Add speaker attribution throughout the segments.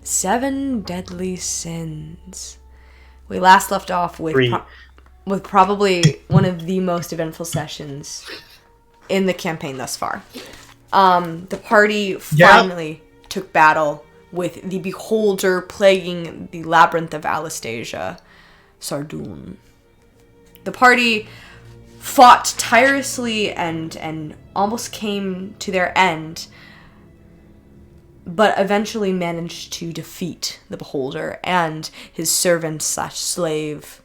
Speaker 1: 7 deadly sins. We last left off with with probably one of the most eventful sessions in the campaign thus far. The party finally took battle with the beholder plaguing the labyrinth of Alastasia, Sardoon. The party fought tirelessly and almost came to their end, but eventually managed to defeat the beholder and his servant/slave,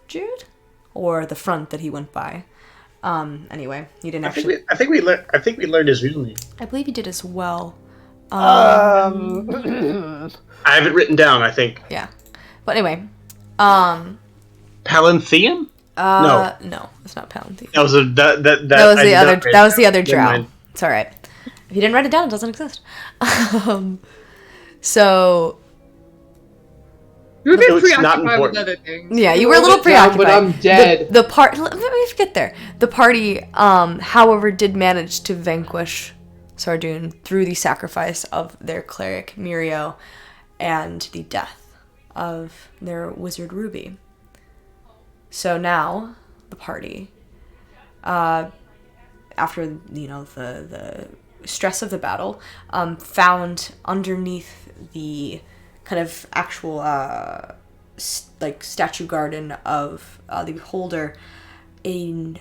Speaker 1: Jude? Or the front that he went by. Anyway, he didn't actually...
Speaker 2: I think we learned his real name.
Speaker 1: I believe he did as well.
Speaker 2: I have it written down, I think.
Speaker 1: Yeah. But anyway,
Speaker 2: Palantheon?
Speaker 1: No, it's not Palantheon.
Speaker 2: That was
Speaker 1: the other drow. It's all right. If you didn't write it down, it doesn't exist. So
Speaker 3: you were a bit preoccupied with other things.
Speaker 1: Yeah, you were a little preoccupied.
Speaker 4: But I'm dead.
Speaker 1: Let me get there. The party, however, did manage to vanquish Sardoon through the sacrifice of their cleric Mirio and the death of their wizard Ruby. So now the party, after the stress of the battle, found underneath the kind of actual statue garden of the beholder a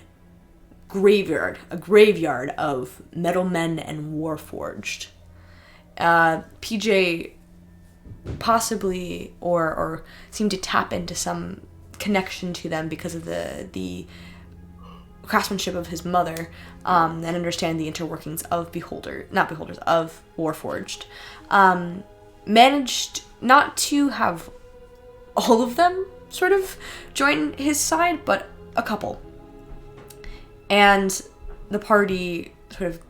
Speaker 1: graveyard of metal men and warforged. PJ possibly or seemed to tap into some connection to them because of the craftsmanship of his mother, and understand the interworkings of of Warforged. Managed not to have all of them sort of join his side, but a couple. And the party sort of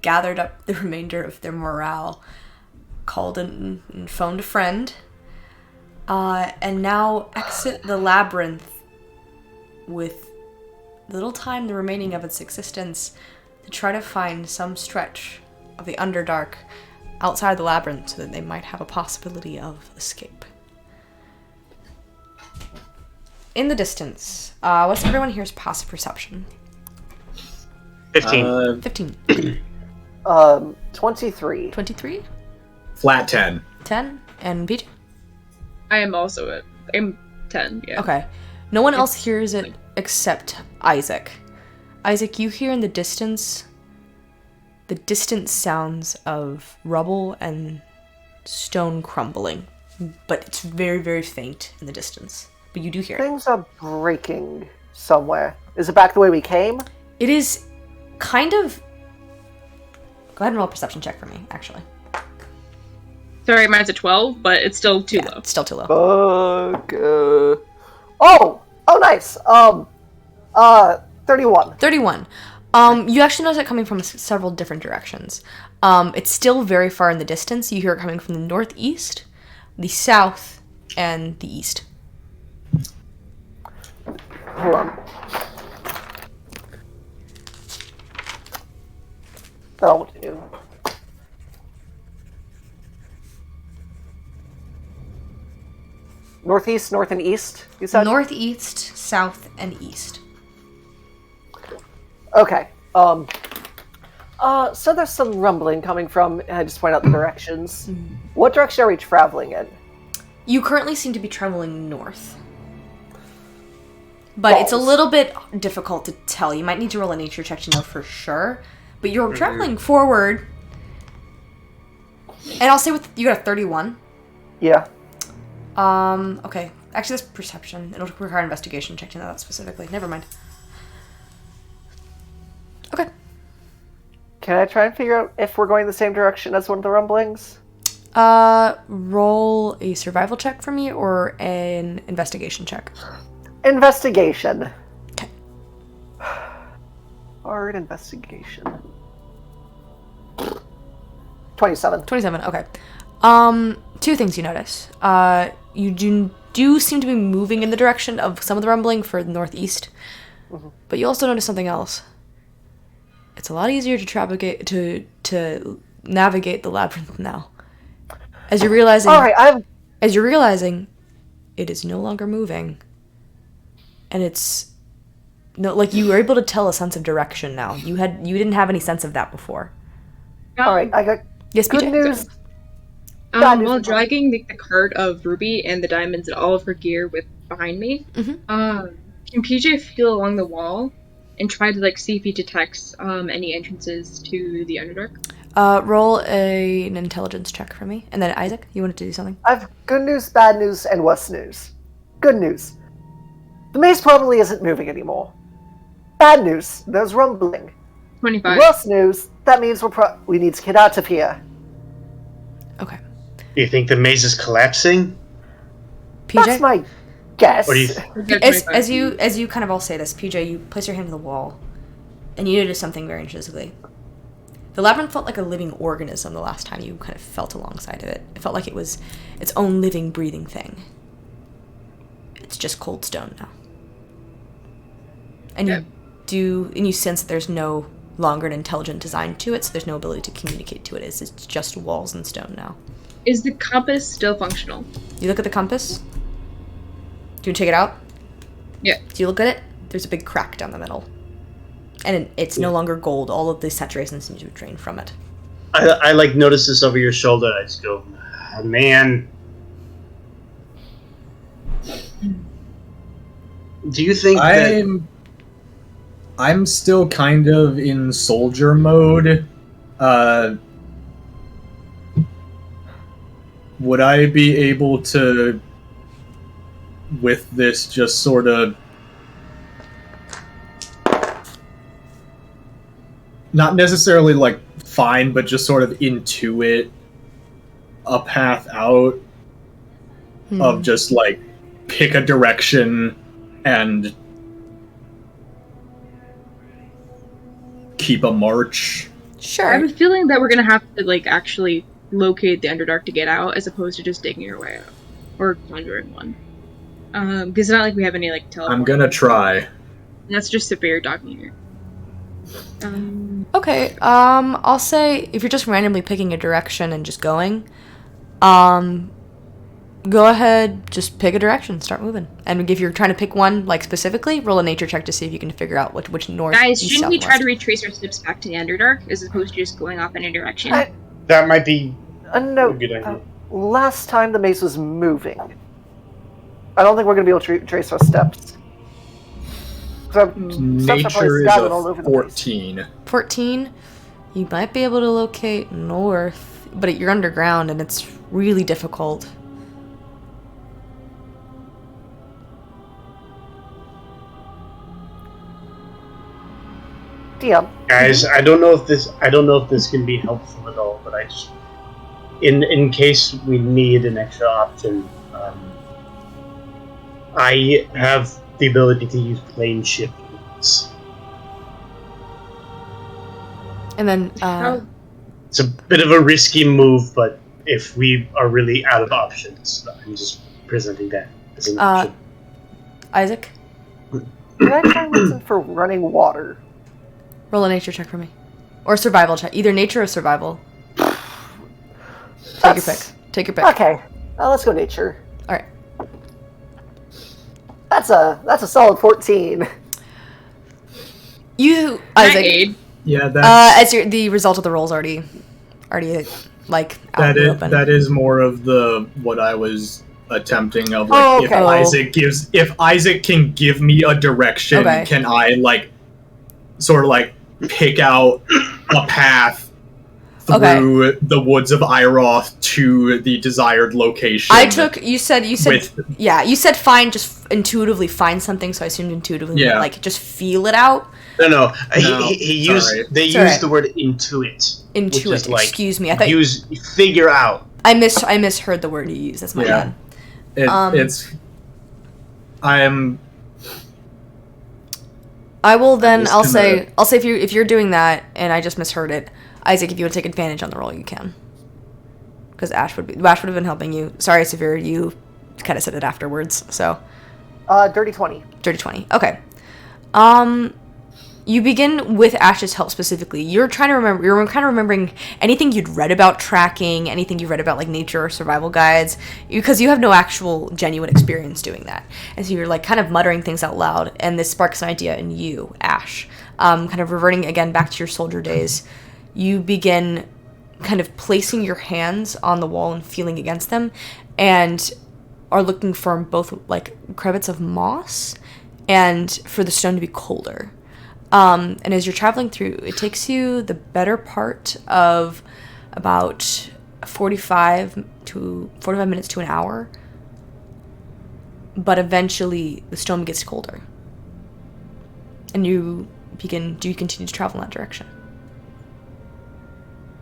Speaker 1: gathered up the remainder of their morale, called and phoned a friend, and now exit the labyrinth with little time the remaining of its existence to try to find some stretch of the underdark outside the labyrinth so that they might have a possibility of escape. In the distance, what's everyone here's passive perception?
Speaker 2: 15.
Speaker 1: 15.
Speaker 5: 23.
Speaker 1: 23?
Speaker 6: Flat 10.
Speaker 1: 10? And PJ?
Speaker 3: I'm 10, yeah.
Speaker 1: Okay. No one else hears it except Isaac. Isaac, you hear in the distance sounds of rubble and stone crumbling, but it's very, very faint in the distance. But you do hear it.
Speaker 5: Things are breaking somewhere. Is it back the way we came?
Speaker 1: It is kind of... Go ahead and roll a perception check for me, actually.
Speaker 3: Sorry, mine's a 12, but it's still too low.
Speaker 1: It's still too low.
Speaker 5: Oh, nice. 31.
Speaker 1: 31. You actually notice it coming from several different directions. It's still very far in the distance. You hear it coming from the northeast, the south, and the east.
Speaker 5: Hold on. That'll do. Northeast, north, and east, you said?
Speaker 1: Northeast, south, and east.
Speaker 5: Okay. So there's some rumbling coming from, and I just point out the directions. Mm-hmm. What direction are we traveling in?
Speaker 1: You currently seem to be traveling north. But it's a little bit difficult to tell. You might need to roll a nature check to know for sure. But you're traveling forward. And I'll say you got a 31.
Speaker 5: Yeah.
Speaker 1: Okay. Actually, that's perception. It'll require an investigation check to know that specifically. Never mind. Okay.
Speaker 5: Can I try and figure out if we're going the same direction as one of the rumblings?
Speaker 1: Roll a survival check for me or an investigation check.
Speaker 5: Investigation.
Speaker 1: Okay.
Speaker 5: Hard investigation. 27.
Speaker 1: 27, okay. Two things you notice. You do seem to be moving in the direction of some of the rumbling for the northeast. Mm-hmm. But you also notice something else. It's a lot easier to navigate the labyrinth now. As you're realizing,
Speaker 5: All right,
Speaker 1: as you're realizing, it is no longer moving, and it's no like you were able to tell a sense of direction now. You didn't have any sense of that before.
Speaker 5: all right. I got
Speaker 1: Yes,
Speaker 5: good
Speaker 1: PJ?
Speaker 5: news. Bad news.
Speaker 3: While dragging the cart of Ruby and the diamonds and all of her gear behind me, can PJ feel along the wall and try to like see if he detects any entrances to the Underdark?
Speaker 1: Roll an intelligence check for me, and then Isaac, you wanted to do something.
Speaker 5: I've good news, bad news, and worse news. Good news. The maze probably isn't moving anymore. Bad news, there's rumbling.
Speaker 3: 25.
Speaker 5: Worse news, that means we need to get out of here.
Speaker 1: Okay.
Speaker 2: Do you think the maze is collapsing?
Speaker 1: PJ?
Speaker 5: That's my guess.
Speaker 2: What do you
Speaker 1: As you kind of all say this, PJ, you place your hand to the wall, and you notice something very intrinsically. The labyrinth felt like a living organism the last time you kind of felt alongside of it. It felt like it was its own living, breathing thing. It's just cold stone now. And you sense that there's no longer an intelligent design to it, so there's no ability to communicate to it. It's just walls and stone now.
Speaker 3: Is the compass still functional?
Speaker 1: You look at the compass. Do you take it out?
Speaker 3: Yeah.
Speaker 1: Do you look at it? There's a big crack down the middle. And it's no longer gold. All of the saturation seems to have drained from it.
Speaker 2: I like notice this over your shoulder. I just go, oh, man. Do you think
Speaker 4: I'm still kind of in soldier mode. Would I be able to, with this, just sort of not necessarily like find, but just sort of intuit a path out of just like pick a direction and keep a march?
Speaker 1: Sure.
Speaker 3: I have a feeling that we're gonna have to like actually locate the Underdark to get out, as opposed to just digging your way out or conjuring one. Because it's not like we have any like teleport.
Speaker 4: I'm gonna try.
Speaker 3: That's just severe dogging here.
Speaker 1: Okay, I'll say if you're just randomly picking a direction and just going, go ahead, just pick a direction, start moving. And if you're trying to pick one, like specifically, roll a nature check to see if you can figure out which north,
Speaker 3: Guys,
Speaker 1: east,
Speaker 3: shouldn't we
Speaker 1: south,
Speaker 3: try to
Speaker 1: west.
Speaker 3: retrace our steps back to the Underdark, as opposed to just going off in a direction?
Speaker 2: that might be
Speaker 5: No,
Speaker 2: a good idea?
Speaker 5: last time the maze was moving. I don't think we're going to be able to trace our steps. So steps are
Speaker 4: Nature
Speaker 5: probably
Speaker 4: is
Speaker 5: scattered
Speaker 4: a
Speaker 5: all over the place.
Speaker 4: 14.
Speaker 1: 14, you might be able to locate north, but you're underground and it's really difficult.
Speaker 5: DM.
Speaker 2: Guys, I don't know if this can be helpful at all, but I just in case we need an extra option, I have the ability to use plane shift.
Speaker 1: And then,
Speaker 2: It's a bit of a risky move, but if we are really out of options, I'm just presenting that as an option.
Speaker 1: Isaac,
Speaker 5: Can I try and listen for running water?
Speaker 1: roll a nature check for me. Or survival check. Either nature or survival. Take your pick. Take your pick.
Speaker 5: Okay, let's go nature.
Speaker 1: Alright.
Speaker 5: That's a solid 14.
Speaker 1: You,
Speaker 3: Can I
Speaker 1: Isaac,
Speaker 3: aid?
Speaker 4: Yeah, that's,
Speaker 1: the result of the roll's already like out in the open.
Speaker 4: that is more of the what I was attempting of
Speaker 5: Oh,
Speaker 4: like
Speaker 5: okay.
Speaker 4: if Isaac can give me a direction,
Speaker 1: Okay.
Speaker 4: can I like sort of like pick out a path through the woods of Iroth to the desired location?
Speaker 1: You said you said find, just intuitively find something, so I assumed intuitively like just feel it out.
Speaker 2: No.
Speaker 4: No,
Speaker 2: He used
Speaker 4: sorry.
Speaker 2: they
Speaker 1: It's
Speaker 2: used
Speaker 1: alright.
Speaker 2: the word intuit. Which is like
Speaker 1: Excuse me. I thought
Speaker 2: figure out.
Speaker 1: I misheard the word you used. That's my bad. I will then. I'll say if you're doing that and I just misheard it, Isaac, if you want to take advantage on the roll, you can. Because Ash would have been helping you. Sorry, Severe, you kind of said it afterwards. So.
Speaker 5: Dirty 20.
Speaker 1: Dirty 20. Okay. You begin with Ash's help specifically. You're trying to remember. You're kind of remembering anything you'd read about tracking, anything you read about like nature or survival guides, because you have no actual genuine experience doing that. And so you're like kind of muttering things out loud, and this sparks an idea in you, Ash. Kind of reverting again back to your soldier days. You begin kind of placing your hands on the wall and feeling against them, and are looking for both like crevices of moss and for the stone to be colder. And as you're traveling through, it takes you the better part of about 45 minutes to an hour. But eventually, the stone gets colder. And do you continue to travel in that direction?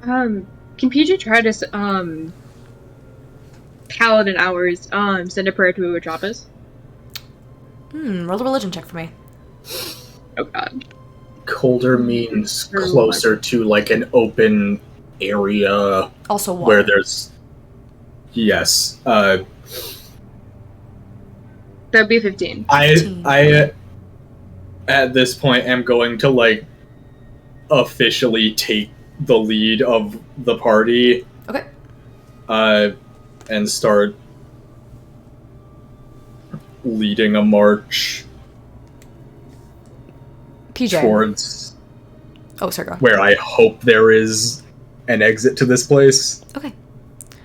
Speaker 3: Can PJ try to, Paladin hours, send a prayer to Uatrapas?
Speaker 1: Roll a religion check for me.
Speaker 3: Oh god.
Speaker 4: Colder means closer to like an open area.
Speaker 1: Also water.
Speaker 4: Where there's... Yes.
Speaker 3: That'd be 15.
Speaker 4: I at this point am going to like officially take the lead of the party.
Speaker 1: Okay.
Speaker 4: And start leading a march
Speaker 1: PJ.
Speaker 4: towards
Speaker 1: sorry, go on.
Speaker 4: where I hope there is an exit to this place.
Speaker 1: Okay.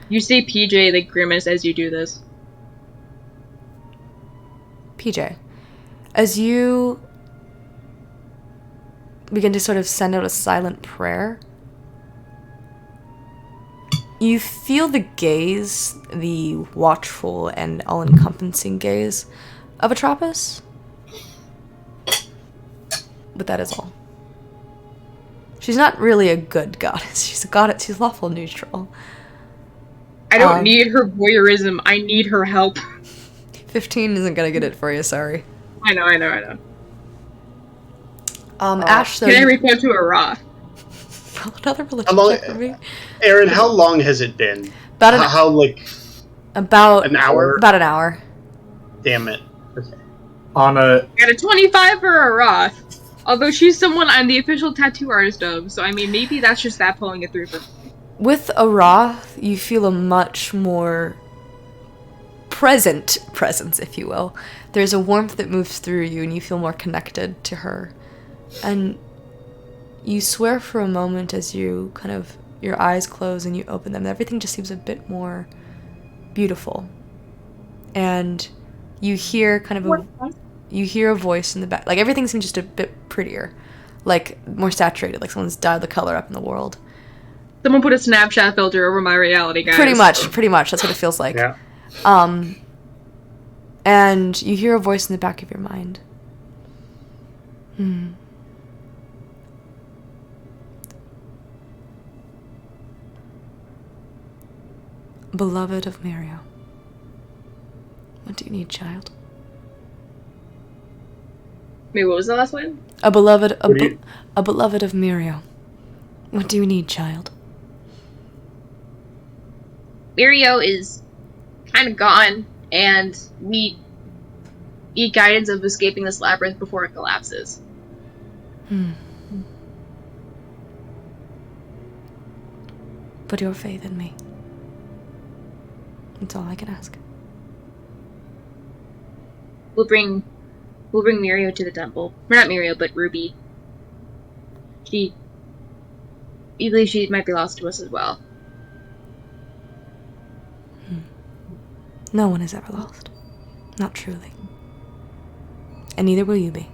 Speaker 3: You see PJ, like, grimace as you do this.
Speaker 1: PJ, as you begin to sort of send out a silent prayer, you feel the gaze, the watchful and all-encompassing gaze of Atrapas. But that is all. She's not really a good goddess. She's a goddess. She's lawful neutral.
Speaker 3: I don't need her voyeurism. I need her help.
Speaker 1: 15 isn't gonna get it for you, sorry.
Speaker 3: I know.
Speaker 1: Ash, though...
Speaker 3: Can I reach out to Ara?
Speaker 1: Another religion check for me.
Speaker 2: Aaron, how long has it been?
Speaker 1: About an hour? About an hour.
Speaker 2: Damn it. Okay.
Speaker 4: On a...
Speaker 3: I got a 25 for Ara. Although she's someone I'm the official tattoo artist of, so I mean, maybe that's just that pulling it through for me.
Speaker 1: With Ara, you feel a much more presence, if you will. There's a warmth that moves through you, and you feel more connected to her. And you swear for a moment as you kind of, your eyes close and you open them, everything just seems a bit more beautiful. And you hear kind of you hear a voice in the back, like everything seems just a bit prettier, like more saturated, like someone's dialed the color up in the world.
Speaker 3: Someone put a Snapchat filter over my reality, guys.
Speaker 1: Pretty much, that's what it feels like.
Speaker 2: Yeah.
Speaker 1: And you hear a voice in the back of your mind. Beloved of Mirio, what do you need, child?
Speaker 3: Wait, what was the last one?
Speaker 1: A beloved of Mirio, what do you need, child?
Speaker 3: Mirio is kind of gone, and we need guidance of escaping this labyrinth before it collapses.
Speaker 1: Put your faith in me. That's all I can ask.
Speaker 3: We'll bring Mirio to the temple. Or not Mirio, but Ruby. We believe she might be lost to us as well.
Speaker 1: No one is ever lost. Not truly. And neither will you be.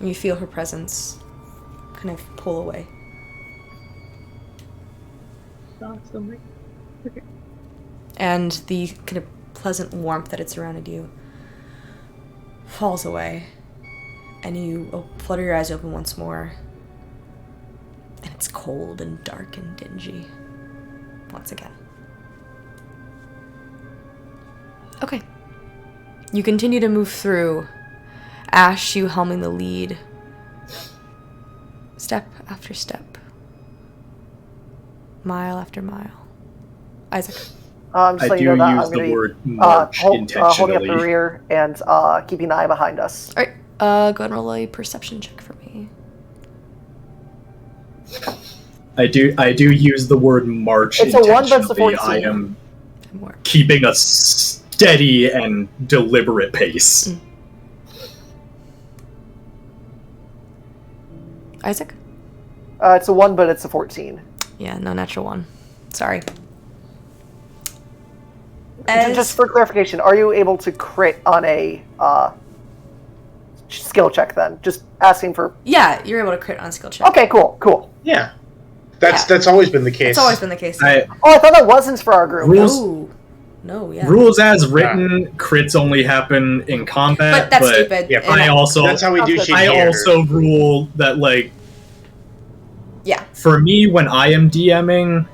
Speaker 1: You feel her presence kind of pull away.
Speaker 3: Okay.
Speaker 1: And the kind of pleasant warmth that had surrounded you falls away. And you flutter your eyes open once more. And it's cold and dark and dingy. Once again. Okay. You continue to move through. Ash, you helming the lead. Step after step. Mile after mile. Isaac.
Speaker 5: I'm just
Speaker 4: I
Speaker 5: letting
Speaker 4: do
Speaker 5: you know that
Speaker 4: use
Speaker 5: I'm
Speaker 4: the
Speaker 5: going to
Speaker 4: word
Speaker 5: be
Speaker 4: march
Speaker 5: holding up the
Speaker 4: intentionally.
Speaker 5: rear and keeping an eye behind us.
Speaker 1: Alright, Go ahead and roll a perception check for me.
Speaker 4: I do use the word march
Speaker 5: It's a 1, but it's a
Speaker 4: intentionally.
Speaker 5: 14.
Speaker 4: I am keeping a steady and deliberate pace.
Speaker 1: Isaac?
Speaker 5: It's a 1, but it's a 14.
Speaker 1: Yeah, no natural 1. Sorry.
Speaker 5: Just for clarification, are you able to crit on a skill check then? Just asking for...
Speaker 1: Yeah, you're able to crit on a skill check.
Speaker 5: Okay, cool.
Speaker 2: Yeah. That's always been the case.
Speaker 1: It's always been the case.
Speaker 5: I thought that wasn't for our group.
Speaker 1: No, yeah.
Speaker 4: Rules as written, crits only happen in combat.
Speaker 1: But that's stupid.
Speaker 2: Yeah,
Speaker 4: I also...
Speaker 2: That's how we do shit here.
Speaker 4: I also rule that, like...
Speaker 1: Yeah.
Speaker 4: For me, when I am DMing,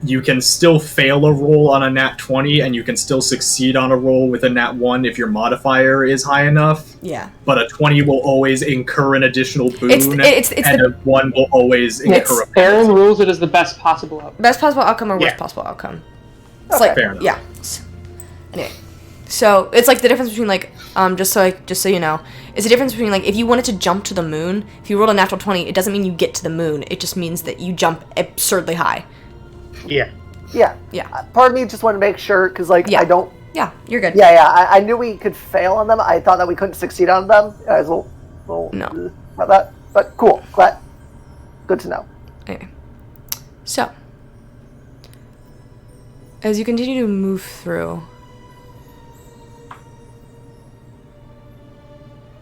Speaker 4: you can still fail a roll on a nat 20, and you can still succeed on a roll with a nat 1 if your modifier is high enough.
Speaker 1: Yeah.
Speaker 4: But a 20 will always incur an additional boon,
Speaker 1: it's
Speaker 4: and a 1 will always incur a boon.
Speaker 6: Aaron rules it as the best possible outcome.
Speaker 1: Best possible outcome or worst possible outcome. It's
Speaker 5: Okay.
Speaker 1: like,
Speaker 4: Fair enough.
Speaker 1: yeah. Anyway, so it's like the difference between like just so you know, it's the difference between like if you wanted to jump to the moon, if you rolled a natural 20, it doesn't mean you get to the moon. It just means that you jump absurdly high.
Speaker 2: Yeah.
Speaker 1: Yeah.
Speaker 5: Part of me just wanted to make sure, because I don't...
Speaker 1: Yeah, you're good.
Speaker 5: Yeah, I knew we could fail on them. I thought that we couldn't succeed on them. I was a little
Speaker 1: No.
Speaker 5: about that. But cool. Glad. Good to know.
Speaker 1: Okay. So, as you continue to move through,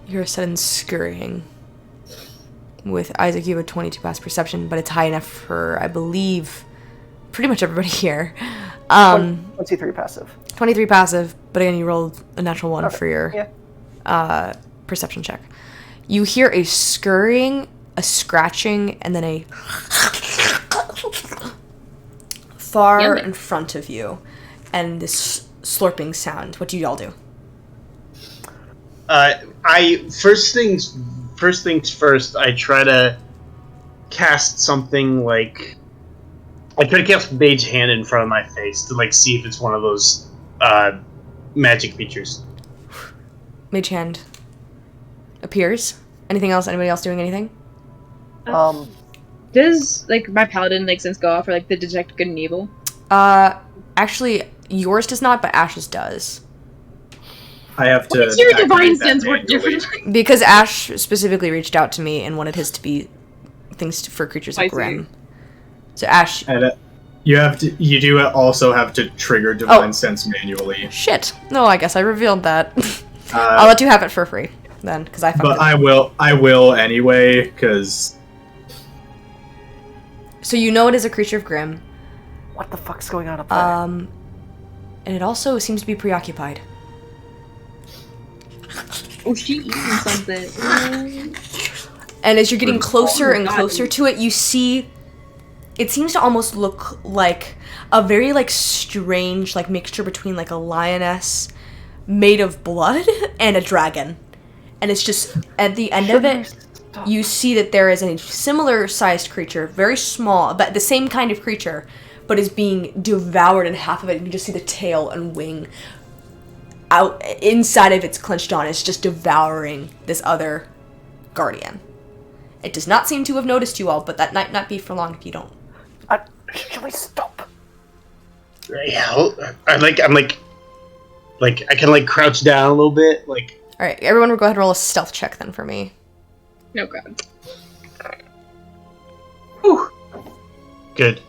Speaker 1: you hear a sudden scurrying. With Isaac, you have a 22 pass perception, but it's high enough for, I believe, pretty much everybody here.
Speaker 5: 23 passive.
Speaker 1: 23 passive, but again, you rolled a natural 1 for your
Speaker 5: Yeah.
Speaker 1: Perception check. You hear a scurrying, a scratching, and then a far in front of you, and this slurping sound. What do y'all do?
Speaker 2: First things first, I try to cast something like... I try to cast Mage Hand in front of my face to, like, see if it's one of those, magic features.
Speaker 1: Mage Hand appears. Anything else? Anybody else doing anything?
Speaker 3: Does, like, my paladin, like, sense go off for, like, the detect good and evil?
Speaker 1: Actually, yours does not, but Ash's does.
Speaker 4: I have to...
Speaker 3: What's your divine
Speaker 4: activate that
Speaker 3: sense work
Speaker 4: manually.
Speaker 3: differently?
Speaker 1: Because Ash specifically reached out to me and wanted his to be things for creatures like
Speaker 3: I see.
Speaker 1: Grim. So Ash...
Speaker 4: And you do also have to trigger Divine Sense manually.
Speaker 1: Shit. No, I guess I revealed that. I'll let you have it for free, then, because I fucked
Speaker 4: But
Speaker 1: it.
Speaker 4: I will anyway, because...
Speaker 1: So you know it is a creature of Grim.
Speaker 5: What the fuck's going on up there?
Speaker 1: And it also seems to be preoccupied.
Speaker 3: Oh, she eating something.
Speaker 1: And as you're getting closer and closer to it, you see... It seems to almost look like a very, like, strange, like, mixture between, like, a lioness made of blood and a dragon. And it's just, at the end of it, you see that there is a similar-sized creature, very small, but the same kind of creature, but is being devoured, and half of it, you can just see the tail and wing out inside of its clenched on. It's just devouring this other guardian. It does not seem to have noticed you all, but that might not be for long if you don't.
Speaker 5: Can we stop?
Speaker 2: Yeah, I'm like, I can, like, crouch down a little bit, like...
Speaker 1: Alright, everyone will go ahead and roll a stealth check then for me.
Speaker 3: No god.
Speaker 2: Whew. Good.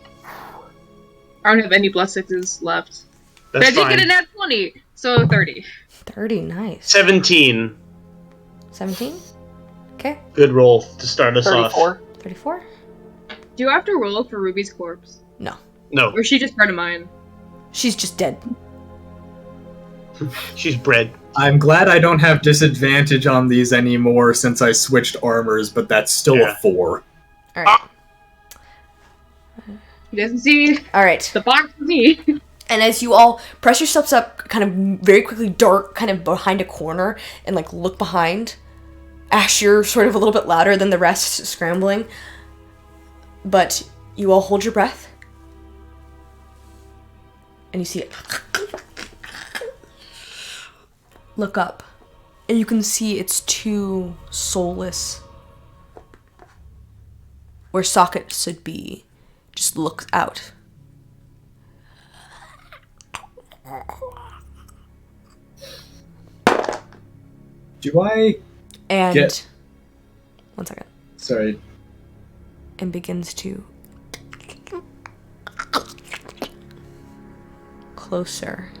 Speaker 3: I don't have any plus 6s left.
Speaker 2: That's
Speaker 3: but I did
Speaker 2: fine.
Speaker 3: get a nat 20, so 30.
Speaker 1: 30, nice.
Speaker 2: 17.
Speaker 1: 17? Okay.
Speaker 2: Good roll to start us
Speaker 5: 34.
Speaker 2: off.
Speaker 1: 34?
Speaker 3: Do I have to roll for Ruby's corpse?
Speaker 1: No.
Speaker 2: No,
Speaker 3: Or is she just part of mine?
Speaker 1: She's just dead.
Speaker 2: she's bred.
Speaker 4: I'm glad I don't have disadvantage on these anymore since I switched armors, but that's still
Speaker 2: Yeah.
Speaker 4: a 4.
Speaker 1: Alright.
Speaker 3: He doesn't see
Speaker 1: Alright.
Speaker 3: the box with me.
Speaker 1: And as you all press yourselves up kind of very quickly, dark, kind of behind a corner, and like look behind, Ash, you're sort of a little bit louder than the rest, scrambling. But you all hold your breath. And you see it. Look up And you can see it's too soulless. Where socket should be, just looks out.
Speaker 4: Do I
Speaker 1: And
Speaker 4: get...
Speaker 1: 1 second.
Speaker 4: Sorry.
Speaker 1: And begins to closer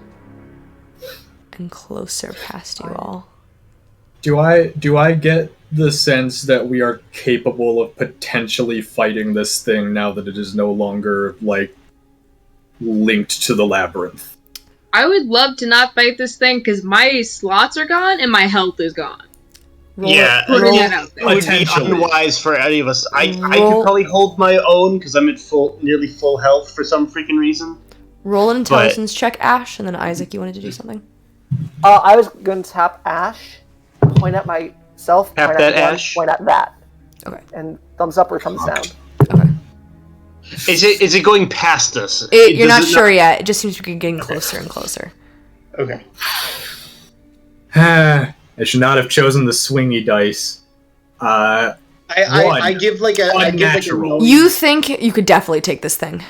Speaker 1: and closer past you all.
Speaker 4: Do I get the sense that we are capable of potentially fighting this thing now that it is no longer, like, linked to the labyrinth?
Speaker 3: I would love to not fight this thing because my slots are gone and my health is gone.
Speaker 2: Yeah,
Speaker 3: Putting that out there.
Speaker 2: it would be
Speaker 4: Potentially.
Speaker 2: unwise for any of us. I could probably hold my own because I'm at nearly full health for some freaking reason.
Speaker 1: Roll an intelligence check, Ash, and then Isaac, you wanted to do something?
Speaker 5: I was going to tap Ash, point at myself,
Speaker 2: Tap
Speaker 5: point
Speaker 2: that,
Speaker 5: at one,
Speaker 2: Ash.
Speaker 5: point at that.
Speaker 1: Okay.
Speaker 5: And thumbs up or thumbs down.
Speaker 1: Okay.
Speaker 2: Is it going past us?
Speaker 1: You're not sure yet. It just seems to be getting closer and closer.
Speaker 2: Okay.
Speaker 4: I should not have chosen the swingy dice.
Speaker 2: I give like a
Speaker 4: Unnatural.
Speaker 1: You think you could definitely take this thing.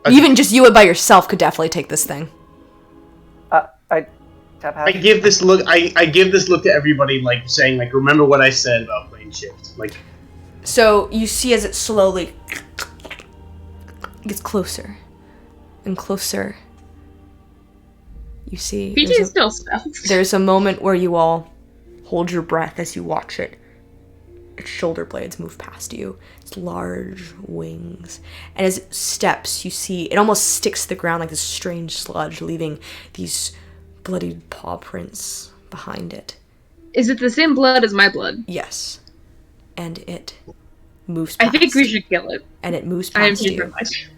Speaker 2: Okay.
Speaker 1: Even just you by yourself could definitely take this thing.
Speaker 5: I tap Ash.
Speaker 2: I give this look. I give this look to everybody, like saying, like, remember what I said about plane shift. Like,
Speaker 1: So you see as it slowly gets closer and closer. You see
Speaker 3: PJ still stuff.
Speaker 1: there's a moment where you all hold your breath as you watch it. Its shoulder blades move past you. Its large wings. And as it steps, you see it almost sticks to the ground like this strange sludge, leaving these bloodied paw prints behind it.
Speaker 3: Is it the same blood as my blood?
Speaker 1: Yes. And it moves
Speaker 3: I
Speaker 1: past
Speaker 3: think we should kill it.
Speaker 1: And it moves
Speaker 3: I am
Speaker 1: past
Speaker 3: super
Speaker 1: you.
Speaker 3: much.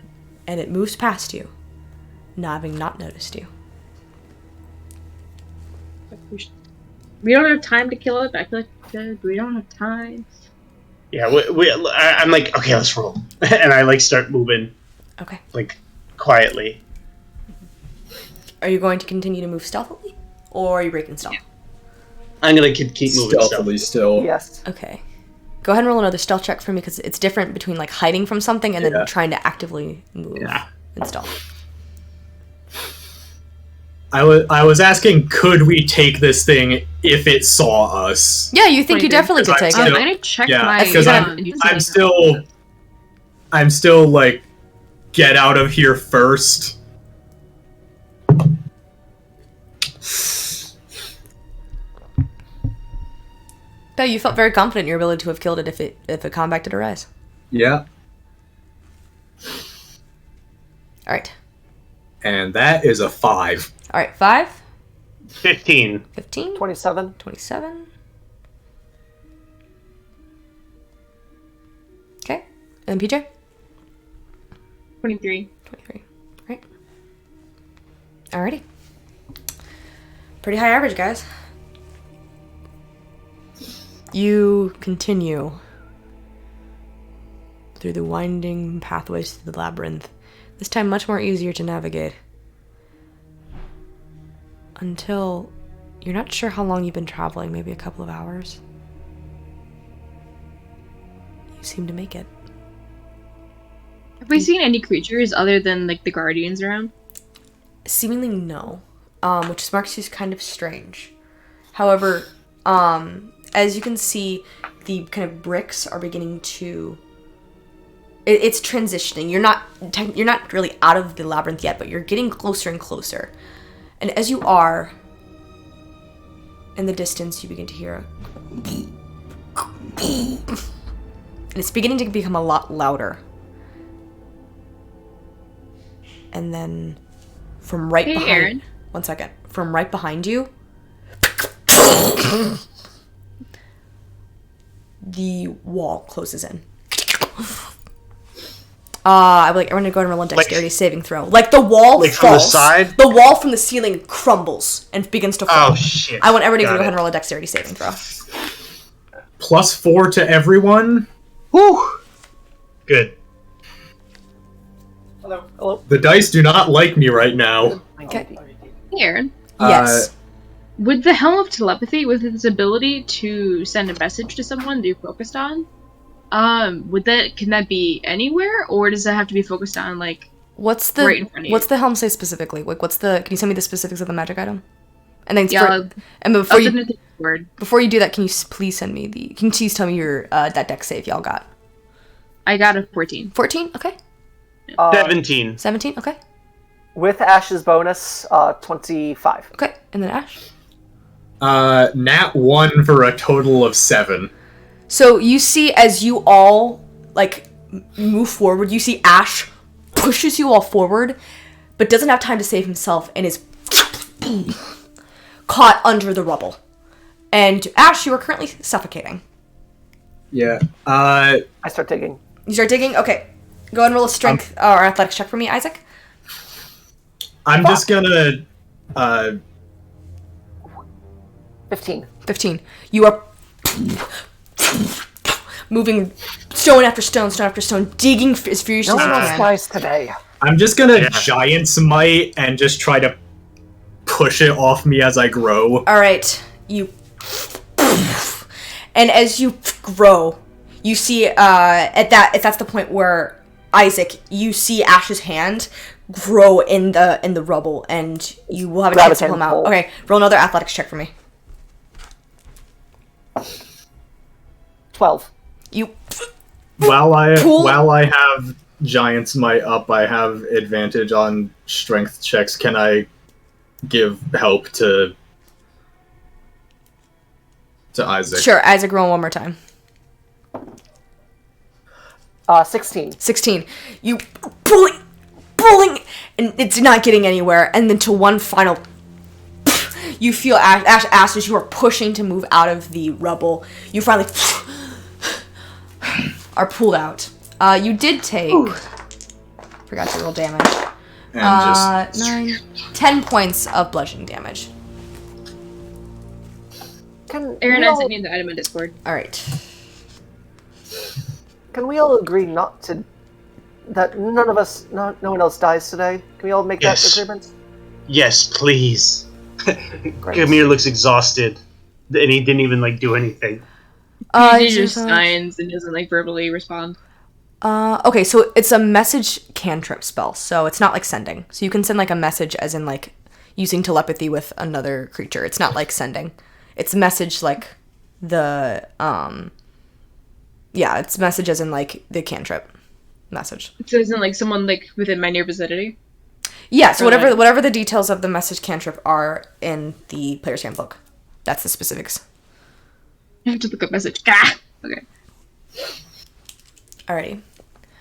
Speaker 1: And it moves past you, not having not noticed you.
Speaker 3: We don't have time to kill it, but I feel like we don't have time.
Speaker 2: yeah, I'm like, okay, let's roll, and I like start moving,
Speaker 1: Okay.
Speaker 2: like, quietly.
Speaker 1: Are you going to continue to move stealthily? Or are you breaking stealth?
Speaker 2: I'm gonna keep moving
Speaker 4: Stealthily still.
Speaker 5: Yes.
Speaker 1: Okay. Go ahead and roll another stealth check for me, because it's different between like hiding from something and then trying to actively move in stealth.
Speaker 4: I was asking, could we take this thing if it saw us?
Speaker 1: Yeah, you think you
Speaker 3: 23.
Speaker 1: definitely could take
Speaker 3: I'm
Speaker 1: it.
Speaker 3: gonna check
Speaker 4: Yeah,
Speaker 3: my.
Speaker 4: because I'm still like, get out of here first.
Speaker 1: No, you felt very confident in your ability to have killed it if it combat did arise.
Speaker 4: Yeah.
Speaker 1: Alright.
Speaker 4: And that is a 5.
Speaker 1: Alright, 5,
Speaker 2: 15.
Speaker 1: 15,
Speaker 5: 27.
Speaker 1: 27. Okay. And PJ?
Speaker 3: 23.
Speaker 1: 23. Right. Alrighty. Pretty high average, guys. You continue through the winding pathways to the labyrinth, this time much more easier to navigate. Until you're not sure how long you've been traveling, maybe a couple of hours. You seem to make it.
Speaker 3: Have we seen any creatures other than like the guardians around?
Speaker 1: Seemingly no, which marks you as kind of strange. However, as you can see, the kind of bricks are beginning to... It's transitioning. You're not really out of the labyrinth yet, but you're getting closer and closer. And as you are, in the distance, you begin to hear and it's beginning to become a lot louder. And then from right behind...
Speaker 3: Aaron.
Speaker 1: 1 second. From right behind you... the wall closes in. I'm going to go ahead and roll a dexterity saving throw. Like, the wall falls.
Speaker 2: From the side?
Speaker 1: The wall from the ceiling crumbles and begins to fall.
Speaker 2: Oh, shit.
Speaker 1: I want everybody to
Speaker 2: Got
Speaker 1: go ahead
Speaker 2: it.
Speaker 1: and roll a dexterity saving throw.
Speaker 4: +4 to everyone.
Speaker 2: Whew. Good.
Speaker 5: Hello. Hello.
Speaker 4: The dice do not like me right now.
Speaker 1: Okay.
Speaker 3: Hey, Aaron.
Speaker 1: Yes.
Speaker 3: Would the Helm of Telepathy, with its ability to send a message to someone that you're focused on, can that be anywhere, or does that have to be focused on, like,
Speaker 1: what's the
Speaker 3: right in front of you?
Speaker 1: What's the helm say specifically? Like, can you send me the specifics of the magic item? And then before you do that, can you please tell me your that dex save y'all got?
Speaker 3: I got a 14.
Speaker 1: 14? Okay.
Speaker 2: 17.
Speaker 1: 17? Okay.
Speaker 5: With Ash's bonus, 25.
Speaker 1: Okay. And then Ash?
Speaker 4: Nat 1 for a total of 7.
Speaker 1: So you see, as you all, like, move forward, you see Ash pushes you all forward, but doesn't have time to save himself and is caught under the rubble. And Ash, you are currently suffocating.
Speaker 4: Yeah.
Speaker 5: I start digging.
Speaker 1: You start digging? Okay. Go ahead and roll a strength or athletics check for me, Isaac.
Speaker 4: I'm just gonna...
Speaker 5: 15.
Speaker 1: 15. You are moving stone after stone, digging as furiously
Speaker 5: No
Speaker 1: as you
Speaker 5: one else
Speaker 1: can.
Speaker 5: dies today.
Speaker 4: I'm just gonna Giant's Might and just try to push it off me as I grow.
Speaker 1: All right, you, and as you grow, you see that's the point where Isaac, you see Ash's hand grow in the rubble, and you will have a chance to pull him out. Okay, roll another athletics check for me.
Speaker 5: 12.
Speaker 1: You.
Speaker 4: While I have Giant's Might up, I have advantage on strength checks. Can I give help to Isaac?
Speaker 1: Sure, Isaac, roll one more time.
Speaker 5: 16.
Speaker 1: 16. You pulling, and it's not getting anywhere. And then to one final, you feel Ash as you are pushing to move out of the rubble. You finally are pulled out. You did take. Forgot to roll damage.
Speaker 4: And
Speaker 1: 10 points of bludgeoning damage.
Speaker 3: Aaron, I sent you the item in Discord.
Speaker 1: All right.
Speaker 5: Can we all agree that no one else dies today? Can we all make that agreement?
Speaker 2: Yes, please. Gamir looks exhausted, and he didn't even do anything.
Speaker 3: He just signs and doesn't verbally respond.
Speaker 1: Okay, so it's a message cantrip spell, so it's not like sending. So you can send a message as in using telepathy with another creature. It's not like sending. It's message the it's message as in the cantrip message.
Speaker 3: So isn't someone within my near vicinity?
Speaker 1: Yeah, so whatever the details of the message cantrip are in the player's handbook. That's the specifics.
Speaker 3: I have to look up message. Ah! Okay.
Speaker 1: Alrighty.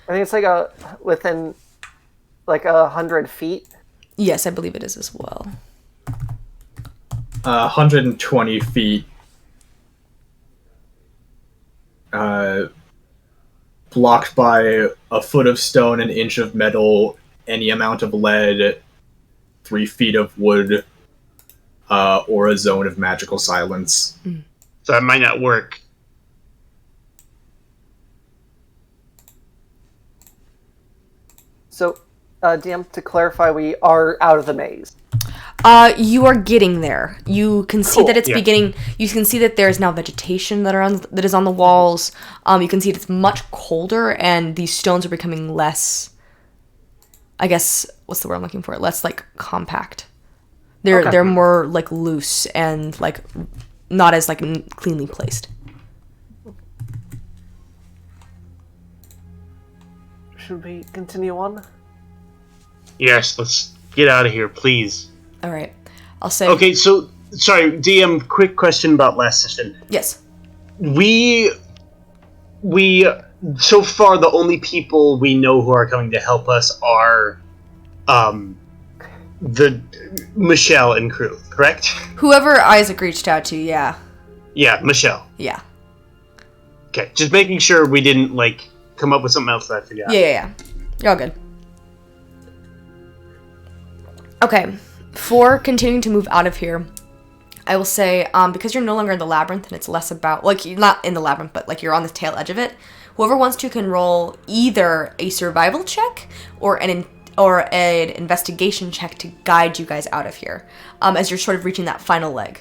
Speaker 5: I think it's within 100 feet.
Speaker 1: Yes, I believe it is as well.
Speaker 4: 120 feet. Blocked by a foot of stone, an inch of metal, any amount of lead, 3 feet of wood, or a zone of magical silence.
Speaker 2: So that might not work.
Speaker 5: So, DM, to clarify, we are out of the maze.
Speaker 1: You are getting there. You can see that it's beginning. You can see that there's now vegetation that is on the walls. You can see it's much colder, and these stones are becoming less. I guess what's the word I'm looking for? Less compact. They're more loose and not as cleanly placed.
Speaker 5: Should we continue on?
Speaker 2: Yes, let's get out of here, please.
Speaker 1: All right, I'll say.
Speaker 2: Okay, so sorry, DM. Quick question about last session.
Speaker 1: Yes.
Speaker 2: We so far the only people we know who are coming to help us are, the Michelle and crew, correct?
Speaker 1: Whoever Isaac reached out to, yeah.
Speaker 2: Yeah, Michelle.
Speaker 1: Yeah.
Speaker 2: Okay, just making sure we didn't come up with something else that I forgot.
Speaker 1: Yeah. You're all good. Okay, for continuing to move out of here, I will say, because you're no longer in the labyrinth and it's less about, you're not in the labyrinth, but you're on the tail edge of it, whoever wants to can roll either a survival check or an or an investigation check to guide you guys out of here, as you're sort of reaching that final leg.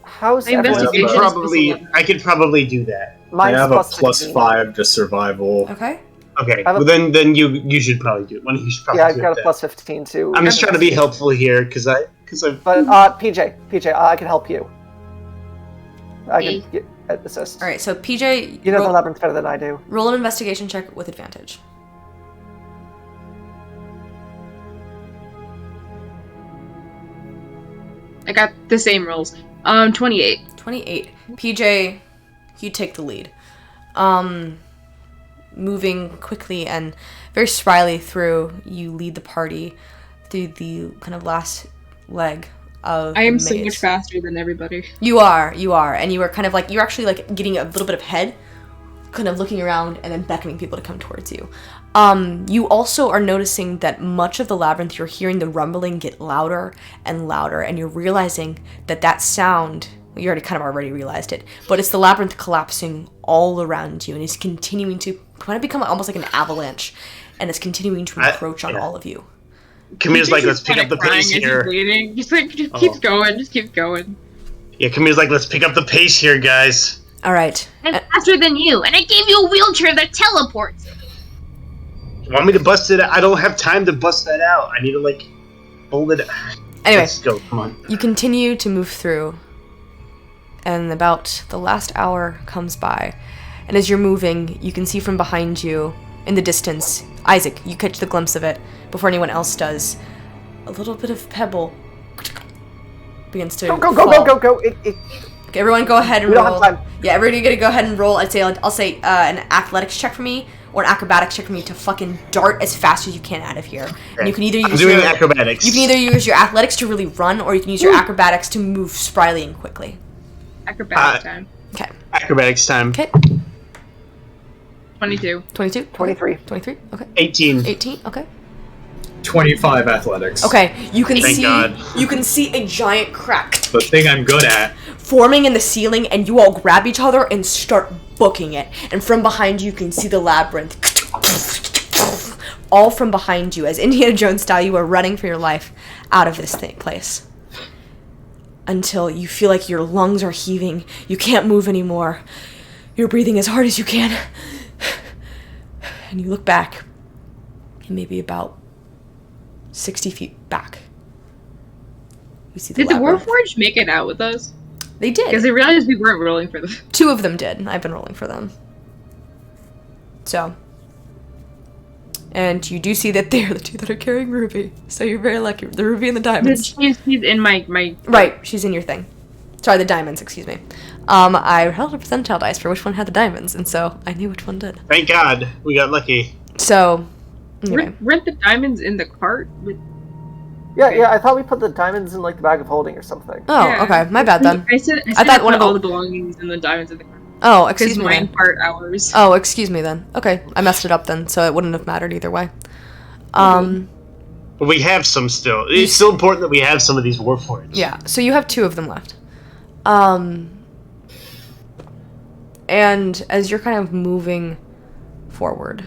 Speaker 5: How's
Speaker 3: My
Speaker 5: everyone?
Speaker 3: investigation
Speaker 2: I could probably do that.
Speaker 4: I
Speaker 5: Mine's
Speaker 4: have a
Speaker 5: plus 16.
Speaker 4: +5 to survival.
Speaker 1: Okay.
Speaker 2: Okay,
Speaker 5: I have a-
Speaker 2: well then you should probably do it. One of you should probably
Speaker 5: Yeah,
Speaker 2: do
Speaker 5: I've got
Speaker 2: it
Speaker 5: a plus 15 too.
Speaker 2: I'm just trying to be helpful here because I've.
Speaker 5: But PJ, I can help you. I can get assist.
Speaker 1: All right. So PJ,
Speaker 5: You know the labyrinth better than I do.
Speaker 1: roll an investigation check with advantage.
Speaker 3: I got the same rolls. 28.
Speaker 1: 28. PJ, you take the lead. Moving quickly and very spryly through, you lead the party through the kind of last leg of
Speaker 3: I am
Speaker 1: the
Speaker 3: so
Speaker 1: maze.
Speaker 3: much faster than everybody.
Speaker 1: You are, and you are kind of like, you're actually like getting a little bit ahead, kind of looking around and then beckoning people to come towards you. You also are noticing that much of the labyrinth, you're hearing the rumbling get louder and louder, and you're realizing that sound, you already realized it, but it's the labyrinth collapsing all around you, and it's continuing to kind of become almost like an avalanche, and it's continuing to encroach on all of you.
Speaker 2: Camille's like, let's pick up the pace here.
Speaker 3: He's like, just keep going, just keep going.
Speaker 2: Yeah, Camille's like, let's pick up the pace here, guys.
Speaker 1: All right.
Speaker 7: I'm faster than you, and I gave you a wheelchair that teleports.
Speaker 2: You want me to bust it out? I don't have time to bust that out. I need to, like, hold it.
Speaker 1: Anyway,
Speaker 2: let's go, come on.
Speaker 1: You continue to move through, and about the last hour comes by, and as you're moving, you can see from behind you, in the distance, Isaac, you catch the glimpse of it before anyone else does. A little bit of pebble begins to
Speaker 5: Go!
Speaker 1: fall. Okay, everyone go ahead and
Speaker 5: We
Speaker 1: roll.
Speaker 5: don't have time.
Speaker 1: Yeah, everybody gonna go ahead and roll. I'll say an athletics check for me or an acrobatics check for me to fucking dart as fast as you can out of here. And you can either use
Speaker 2: doing acrobatics.
Speaker 1: You can either use your athletics to really run, or you can use your acrobatics to move spryly and quickly.
Speaker 3: Acrobatic time.
Speaker 1: Okay.
Speaker 2: Acrobatics time.
Speaker 1: Okay.
Speaker 3: 22.
Speaker 1: 22?
Speaker 5: 23.
Speaker 1: 23? Okay.
Speaker 2: 18.
Speaker 1: 18? Okay.
Speaker 4: 25 athletics.
Speaker 1: Okay, you can
Speaker 2: Thank
Speaker 1: see
Speaker 2: God.
Speaker 1: you can see a giant crack
Speaker 4: The thing I'm good at.
Speaker 1: forming in the ceiling, and you all grab each other and start booking it. And from behind you can see the labyrinth. All from behind you, as Indiana Jones style, you are running for your life out of this place. Until you feel like your lungs are heaving, you can't move anymore. You're breathing as hard as you can. And you look back, and maybe about 60 feet back, you see the
Speaker 3: Did the
Speaker 1: labyrinth.
Speaker 3: Warforged make it out with us?
Speaker 1: They did.
Speaker 3: Because they realized we weren't rolling for them.
Speaker 1: 2 of them did. I've been rolling for them. So. And you do see that they're the 2 that are carrying Ruby. So you're very lucky. The Ruby and the diamonds.
Speaker 3: She's in my...
Speaker 1: Right, she's in your thing. Sorry, the diamonds, excuse me. I held a percentile dice for which one had the diamonds, and so I knew which one did.
Speaker 2: Thank God, we got lucky.
Speaker 1: So, anyway.
Speaker 3: Weren't the diamonds in the cart?
Speaker 5: Yeah, I thought we put the diamonds in like the bag of holding or something.
Speaker 1: Oh,
Speaker 3: Yeah.
Speaker 1: okay, my bad then.
Speaker 3: I said
Speaker 1: I thought one
Speaker 3: put
Speaker 1: of
Speaker 3: all
Speaker 1: the-
Speaker 3: the belongings and the diamonds in the cart.
Speaker 1: Oh, excuse
Speaker 3: Because
Speaker 1: me
Speaker 3: mine
Speaker 1: then.
Speaker 3: part ours.
Speaker 1: Oh, excuse me then. Okay, I messed it up then, so it wouldn't have mattered either way.
Speaker 2: But we have some still. It's still important that we have some of these Warforged.
Speaker 1: Yeah, so you have 2 of them left. And as you're kind of moving forward,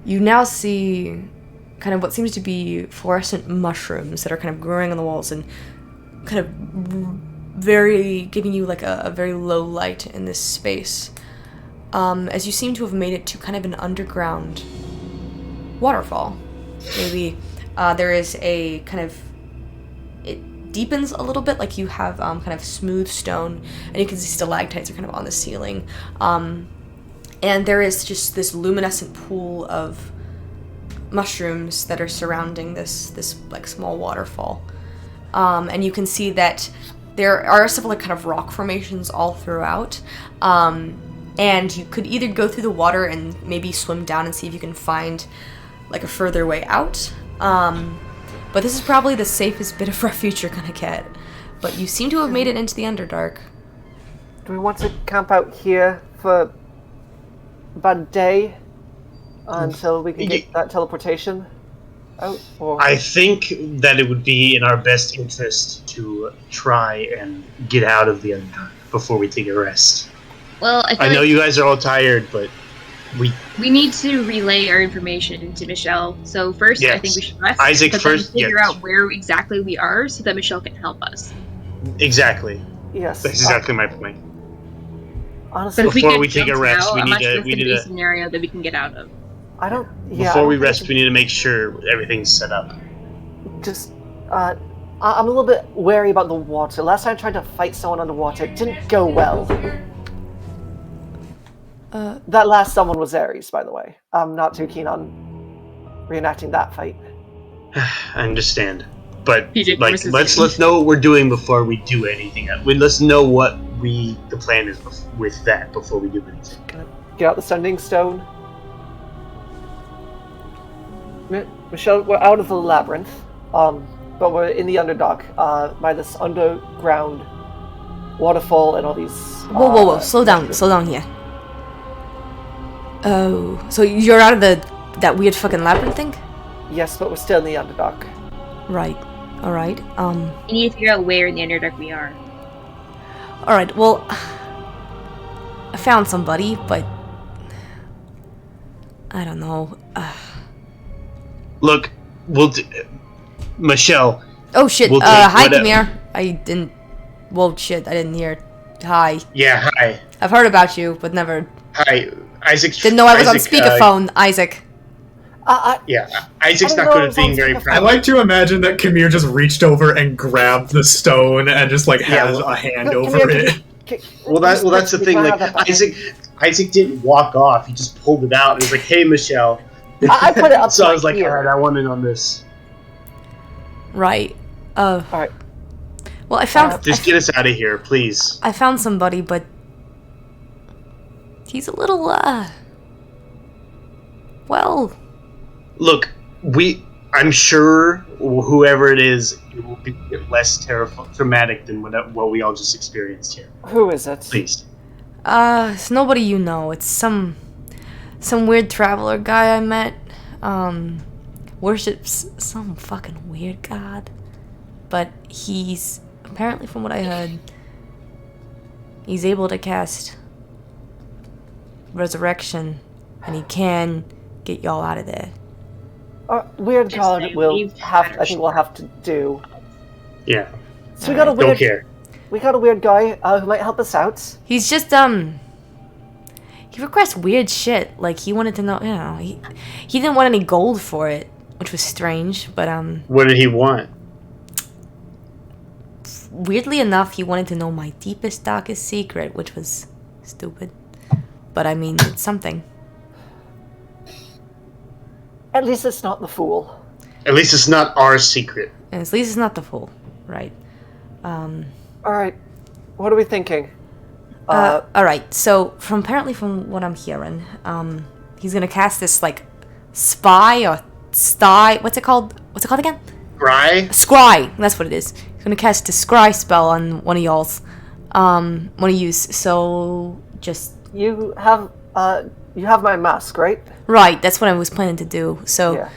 Speaker 1: you now see kind of what seems to be fluorescent mushrooms that are kind of growing on the walls and kind of giving you like a very low light in this space. As you seem to have made it to kind of an underground waterfall. Maybe there is a kind of, it deepens a little bit, like you have kind of smooth stone, and you can see stalactites are kind of on the ceiling. And there is just this luminescent pool of mushrooms that are surrounding this like small waterfall. And you can see that there are several like kind of rock formations all throughout. And you could either go through the water and maybe swim down and see if you can find like a further way out. But this is probably the safest bit of refuge you're gonna get. But you seem to have made it into the Underdark.
Speaker 5: Do we want to camp out here for about a day until we can get that teleportation out? Or...
Speaker 2: I think that it would be in our best interest to try and get out of the Underdark before we take a rest.
Speaker 7: Well,
Speaker 2: I know you guys are all tired, but
Speaker 3: We need to relay our information to Michelle. So first, I think we should rest.
Speaker 2: Isaac
Speaker 3: but
Speaker 2: first.
Speaker 3: then figure out where exactly we are, so that Michelle can help us.
Speaker 2: Exactly.
Speaker 5: Yes.
Speaker 2: That's exactly my point.
Speaker 5: Honestly,
Speaker 3: But if
Speaker 2: before
Speaker 3: we
Speaker 2: take a rest, we
Speaker 3: I'm
Speaker 2: need
Speaker 3: not sure
Speaker 2: to.
Speaker 3: it's
Speaker 2: We
Speaker 3: gonna
Speaker 2: need
Speaker 3: be a
Speaker 2: to.
Speaker 3: scenario that we can get out of.
Speaker 5: I don't. Yeah.
Speaker 2: Before we
Speaker 5: I don't
Speaker 2: rest, we need to make sure everything's set up.
Speaker 5: just. I'm a little bit wary about the water. Last time I tried to fight someone underwater, it didn't go well. That last someone was Ares, by the way. I'm not too keen on reenacting that fight.
Speaker 2: I understand, but
Speaker 3: PJ
Speaker 2: like, let's know what we're doing before we do anything. Let's know what the plan is with that before we do anything.
Speaker 5: Gonna get out the sending stone. Michelle, we're out of the labyrinth, but we're in the underdark, by this underground waterfall and all these.
Speaker 1: Whoa! Slow down here. Oh, so you're out of that weird fucking labyrinth thing?
Speaker 5: Yes, but we're still in the underdark.
Speaker 1: Right. All right.
Speaker 7: We need to figure out where in the Underdark we are.
Speaker 1: All right. Well, I found somebody, but I don't know.
Speaker 2: Look, Michelle.
Speaker 1: Oh shit.
Speaker 2: We'll
Speaker 1: hi, Kamir. I didn't. Well, shit. I didn't hear. Hi.
Speaker 2: Yeah. Hi.
Speaker 1: I've heard about you, but never.
Speaker 2: Hi, Isaac.
Speaker 1: Didn't know I was on speakerphone, Isaac.
Speaker 2: Yeah, Isaac's not good at being very proud.
Speaker 4: I like to imagine that Kamir just reached over and grabbed the stone and just like has a hand over it.
Speaker 2: Well, that's the thing. Like Isaac didn't walk off. He just pulled it out and was like, "Hey, Michelle."
Speaker 5: I put it up.
Speaker 2: So I was like, "All right, I want in on this."
Speaker 1: Right.
Speaker 5: All right.
Speaker 1: Well, I found.
Speaker 2: Just get us out of here, please.
Speaker 1: I found somebody, but he's a little. Well.
Speaker 2: Look, I'm sure whoever it is, it will be less traumatic than what we all just experienced here.
Speaker 5: Who is it?
Speaker 2: Please.
Speaker 1: It's nobody you know. It's some weird traveler guy I met. Worships some fucking weird god. But he's, apparently from what I heard, he's able to cast resurrection, and he can get y'all out of there.
Speaker 5: Weird god I think we'll have to do.
Speaker 2: Yeah.
Speaker 5: So we got a weird.
Speaker 2: Don't care.
Speaker 5: We got a weird guy who might help us out.
Speaker 1: He's just he requests weird shit. Like he wanted to know, he didn't want any gold for it, which was strange. But
Speaker 2: what did he want?
Speaker 1: Weirdly enough, he wanted to know my deepest, darkest secret, which was stupid. But I mean, it's something.
Speaker 5: At least it's not the fool.
Speaker 2: At least it's not our secret.
Speaker 1: And at least it's not the fool, right?
Speaker 5: Alright. What are we thinking?
Speaker 1: Alright, so apparently from what I'm hearing, he's gonna cast this like spy or sty, what's it called again? Scry, that's what it is. He's gonna cast a scry spell on one of y'all's one of yous, so just
Speaker 5: You have my mask, right?
Speaker 1: Right, that's what I was planning to do. So,
Speaker 5: yeah.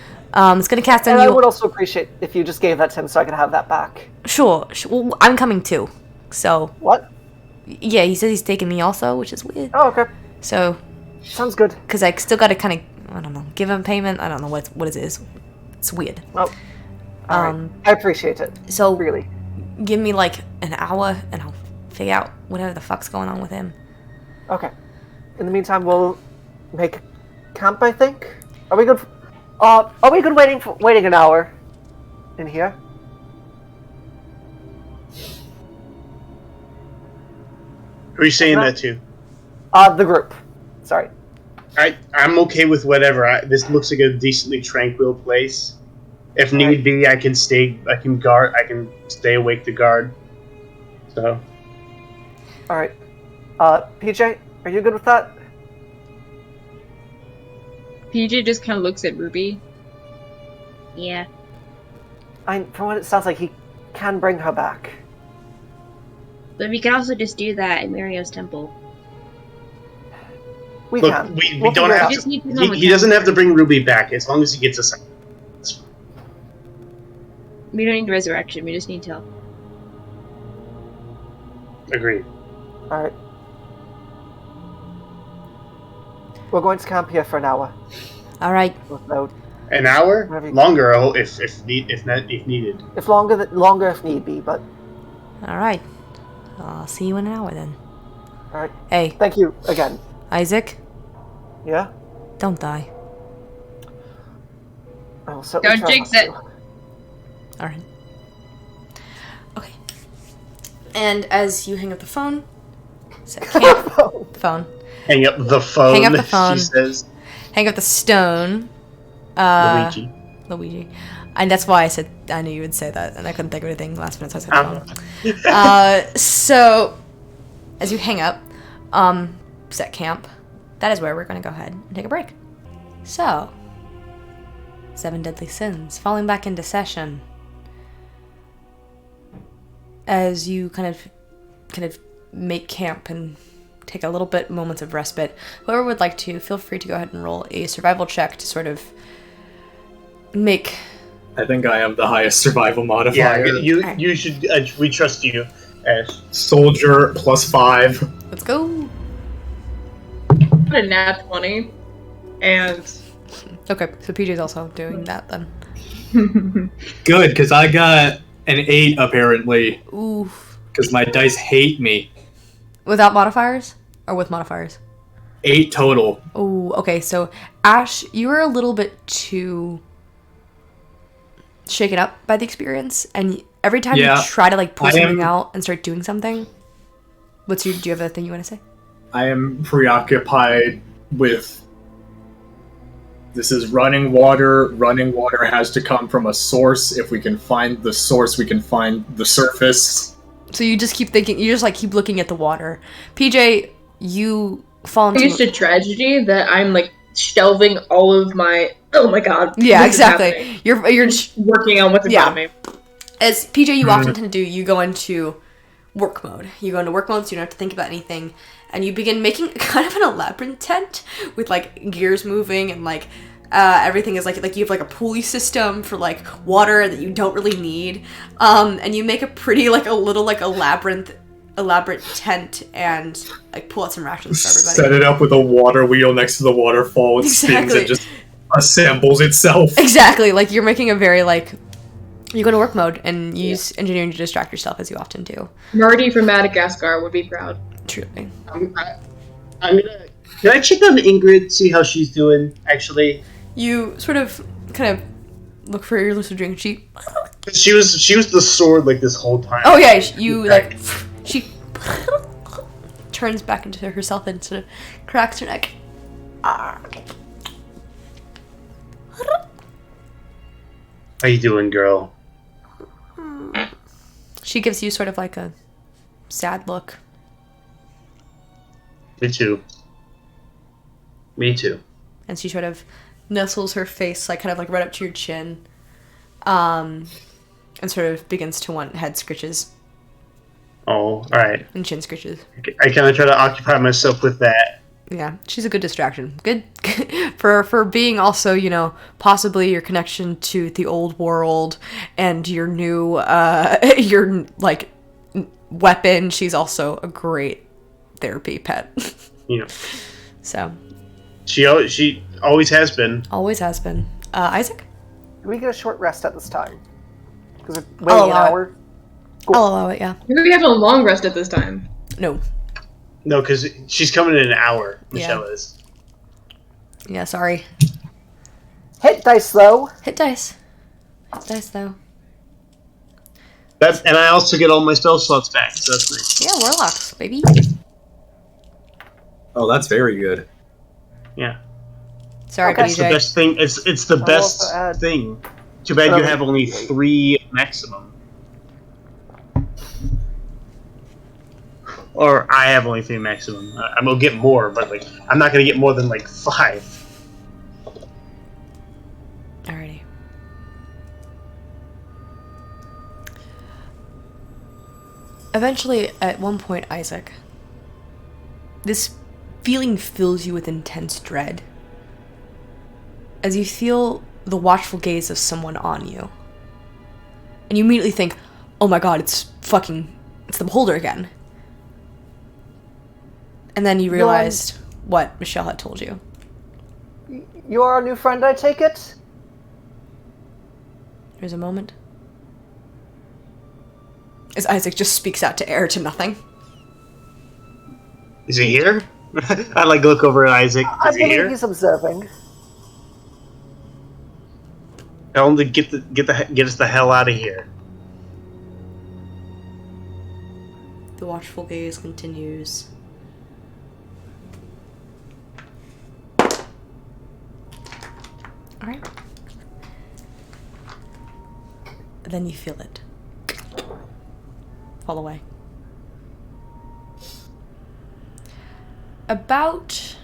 Speaker 1: It's gonna cast on
Speaker 5: you.
Speaker 1: you.
Speaker 5: I would also appreciate if you just gave that to him so I could have that back.
Speaker 1: Sure. Well, I'm coming too. So.
Speaker 5: What?
Speaker 1: Yeah, he says he's taking me also, which is weird.
Speaker 5: Oh, okay.
Speaker 1: So.
Speaker 5: Sounds good.
Speaker 1: Because I still gotta kind of, I don't know, give him payment. I don't know what it is. It's weird.
Speaker 5: Oh. Right. I appreciate it.
Speaker 1: So.
Speaker 5: Really.
Speaker 1: Give me like an hour and I'll figure out whatever the fuck's going on with him.
Speaker 5: Okay. In the meantime, we'll make camp, I think. Are we good? Are we good waiting an hour in here?
Speaker 2: Who are you saying that to?
Speaker 5: The group. Sorry.
Speaker 2: I'm okay with whatever. This looks like a decently tranquil place. If need be, I can stay. I can guard. I can stay awake to guard. So.
Speaker 5: All right. PJ, are you good with that?
Speaker 3: PJ just kind of looks at Ruby.
Speaker 7: Yeah.
Speaker 5: From what it sounds like, he can bring her back.
Speaker 7: But we can also just do that at Mario's temple.
Speaker 5: We
Speaker 2: Look,
Speaker 5: can.
Speaker 2: we don't have to. He doesn't have to bring Ruby back as long as he gets us.
Speaker 7: We don't need resurrection. We just need help.
Speaker 2: Agreed.
Speaker 5: All right. We're going to camp here for an hour.
Speaker 1: All right.
Speaker 5: Without,
Speaker 2: An hour? Longer, if needed.
Speaker 5: if longer if need be, but...
Speaker 1: All right. I'll see you in an hour then.
Speaker 5: All right.
Speaker 1: Hey.
Speaker 5: Thank you again.
Speaker 1: Isaac?
Speaker 5: Yeah?
Speaker 1: Don't die.
Speaker 5: I will certainly
Speaker 3: Don't
Speaker 5: try
Speaker 3: jinx
Speaker 5: not
Speaker 3: it.
Speaker 5: to.
Speaker 1: All right. Okay. And as you hang up the phone, set camp phone.
Speaker 2: Hang up the phone.
Speaker 1: Hang up the phone.
Speaker 2: She says.
Speaker 1: Hang up the stone. Luigi. And that's why I knew you would say that, and I couldn't think of anything last minute, so I said phone. So, as you hang up, set camp, that is where we're going to go ahead and take a break. So, 7 Deadly Sins, falling back into session. As you kind of make camp and take a little bit moments of respite, whoever would like to, feel free to go ahead and roll a survival check to sort of make...
Speaker 4: I think I have the highest survival modifier.
Speaker 2: Yeah, you should. We trust you, Ash.
Speaker 4: Soldier +5.
Speaker 1: Let's go.
Speaker 3: Got a nat 20, and
Speaker 1: Okay, so PJ's also doing that then.
Speaker 4: Good, because I got an 8 apparently.
Speaker 1: Oof.
Speaker 4: Because my dice hate me.
Speaker 1: Without modifiers? Or with modifiers?
Speaker 4: 8 total.
Speaker 1: Oh, okay, so Ash, you were a little bit too shaken up by the experience, and every time you try to like pull something out and start doing something, do you have a thing you want to say?
Speaker 4: I am preoccupied with this is running water. Running water has to come from a source. If we can find the source, we can find the surface.
Speaker 1: So you just keep thinking, you just like keep looking at the water. PJ, you fall into...
Speaker 3: It's a tragedy that I'm like shelving all of my... Oh my god.
Speaker 1: Yeah, exactly. You're
Speaker 3: just working on what's in front of me.
Speaker 1: As PJ, you often tend to do, you go into work mode. You go into work mode so you don't have to think about anything. And you begin making kind of an elaborate tent with like gears moving and like everything is like you have like a pulley system for like water that you don't really need. And you make a pretty like a little like elaborate tent and like pull out some rations for everybody.
Speaker 4: Set it up with a water wheel next to the waterfall. It spins and just assembles itself.
Speaker 1: Exactly. Like you're making a very like... You go to work mode and use engineering to distract yourself, as you often do.
Speaker 3: Marty from Madagascar would be proud.
Speaker 1: Truly.
Speaker 2: I'm gonna... Can I check on Ingrid, see how she's doing, actually?
Speaker 1: You sort of, kind of, look for your lucid dream. She
Speaker 2: was the sword, like, this whole time.
Speaker 1: Oh, yeah, she turns back into herself and sort of cracks her neck.
Speaker 2: How you doing, girl?
Speaker 1: She gives you sort of like a sad look.
Speaker 2: Me too.
Speaker 1: And she sort of nestles her face like kind of like right up to your chin. And sort of begins to want head scritches.
Speaker 2: Oh, alright.
Speaker 1: And chin scritches.
Speaker 2: I kind of try to occupy myself with that.
Speaker 1: Yeah, she's a good distraction. Good for being also, you know, possibly your connection to the old world and your new your like weapon. She's also a great therapy pet.
Speaker 2: Yeah.
Speaker 1: So.
Speaker 2: She always has been.
Speaker 1: Always has been. Isaac?
Speaker 5: Can we get a short rest at this time? Because we're waiting an hour.
Speaker 1: Cool. I'll allow it, yeah.
Speaker 3: Maybe we have a long rest at this time.
Speaker 1: No.
Speaker 2: No, because she's coming in an hour. Michelle is.
Speaker 1: Yeah, sorry.
Speaker 5: Hit dice, though.
Speaker 1: Hit dice. Hit dice, though.
Speaker 2: And I also get all my spell slots back, so that's nice.
Speaker 1: Yeah, warlocks, baby.
Speaker 4: Oh, that's very good.
Speaker 2: Yeah.
Speaker 1: Sorry,
Speaker 2: That's
Speaker 1: PJ.
Speaker 2: the best thing. It's the best thing. Too bad you have only 3 maximum. Or I have only 3 maximum. I'm gonna get more, but like I'm not gonna get more than like 5.
Speaker 1: Alrighty. Eventually, at one point, Isaac, this feeling fills you with intense dread as you feel the watchful gaze of someone on you. And you immediately think, oh my god, it's the beholder again. And then you realized what Michelle had told you.
Speaker 5: you're our new friend, I take it?
Speaker 1: There's a moment. As Isaac just speaks out to air to nothing.
Speaker 2: Is he here? I look over at Isaac.
Speaker 5: I
Speaker 2: Is he
Speaker 5: believe
Speaker 2: here?
Speaker 5: he's observing.
Speaker 2: Tell him to get us the hell out of here.
Speaker 1: The watchful gaze continues. Alright. Then you feel it. Fall away. About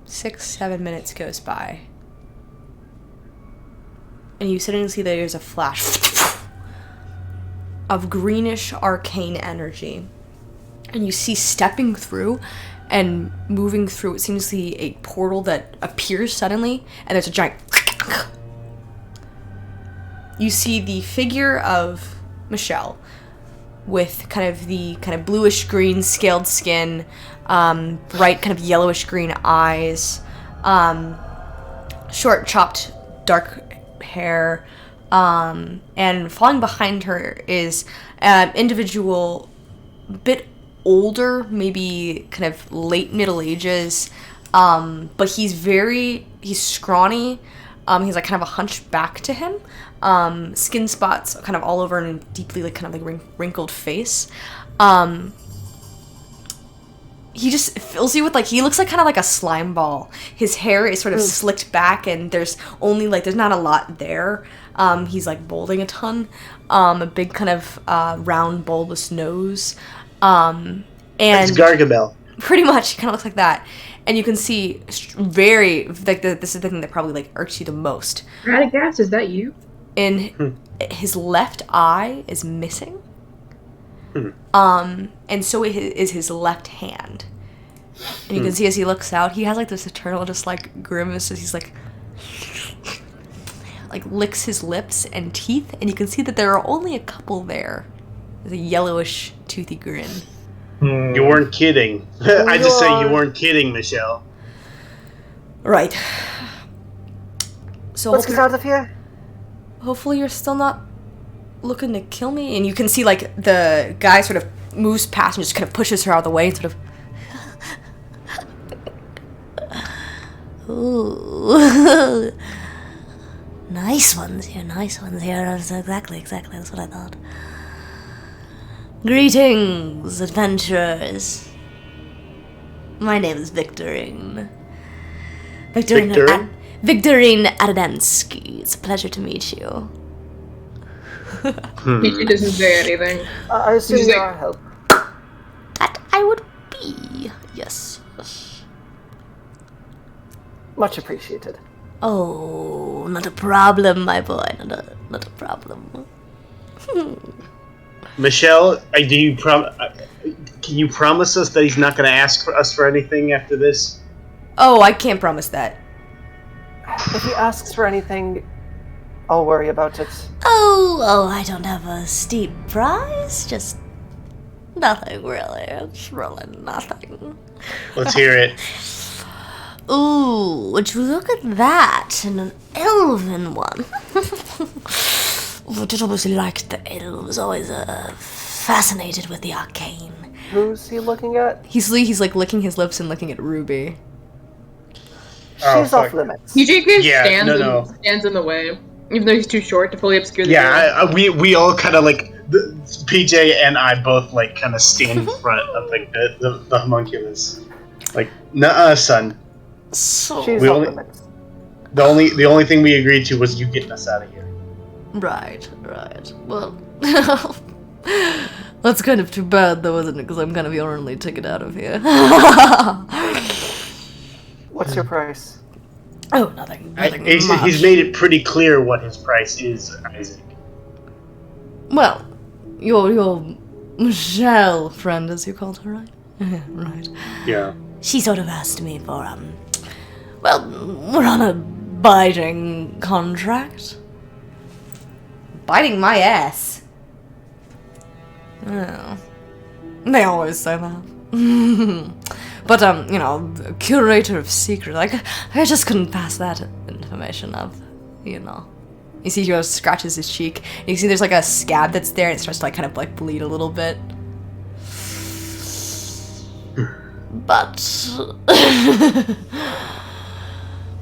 Speaker 1: 6-7 minutes goes by. And you suddenly see that there's a flash of greenish arcane energy. And you see stepping through and moving through what seems to be a portal that appears suddenly, and there's a giant... You see the figure of Michelle with kind of bluish green scaled skin, bright kind of yellowish green eyes, short chopped dark hair, and following behind her is an individual bit older, maybe kind of late Middle Ages, but he's scrawny. He's like kind of a hunchback to him. Skin spots kind of all over and deeply wrinkled face. He just fills you with he looks like kind of like a slime ball. His hair is sort of slicked back and there's not a lot there. He's balding a ton. A big kind of round bulbous nose. And
Speaker 2: it's Gargamel.
Speaker 1: Pretty much, he kind of looks like that. And you can see this is the thing that probably irks you the most.
Speaker 3: Radagast, is that you?
Speaker 1: In his left eye is missing. And so is his left hand. And you can see as he looks out, he has this eternal grimace as he's licks his lips and teeth, and you can see that there are only a couple there. There's a yellowish, toothy grin.
Speaker 2: You weren't kidding. I just say you weren't kidding, Michelle.
Speaker 1: Right. So
Speaker 5: let's get out of here.
Speaker 1: Hopefully you're still not looking to kill me. And you can see the guy sort of moves past and just kind of pushes her out of the way and sort of... Ooh. Nice ones here. That's exactly, that's what I thought. Greetings, adventurers. My name is Victorine. Victorine Adamski. It's a pleasure to meet you.
Speaker 3: He doesn't say anything.
Speaker 5: I assume you are help.
Speaker 1: That I would be. Yes.
Speaker 5: Much appreciated.
Speaker 1: Oh, not a problem, my boy. Not a problem.
Speaker 2: Michelle, can you promise us that he's not going to ask us for anything after this?
Speaker 1: Oh, I can't promise that.
Speaker 5: If he asks for anything, I'll worry about it.
Speaker 1: Oh, I don't have a steep price. Just nothing, really. It's really nothing.
Speaker 2: Let's hear it.
Speaker 1: Ooh, would you look at that? And an elven one. I just always liked the elves. Always fascinated with the arcane.
Speaker 5: Who's he looking at?
Speaker 1: He's licking his lips and looking at Ruby.
Speaker 5: She's off limits.
Speaker 3: TJ stands in the way, even though he's too short to fully obscure the view.
Speaker 2: We all kind of PJ and I both kind of stand in front of the homunculus. Nuh-uh, son.
Speaker 1: So
Speaker 5: she's off limits.
Speaker 2: The only thing we agreed to was you getting us out of here.
Speaker 1: Right. Well, that's kind of too bad, though, isn't it? Because I'm kind of your only ticket out of here.
Speaker 5: What's your price?
Speaker 1: Oh, nothing
Speaker 2: He's made it pretty clear what his price is, Isaac.
Speaker 1: Well, your Michelle friend, as you called her, right? Right.
Speaker 2: Yeah.
Speaker 1: She sort of asked me for, well, we're on a biting contract. Biting my ass. Oh. They always say that. But, you know, curator of secrets, like, I just couldn't pass that information up, you know. You see he scratches his cheek, and you see there's, like, a scab that's there, and it starts to, like, kind of, like, bleed a little bit. But...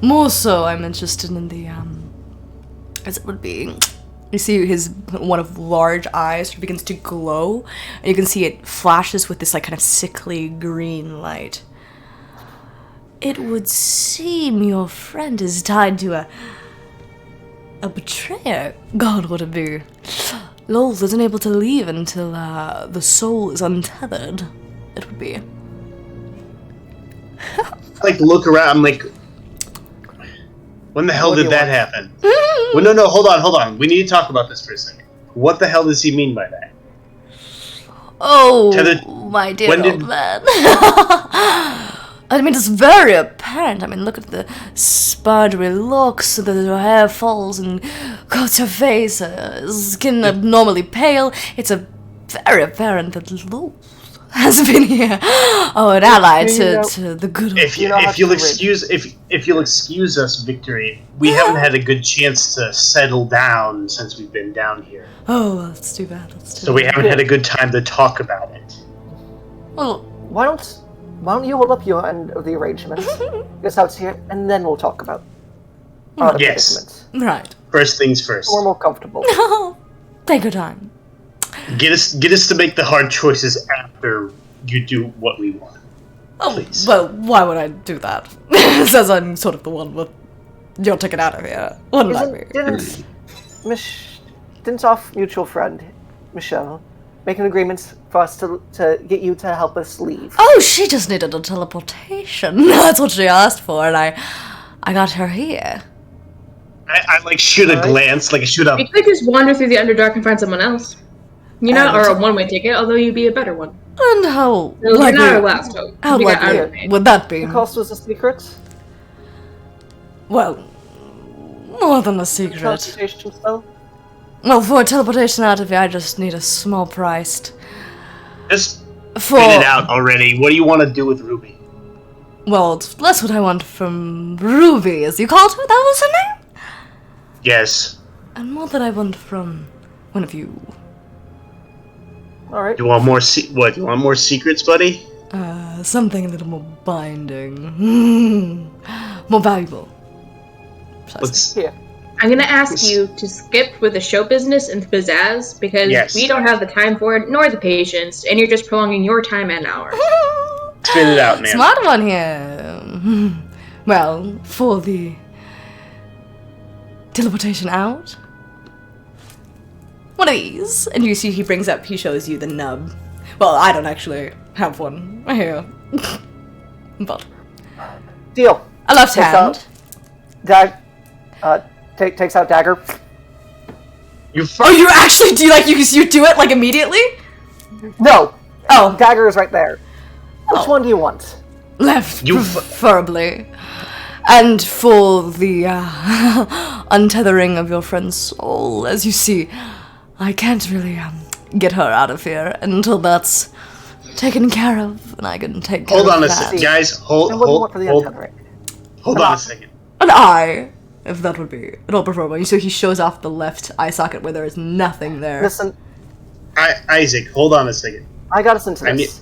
Speaker 1: more so, I'm interested in the, as it would be... You see his one of large eyes begins to glow, and you can see it flashes with this like kind of sickly green light. It would seem your friend is tied to a betrayer. God, would it be? Lowell isn't able to leave until the soul is untethered. It would be.
Speaker 2: Like look around. I'm like, when the hell did that happen? Well, no, hold on. We need to talk about this for a second. What the hell does he mean by that?
Speaker 1: Oh, my dear old man. I mean, it's very apparent. I mean, look at the spuddery looks, the hair falls and coats her face, skin abnormally pale. It's very apparent that Lowell has been here. Oh, an ally to the good old...
Speaker 2: If you'll excuse us, Victory, we haven't had a good chance to settle down since we've been down here.
Speaker 1: Oh, that's too bad.
Speaker 2: So we haven't had a good time to talk about it.
Speaker 1: Well,
Speaker 5: why don't you hold up your end of the arrangement, get out here, and then we'll talk about our predicament.
Speaker 1: Right.
Speaker 2: First things first.
Speaker 5: We're more comfortable.
Speaker 1: Take your time.
Speaker 2: Get us to make the hard choices after you do what we want.
Speaker 1: Oh,
Speaker 2: please.
Speaker 1: Well, why would I do that? Says I'm sort of the one with your ticket out of here. Wouldn't I be?
Speaker 5: Didn't our mutual friend, Michelle, make an agreement for us to get you to help us leave?
Speaker 1: Oh, she just needed a teleportation. That's what she asked for, and I got her here.
Speaker 2: I like shoot a glance, like I shoot up.
Speaker 3: You could just wander through the Underdark and find someone else. You know, or a one-way ticket, although you'd be a better one.
Speaker 1: And how
Speaker 3: you're not our last hope.
Speaker 1: How likely would that be?
Speaker 5: The cost was a secret?
Speaker 1: Well, more than a secret.
Speaker 5: Teleportation spell?
Speaker 1: Well, for a teleportation out of here, I just need a small price.
Speaker 2: Just spit it out already. What do you want to do with Ruby?
Speaker 1: Well, it's less what I want from Ruby, as you called her. That was her name?
Speaker 2: Yes.
Speaker 1: And more that I want from one of you.
Speaker 5: All right.
Speaker 2: You want more? What? You want more secrets, buddy?
Speaker 1: Something a little more binding, more valuable.
Speaker 2: Let's.
Speaker 5: Here.
Speaker 3: I'm gonna ask you to skip with the show business and the pizzazz because we don't have the time for it nor the patience, and you're just prolonging your time and ours.
Speaker 2: Spit it out, man.
Speaker 1: Smart one here. Well, for the teleportation out. One of these. And you see he shows you the nub. Well, I don't actually have one here. But.
Speaker 5: Deal.
Speaker 1: A left hand.
Speaker 5: Takes out dagger.
Speaker 2: You
Speaker 1: actually do you do it like immediately?
Speaker 5: No.
Speaker 1: Oh.
Speaker 5: Dagger is right there. Which one do you want?
Speaker 1: Left, preferably. And for the untethering of your friend's soul, as you see, I can't really get her out of here until that's taken care of, and I can take care of that.
Speaker 2: Hold on a second, guys. Hold on a second.
Speaker 1: An eye, if that would be at all preferable. So he shows off the left eye socket where there is nothing there.
Speaker 5: Listen.
Speaker 2: Isaac, hold on a second.
Speaker 5: I got us into this.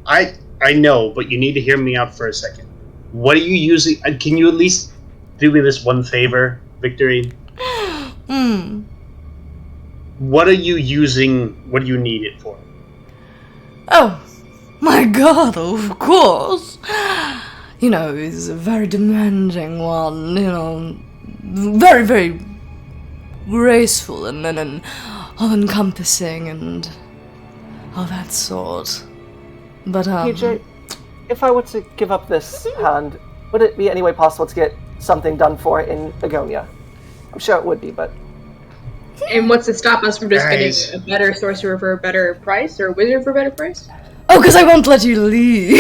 Speaker 2: I know, but you need to hear me out for a second. What are you using? Can you at least do me this one favor, Victory? What are you using? What do you need it for?
Speaker 1: Oh, my God, of course. You know, he's a very demanding one, you know, very, very graceful and all-encompassing and all that sort. But,
Speaker 5: PJ, if I were to give up this hand, would it be any way possible to get something done for it in Agonia? I'm sure it would be, but...
Speaker 3: And what's to stop us from just getting a better sorcerer for a better price, or a wizard for a better price?
Speaker 1: Oh, because I won't let you leave!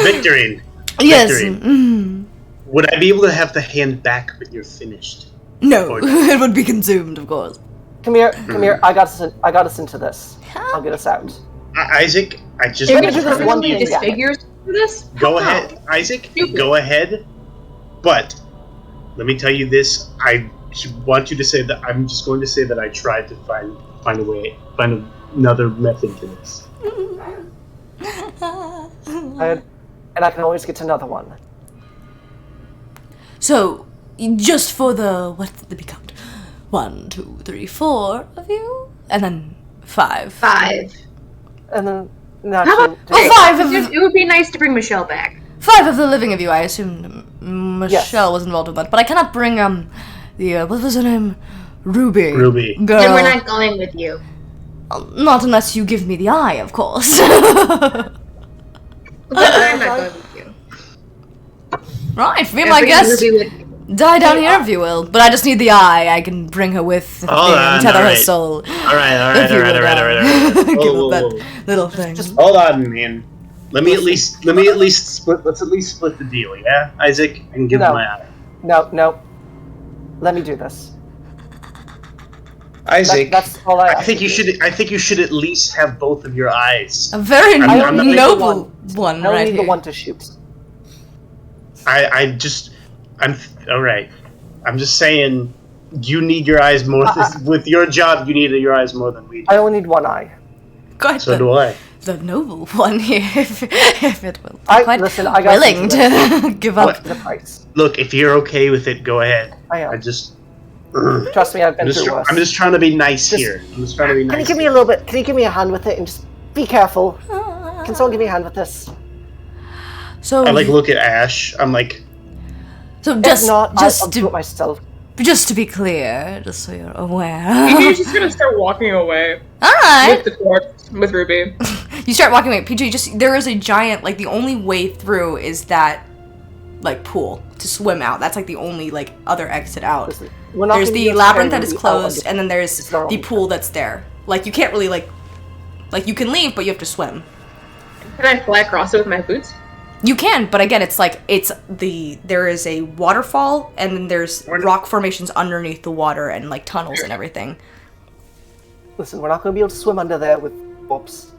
Speaker 2: Victorine!
Speaker 1: Yes.
Speaker 2: Victorine. Would I be able to have the hand back when you're finished?
Speaker 1: No, it would be consumed, of course.
Speaker 5: Come here. I got us into this. I'll get us out.
Speaker 2: Isaac, I just
Speaker 3: want to do this one thing. Disfigures for this?
Speaker 2: Go ahead, Isaac. Go ahead. But let me tell you this: I want you to say that I'm just going to say that I tried to find another method to this.
Speaker 5: And I can always get another one.
Speaker 1: So, just for the, what did it count? 1, 2, 3, 4 of you? And then 5.
Speaker 7: 5.
Speaker 5: And then not
Speaker 7: How about
Speaker 1: Oh, 5 of
Speaker 7: it would be nice to bring Michelle back.
Speaker 1: 5 of the living of you. I assumed Michelle was involved with that, but I cannot bring the what was her name? Ruby. Girl.
Speaker 7: Then we're not going with you.
Speaker 1: Not unless you give me the eye, of course.
Speaker 7: But I'm not going with you.
Speaker 1: Right, be my guest. Die down here if you will. But I just need the eye. I can bring her with me and tether her soul.
Speaker 2: Alright.
Speaker 1: Give up that little thing.
Speaker 2: Just hold on, man. Let's at least split the deal, yeah? Isaac, I can give him my eye.
Speaker 5: No. Let me do this.
Speaker 2: Isaac,
Speaker 5: that's all I
Speaker 2: think you should at least have both of your eyes.
Speaker 1: A very noble one,
Speaker 5: I
Speaker 1: right
Speaker 5: need
Speaker 1: here.
Speaker 5: the one to shoot.
Speaker 2: I'm alright. I'm just saying, you need your eyes more. With your job, you need your eyes more than we do.
Speaker 5: I only need one eye.
Speaker 2: So do I.
Speaker 1: The noble one here, if it will.
Speaker 5: I got
Speaker 1: willing to give up
Speaker 5: the price.
Speaker 2: Look, if you're okay with it, go ahead.
Speaker 5: I am.
Speaker 2: Trust
Speaker 5: me, I've been through worse.
Speaker 2: I'm just trying to be nice here. I'm just trying to be nice.
Speaker 5: Can you give me a little bit? Can you give me a hand with it and just be careful? Can someone give me a hand with this?
Speaker 1: So
Speaker 2: I look at Ash. I'm like.
Speaker 1: So
Speaker 5: I'll do it myself.
Speaker 1: Just to be clear, just so you're aware.
Speaker 3: You're just gonna start walking away.
Speaker 1: Alright.
Speaker 3: With the corpse, with Ruby.
Speaker 1: You start walking away. PJ, there is a giant, the only way through is that, pool to swim out. That's, the only, other exit out.
Speaker 5: Listen,
Speaker 1: there's the labyrinth that is closed, and then there's the pool that's there. You can't really, you can leave, but you have to swim.
Speaker 3: Can I fly across it with my boots?
Speaker 1: You can, but again, there is a waterfall, and then there's rock formations underneath the water, and, tunnels and everything.
Speaker 5: Listen, we're not going to be able to swim under there with whoops.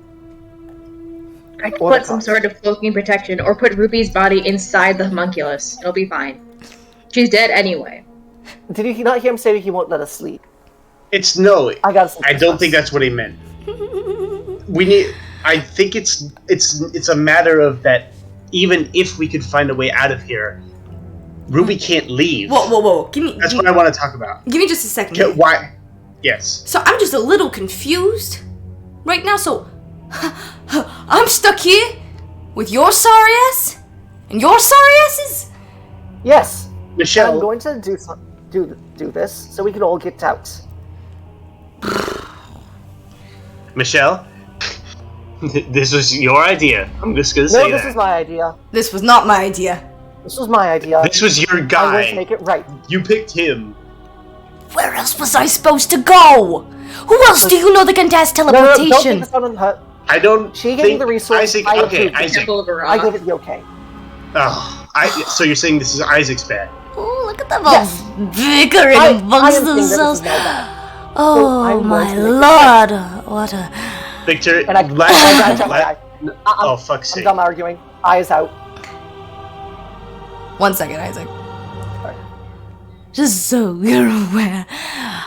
Speaker 7: I can put some sort of cloaking protection, or put Ruby's body inside the homunculus. It'll be fine. She's dead anyway.
Speaker 5: Did you not hear him say he won't let us sleep?
Speaker 2: I don't think that's what he meant. I think it's a matter of that. Even if we could find a way out of here, Ruby can't leave.
Speaker 1: Whoa!
Speaker 2: That's what I want to talk about.
Speaker 1: Give me just a second.
Speaker 2: Why? Yes.
Speaker 1: So I'm just a little confused right now. So I'm stuck here with your sorry ass and your sorry asses.
Speaker 5: Yes.
Speaker 2: Michelle,
Speaker 5: I'm going to do this so we can all get out.
Speaker 2: Michelle, this was your idea. I'm just gonna say that.
Speaker 5: No, this is my idea.
Speaker 1: This was not my idea.
Speaker 5: This was my idea.
Speaker 2: This was your guy.
Speaker 5: I'm going to make it right.
Speaker 2: You picked him.
Speaker 1: Where else was I supposed to go? Who else do you know that can cast teleportation?
Speaker 5: No, don't take this on her.
Speaker 2: I don't.
Speaker 5: She gave me the resource.
Speaker 2: Isaac,
Speaker 5: I
Speaker 2: okay, Isaac.
Speaker 5: I gave it the okay.
Speaker 2: Oh, so you're saying this is Isaac's bad?
Speaker 1: Oh, look at them all bickering amongst themselves. Oh my lord! What a
Speaker 2: Victor. Oh fuck's sake!
Speaker 5: I'm done arguing. Eyes out.
Speaker 1: 1 second, Isaac. Just so you're aware,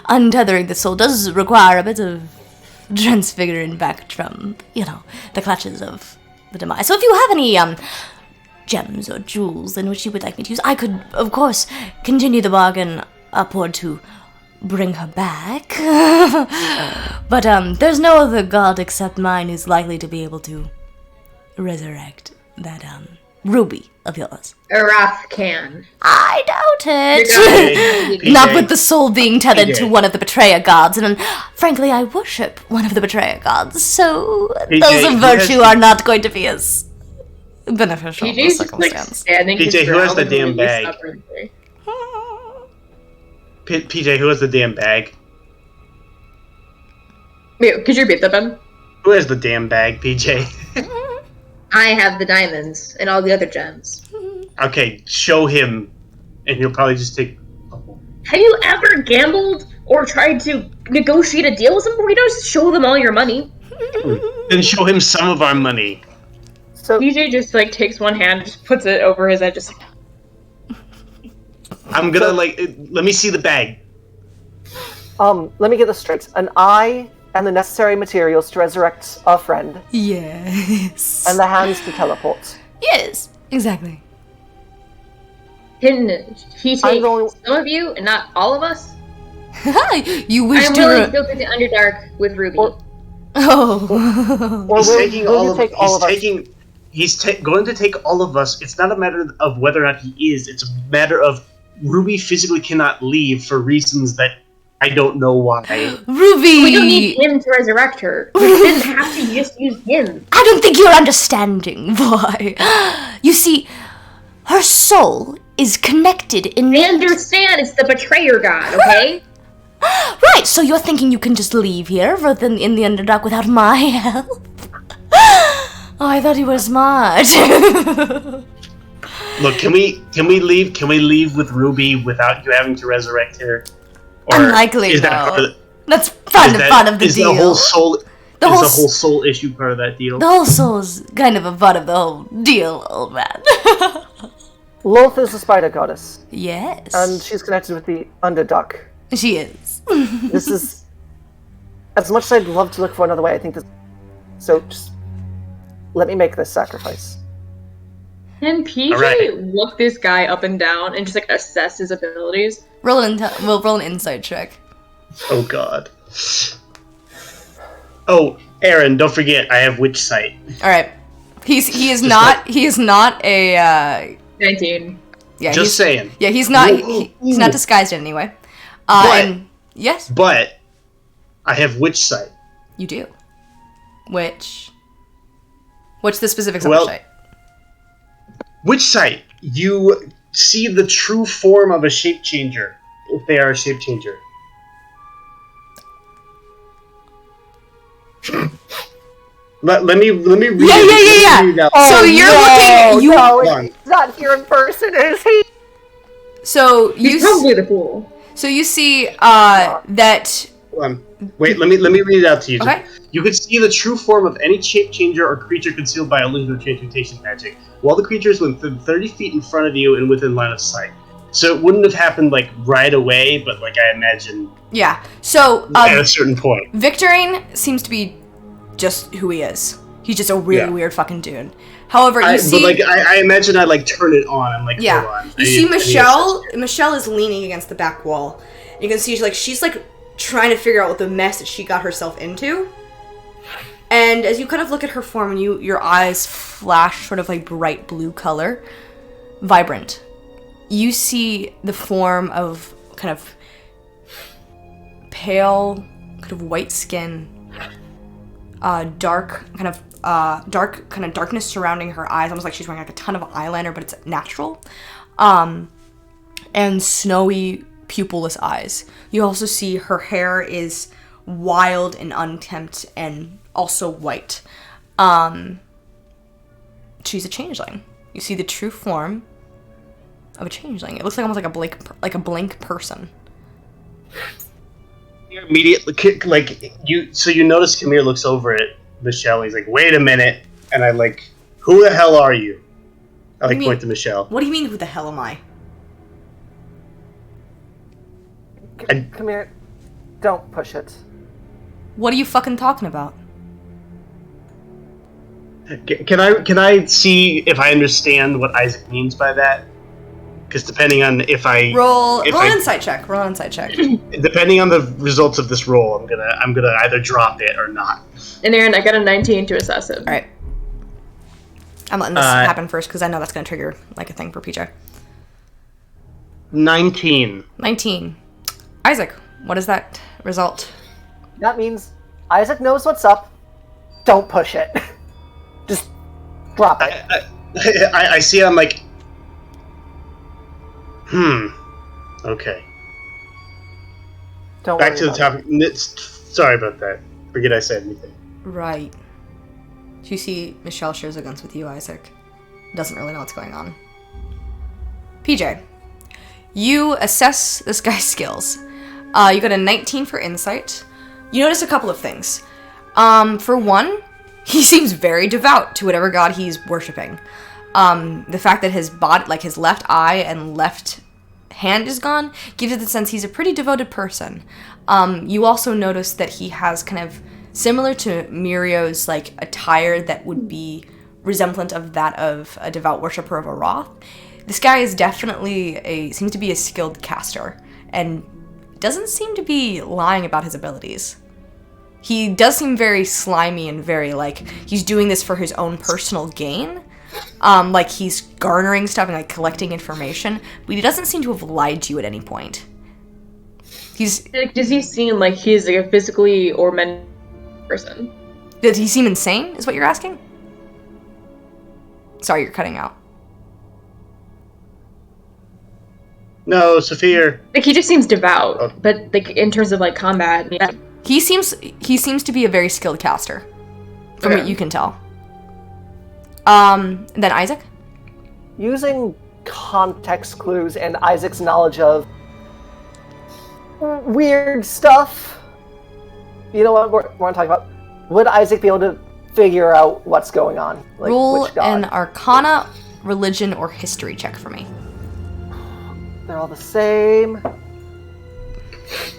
Speaker 1: untethering the soul does require a bit of transfiguring back from, the clutches of the demise. So if you have any, gems or jewels in which you would like me to use, I could, of course, continue the bargain upward to bring her back. But, there's no other god except mine who's likely to be able to resurrect that, ruby of yours.
Speaker 7: Arath can.
Speaker 1: I doubt it. Not with the soul being tethered to one of the betrayer gods, and frankly, I worship one of the betrayer gods, so those of virtue are not going to be as beneficial in the circumstance.
Speaker 2: PJ, who has the damn bag? PJ, who has the damn bag?
Speaker 3: Wait, could you repeat that, Ben?
Speaker 2: Who has the damn bag, PJ?
Speaker 7: I have the diamonds and all the other gems.
Speaker 2: Okay, show him, and he'll probably just take.
Speaker 7: Have you ever gambled or tried to negotiate a deal with someone? You don't just show them all your money.
Speaker 2: Then show him some of our money.
Speaker 5: So
Speaker 3: DJ just like takes one hand and just puts it over his head, just like,
Speaker 2: I'm gonna let me see the bag.
Speaker 5: let me get this straight. An eye and the necessary materials to resurrect our friend.
Speaker 1: Yes.
Speaker 5: And the hands to teleport.
Speaker 1: Yes, exactly.
Speaker 7: Can he take
Speaker 5: only...
Speaker 7: some of you and not all of us?
Speaker 1: You wish
Speaker 7: I'm
Speaker 1: to...
Speaker 7: willing to go through the Underdark with Ruby.
Speaker 1: Oh.
Speaker 5: Or
Speaker 2: He's
Speaker 5: will
Speaker 2: taking all of
Speaker 5: take all of us?
Speaker 2: He's going to take all of us. It's not a matter of whether or not he is. It's a matter of Ruby physically cannot leave for reasons that I don't know why.
Speaker 1: Ruby!
Speaker 7: We don't need him to resurrect her. We didn't have to just use him.
Speaker 1: I don't think you're understanding, boy. You see, her soul is connected in...
Speaker 7: I understand it's the betrayer god, okay?
Speaker 1: Right, so you're thinking you can just leave here rather than in the Underdark without my help? Oh, I thought you were smart.
Speaker 2: Look, can we leave? Can we leave with Ruby without you having to resurrect her? Or
Speaker 1: Unlikely,
Speaker 2: is that
Speaker 1: no.
Speaker 2: part of
Speaker 1: That's part of the
Speaker 2: is
Speaker 1: deal.
Speaker 2: the whole soul
Speaker 1: The
Speaker 2: is
Speaker 1: whole
Speaker 2: the whole soul issue part of that deal?
Speaker 1: The whole soul's kind of a part of the whole deal, old man.
Speaker 5: Loth is a spider goddess.
Speaker 1: Yes.
Speaker 5: And she's connected with the Underdark.
Speaker 1: She is.
Speaker 5: This is... As much as I'd love to look for another way, I think this... So, just... Let me make this sacrifice.
Speaker 3: Can PJ look this guy up and down and just like assess his abilities?
Speaker 1: Roll an insight check.
Speaker 2: Oh god. Oh, Aaron, don't forget I have witch sight.
Speaker 1: All right. He is not a
Speaker 3: 19.
Speaker 1: Yeah,
Speaker 2: just saying.
Speaker 1: Yeah, he's not he's not disguised in any way. Yes.
Speaker 2: But I have witch sight.
Speaker 1: You do. What's the specifics
Speaker 2: Well,
Speaker 1: of witch sight?
Speaker 2: Witch sight. You see the true form of a shape changer if they are a shape changer. Let me read.
Speaker 1: Yeah. So you're looking.
Speaker 5: He's not here in person, is he?
Speaker 1: So
Speaker 3: He's probably the fool.
Speaker 1: So you see that.
Speaker 2: Wait, let me read it out to you.
Speaker 1: Okay.
Speaker 2: You can see the true form of any shape changer or creature concealed by illusion or transmutation magic, while the creature is within 30 feet in front of you and within line of sight. So it wouldn't have happened like right away, but like I imagine.
Speaker 1: Yeah. So
Speaker 2: at a certain point,
Speaker 1: Victorine seems to be just who he is. He's just a really weird fucking dude. However, I
Speaker 2: imagine I like turn it on. I'm like, hold on.
Speaker 1: You see Michelle. Michelle is leaning against the back wall. You can see she's trying to figure out what the mess that she got herself into. And as you kind of look at her form, and your eyes flash sort of like bright blue color, vibrant. You see the form of kind of pale, kind of white skin, dark kind of darkness surrounding her eyes, almost like she's wearing like a ton of eyeliner, but it's natural, and snowy pupilless eyes. You also see her hair is wild and unkempt and also white. She's a changeling. You see the true form of a changeling. It looks like almost like a blank person.
Speaker 2: Immediately, so you notice Kamir looks over at Michelle. He's like, "Wait a minute," and I like, "Who the hell are you?" I point to Michelle.
Speaker 1: What do you mean? Who the hell am I?
Speaker 5: Come here. Don't push it.
Speaker 1: What are you fucking talking about?
Speaker 2: Can I see if I understand what Isaac means by that? Because depending on if I
Speaker 1: roll an insight check. Roll an insight check.
Speaker 2: Depending on the results of this roll, I'm gonna either drop it or not.
Speaker 3: And Aaron, I got a 19 to assess it.
Speaker 1: All right. I'm letting this happen first because I know that's gonna trigger like a thing for PJ.
Speaker 2: 19.
Speaker 1: Isaac, what is that result?
Speaker 5: That means Isaac knows what's up. Don't push it. Just drop it.
Speaker 2: I see it, I'm like, okay.
Speaker 5: Don't
Speaker 2: Back
Speaker 5: worry
Speaker 2: to the
Speaker 5: about
Speaker 2: topic. Sorry about that. Forget I said anything.
Speaker 1: Right. You see Michelle shares a glance with you, Isaac. Doesn't really know what's going on. PJ, you assess this guy's skills. You got a 19 for insight. You notice a couple of things. For one, he seems very devout to whatever god he's worshipping. The fact that his body, like his left eye and left hand is gone, gives it the sense he's a pretty devoted person. You also notice that he has kind of similar to Mirio's like attire that would be resemblant of that of a devout worshiper of Aroth. This guy is definitely seems to be a skilled caster and doesn't seem to be lying about his abilities. He does seem very slimy and very like he's doing this for his own personal gain. Like he's garnering stuff and like collecting information, but he doesn't seem to have lied to you at any point. He's
Speaker 7: like, does he seem like he's like a physically or mentally person?
Speaker 1: Does he seem insane? Is what you're asking? Sorry, you're cutting out.
Speaker 2: No, Saphir.
Speaker 7: Like he just seems devout, but like in terms of like combat, yeah.
Speaker 1: He seems to be a very skilled caster, from what you can tell. Then Isaac?
Speaker 5: Using context clues and Isaac's knowledge of weird stuff, you know what we're talking about? Would Isaac be able to figure out what's going on? Like,
Speaker 1: roll
Speaker 5: which god?
Speaker 1: an Arcana, Religion, or History check for me.
Speaker 5: They're all the same.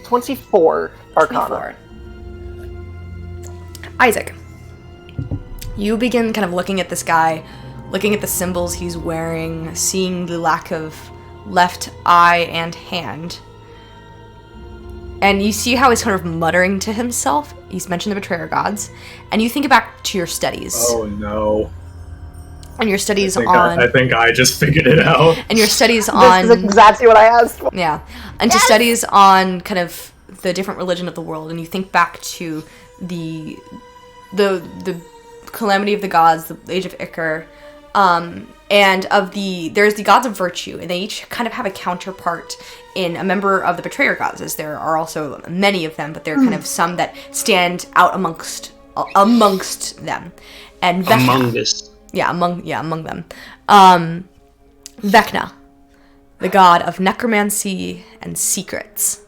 Speaker 5: 24 Arcana.
Speaker 1: 24. Isaac, you begin kind of looking at this guy, looking at the symbols he's wearing, seeing the lack of left eye and hand. And you see how he's kind of muttering to himself. He's mentioned the betrayer gods. And you think back to your studies.
Speaker 4: Oh no.
Speaker 1: And your studies
Speaker 4: I think I just figured it out.
Speaker 1: And your studies on...
Speaker 5: This is exactly what I asked for.
Speaker 1: Yeah. And to studies on kind of the different religion of the world. And you think back to the calamity of the gods, the age of Icar, and of there's the gods of virtue, and they each kind of have a counterpart in a member of the betrayer gods, as there are also many of them, but there are kind of some that stand out amongst them. And Vecna,
Speaker 2: Among us.
Speaker 1: among them. Vecna, the god of necromancy and secrets,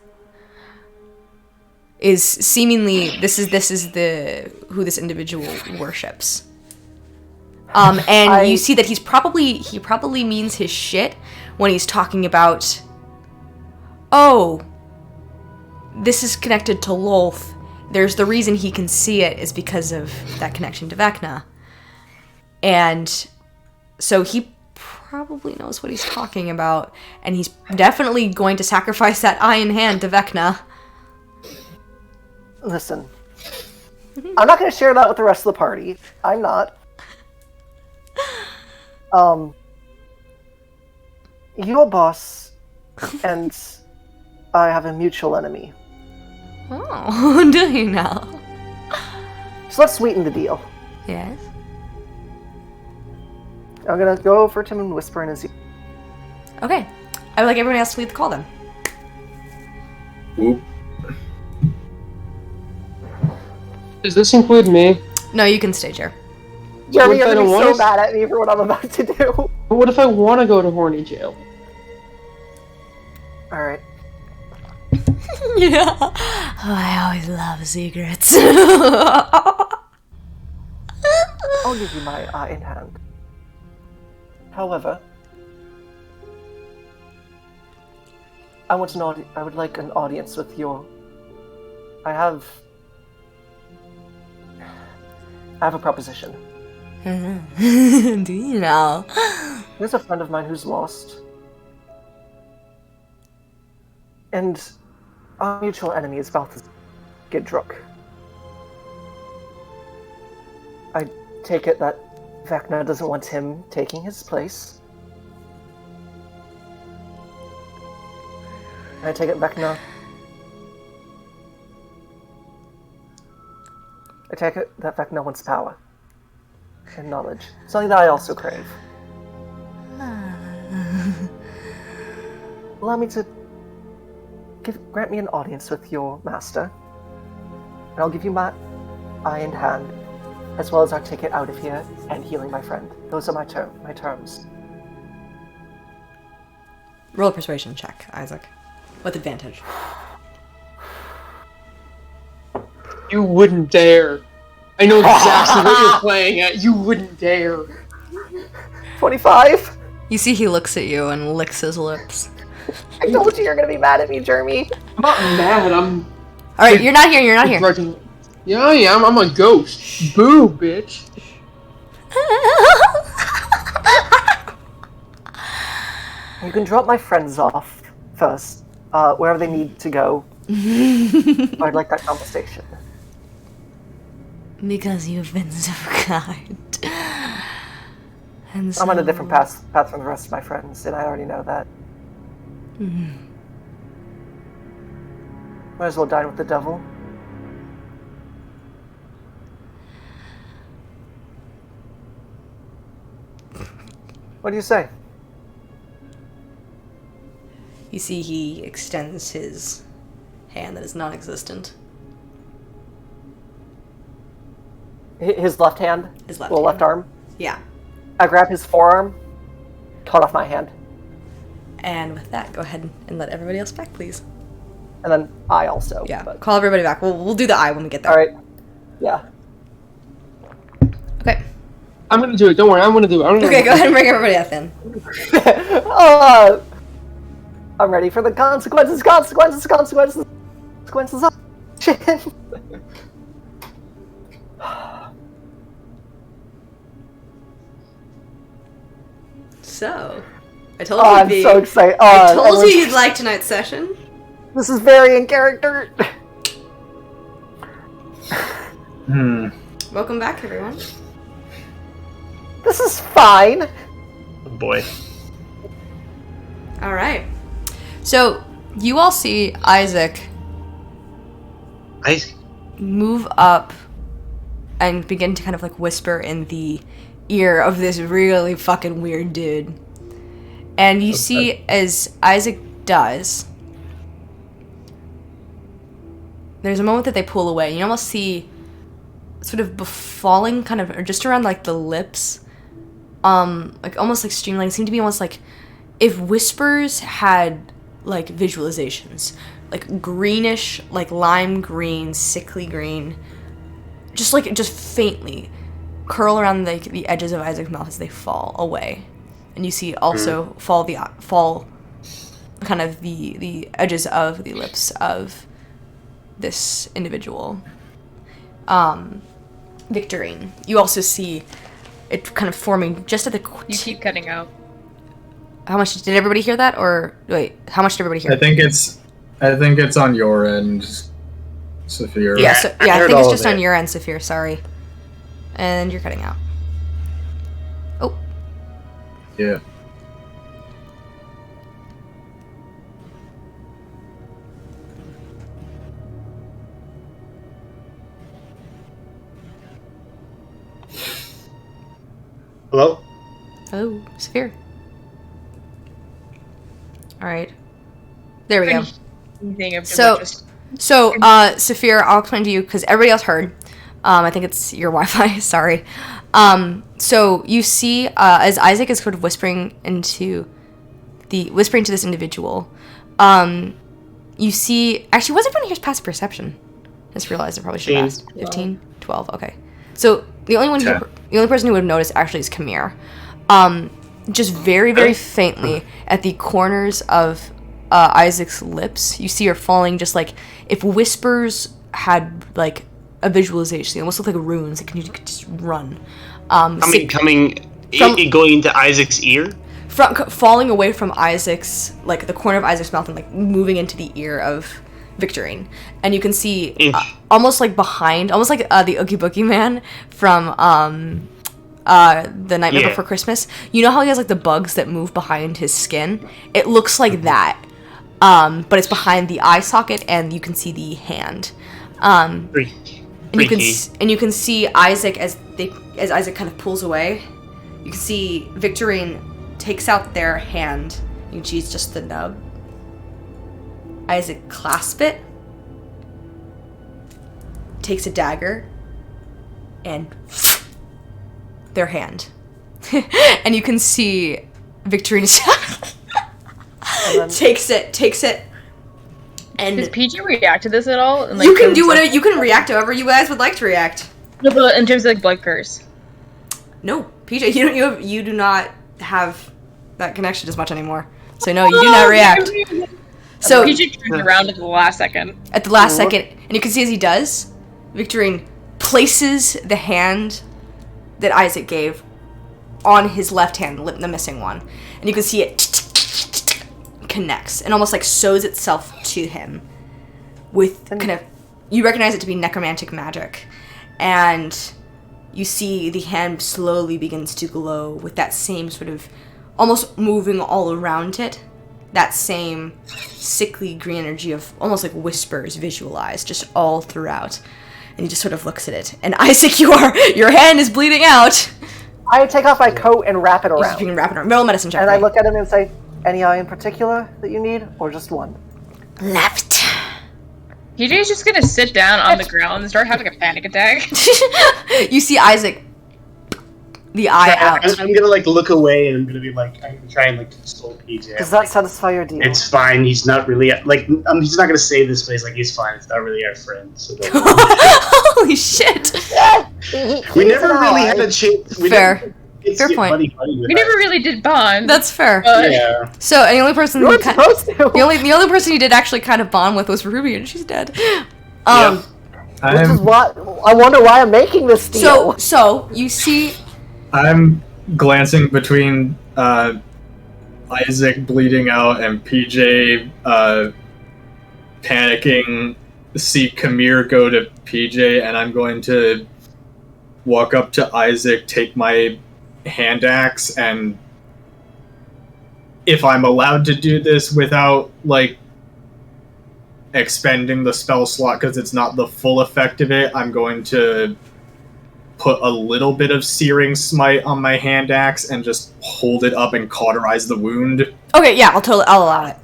Speaker 1: is seemingly this is who this individual worships. And you see that he probably means his shit when he's talking about, oh, this is connected to Lolth. There's the reason he can see it is because of that connection to Vecna. And so he probably knows what he's talking about, and he's definitely going to sacrifice that eye and hand to Vecna.
Speaker 5: Listen, I'm not going to share that with the rest of the party. I'm not. Your boss and I have a mutual enemy.
Speaker 1: Oh, do you now?
Speaker 5: So let's sweeten the deal.
Speaker 1: Yes.
Speaker 5: I'm gonna go over to him and whisper in his ear.
Speaker 1: Okay. I would like everyone else to lead the call then.
Speaker 4: Oop.
Speaker 6: Does this include me?
Speaker 1: No, you can stay here.
Speaker 5: Jeremy,
Speaker 6: What if
Speaker 5: you're
Speaker 6: I
Speaker 5: gonna be
Speaker 6: don't
Speaker 5: so
Speaker 6: wanna-
Speaker 5: mad at me for what I'm about to do.
Speaker 6: But what if I want to go to horny jail?
Speaker 5: Alright.
Speaker 1: Yeah. I always love secrets.
Speaker 5: I'll give you my eye in hand. However, I would like an audience with your... I have a proposition.
Speaker 1: Do you know?
Speaker 5: There's a friend of mine who's lost. And our mutual enemy is about to get drunk. I take it that Vecna doesn't want him taking his place. And I take it Vecna... I take it that Vecna wants power. And knowledge. Something that I also crave. Allow me to... grant me an audience with your master. And I'll give you my eye and hand, as well as our ticket out of here and healing my friend. Those are my terms.
Speaker 1: Roll a persuasion check, Isaac. With advantage.
Speaker 6: You wouldn't dare. I know exactly what you're playing at. You wouldn't dare.
Speaker 5: 25.
Speaker 1: You see he looks at you and licks his lips.
Speaker 5: I told you you're gonna be mad at me, Jeremy.
Speaker 6: I'm not mad. I'm.
Speaker 1: Alright, you're not here, you're not here.
Speaker 6: Yeah, I am. I'm a ghost. Boo, bitch.
Speaker 5: You can drop my friends off first, wherever they need to go. I'd like that conversation.
Speaker 1: Because you've been so kind. And so...
Speaker 5: I'm on a different path from the rest of my friends, and I already know that. Might as well dine with the devil. What do you say?
Speaker 1: You see he extends his hand that is non-existent.
Speaker 5: His left hand?
Speaker 1: His left
Speaker 5: well,
Speaker 1: hand.
Speaker 5: left arm?
Speaker 1: Yeah.
Speaker 5: I grab his forearm, cut off my hand.
Speaker 1: And with that, go ahead and let everybody else back, please.
Speaker 5: And then I also.
Speaker 1: Yeah,
Speaker 5: but...
Speaker 1: call everybody back. We'll do the eye when we get there.
Speaker 5: Alright. Yeah.
Speaker 1: Okay.
Speaker 6: I'm gonna do it. Don't worry. I'm gonna do it.
Speaker 1: Okay, go ahead and bring everybody up then.
Speaker 5: I'm ready for the consequences. Consequences. Oh, shit.
Speaker 1: So, I told you.
Speaker 5: I'm so excited.
Speaker 1: I told you you'd like tonight's session.
Speaker 5: This is very in character.
Speaker 1: Welcome back, everyone.
Speaker 5: This is fine.
Speaker 2: Oh boy.
Speaker 1: All right. So you all see Isaac move up and begin to kind of like whisper in the ear of this really fucking weird dude. And you see as Isaac does, there's a moment that they pull away. You almost see sort of befalling kind of, or just around like the lips, like almost like streamlining. It seemed to be almost like if whispers had like visualizations, like greenish, like lime green, sickly green, just faintly curl around the edges of Isaac's mouth as they fall away. And you see also fall kind of the edges of the lips of this individual. Victorine. You also see it kind of forming just at the...
Speaker 3: You keep cutting out.
Speaker 1: How much did everybody hear that? Or wait, how much did everybody hear?
Speaker 4: I think it's on your end, Saphir.
Speaker 1: Yeah, I think it's just on
Speaker 2: it.
Speaker 1: your end, Saphir, sorry. And you're cutting out. Oh.
Speaker 4: Yeah.
Speaker 2: Hello?
Speaker 1: Oh, Saphir. Alright. There we go. So, Saphir, I'll explain to you, because everybody else heard. I think it's your Wi-Fi, sorry. So, you see, as Isaac is sort of whispering to this individual, you see, actually, what's everyone here's passive perception? I just realized I probably should have asked. 15? 12, okay. So, the only person who would have noticed actually is Kamir. Just very, very faintly at the corners of Isaac's lips, you see her falling just like if whispers had like a visualization. They almost look like runes. Like you could just run.
Speaker 2: Going into Isaac's ear?
Speaker 1: Falling away from Isaac's, like the corner of Isaac's mouth and like moving into the ear of Victorine. And you can see almost like behind, almost like the Oogie Boogie Man from The Nightmare Before Christmas. You know how he has like the bugs that move behind his skin? It looks like that. But it's behind the eye socket and you can see the hand. And you can see Isaac as Isaac kind of pulls away. You can see Victorine takes out their hand. You can see it's just the nub. Isaac clasps it, takes a dagger, and their hand. And you can see Victorine takes it, and
Speaker 3: does PG react to this at all? And, like,
Speaker 1: you can do whatever you can react however you guys would like to react.
Speaker 3: No, but in terms of like blood curse.
Speaker 1: No, PJ, you do not have that connection as much anymore. So no, you do not react. So
Speaker 3: PJ turned around at the last second.
Speaker 1: At the last second, and you can see as he does, Victorine places the hand that Isaac gave on his left hand, the missing one, and you can see it connects and almost like sews itself to him with kind of, you recognize it to be necromantic magic, and you see the hand slowly begins to glow with that same sort of almost moving all around it, that same sickly green energy of almost like whispers visualized just all throughout. And he just sort of looks at it. And Isaac, your hand is bleeding out.
Speaker 5: I take off my coat and wrap it around.
Speaker 1: You can wrap it around. Roll a medicine check.
Speaker 5: And I look at him and say, any eye in particular that you need, or just one?
Speaker 1: Left.
Speaker 3: PJ's just gonna sit down on the ground and start having a panic attack.
Speaker 1: You see Isaac, the eye out.
Speaker 2: I'm gonna like look away and I'm gonna be like, I'm gonna try and like console PJ.
Speaker 5: Does that satisfy your deal?
Speaker 2: It's fine. He's not really like. He's not gonna say this, but he's like, he's fine. It's not really our friend. So
Speaker 1: holy shit!
Speaker 2: We never really had a chance.
Speaker 1: Fair. Fair point.
Speaker 2: Buddy
Speaker 3: We never really did bond.
Speaker 1: That's fair.
Speaker 2: Yeah.
Speaker 1: So, and the only person
Speaker 5: You weren't supposed to.
Speaker 1: the only person you did actually kind of bond with was Ruby, and she's dead.
Speaker 5: Which is why I wonder why I'm making this deal.
Speaker 1: So you see,
Speaker 4: I'm glancing between Isaac bleeding out and PJ panicking. See Kamir go to PJ, and I'm going to walk up to Isaac, take my hand axe, and if I'm allowed to do this without like expending the spell slot because it's not the full effect of it, I'm going to put a little bit of Searing Smite on my hand axe and just hold it up and cauterize the wound.
Speaker 1: okay, yeah, I'll allow it.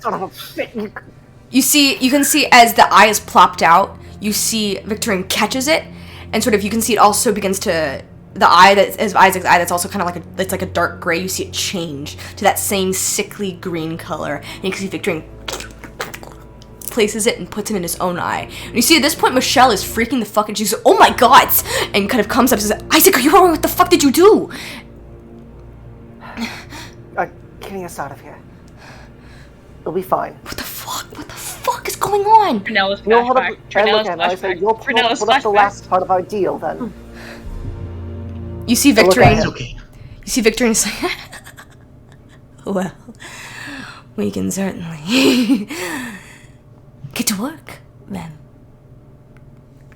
Speaker 1: You can see as the eye is plopped out, you see Victorine catches it, and sort of you can see it also begins to, the eye that is Isaac's eye that's also kind of it's like a dark gray, you see it change to that same sickly green color, and you can see Victorine places it and puts it in his own eye. And you see at this point Michelle is freaking the fuck out. She's like, oh my god, and kind of comes up and says, Isaac, are you alright? What the fuck did you do?
Speaker 5: Getting us out of here. It'll be fine.
Speaker 1: What the fuck is going on?
Speaker 3: Frenella's
Speaker 5: You'll hold up
Speaker 3: flashback.
Speaker 5: and look at it. I say, you'll put up the last part of our deal then.
Speaker 1: You see Victorine.
Speaker 2: It's okay.
Speaker 1: You see Victorine say, well, we can certainly get to work, then.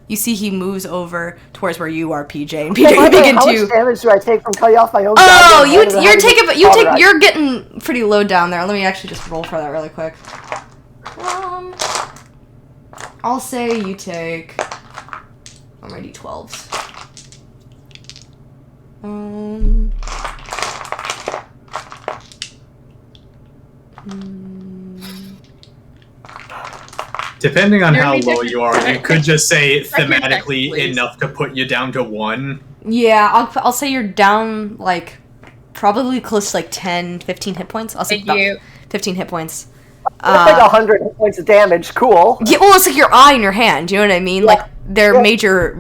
Speaker 1: You see he moves over towards where you are, PJ, and PJ begin
Speaker 5: how
Speaker 1: to.
Speaker 5: much damage do I take from cutting off my own?
Speaker 1: Oh, you're getting pretty low down there. Let me actually just roll for that really quick. I'll say you take. Oh, my d12s.
Speaker 4: Depending on how
Speaker 3: Jeremy,
Speaker 4: low you are, you could just say thematically enough to put you down to 1.
Speaker 1: Yeah, I'll say you're down, like, probably close to, like, 10, 15 hit points. I'll say about 15 hit points.
Speaker 5: That's like 100 hit points of damage. Cool.
Speaker 1: Yeah, well, it's like your eye in your hand. You know what I mean? Yeah. Like, they're major,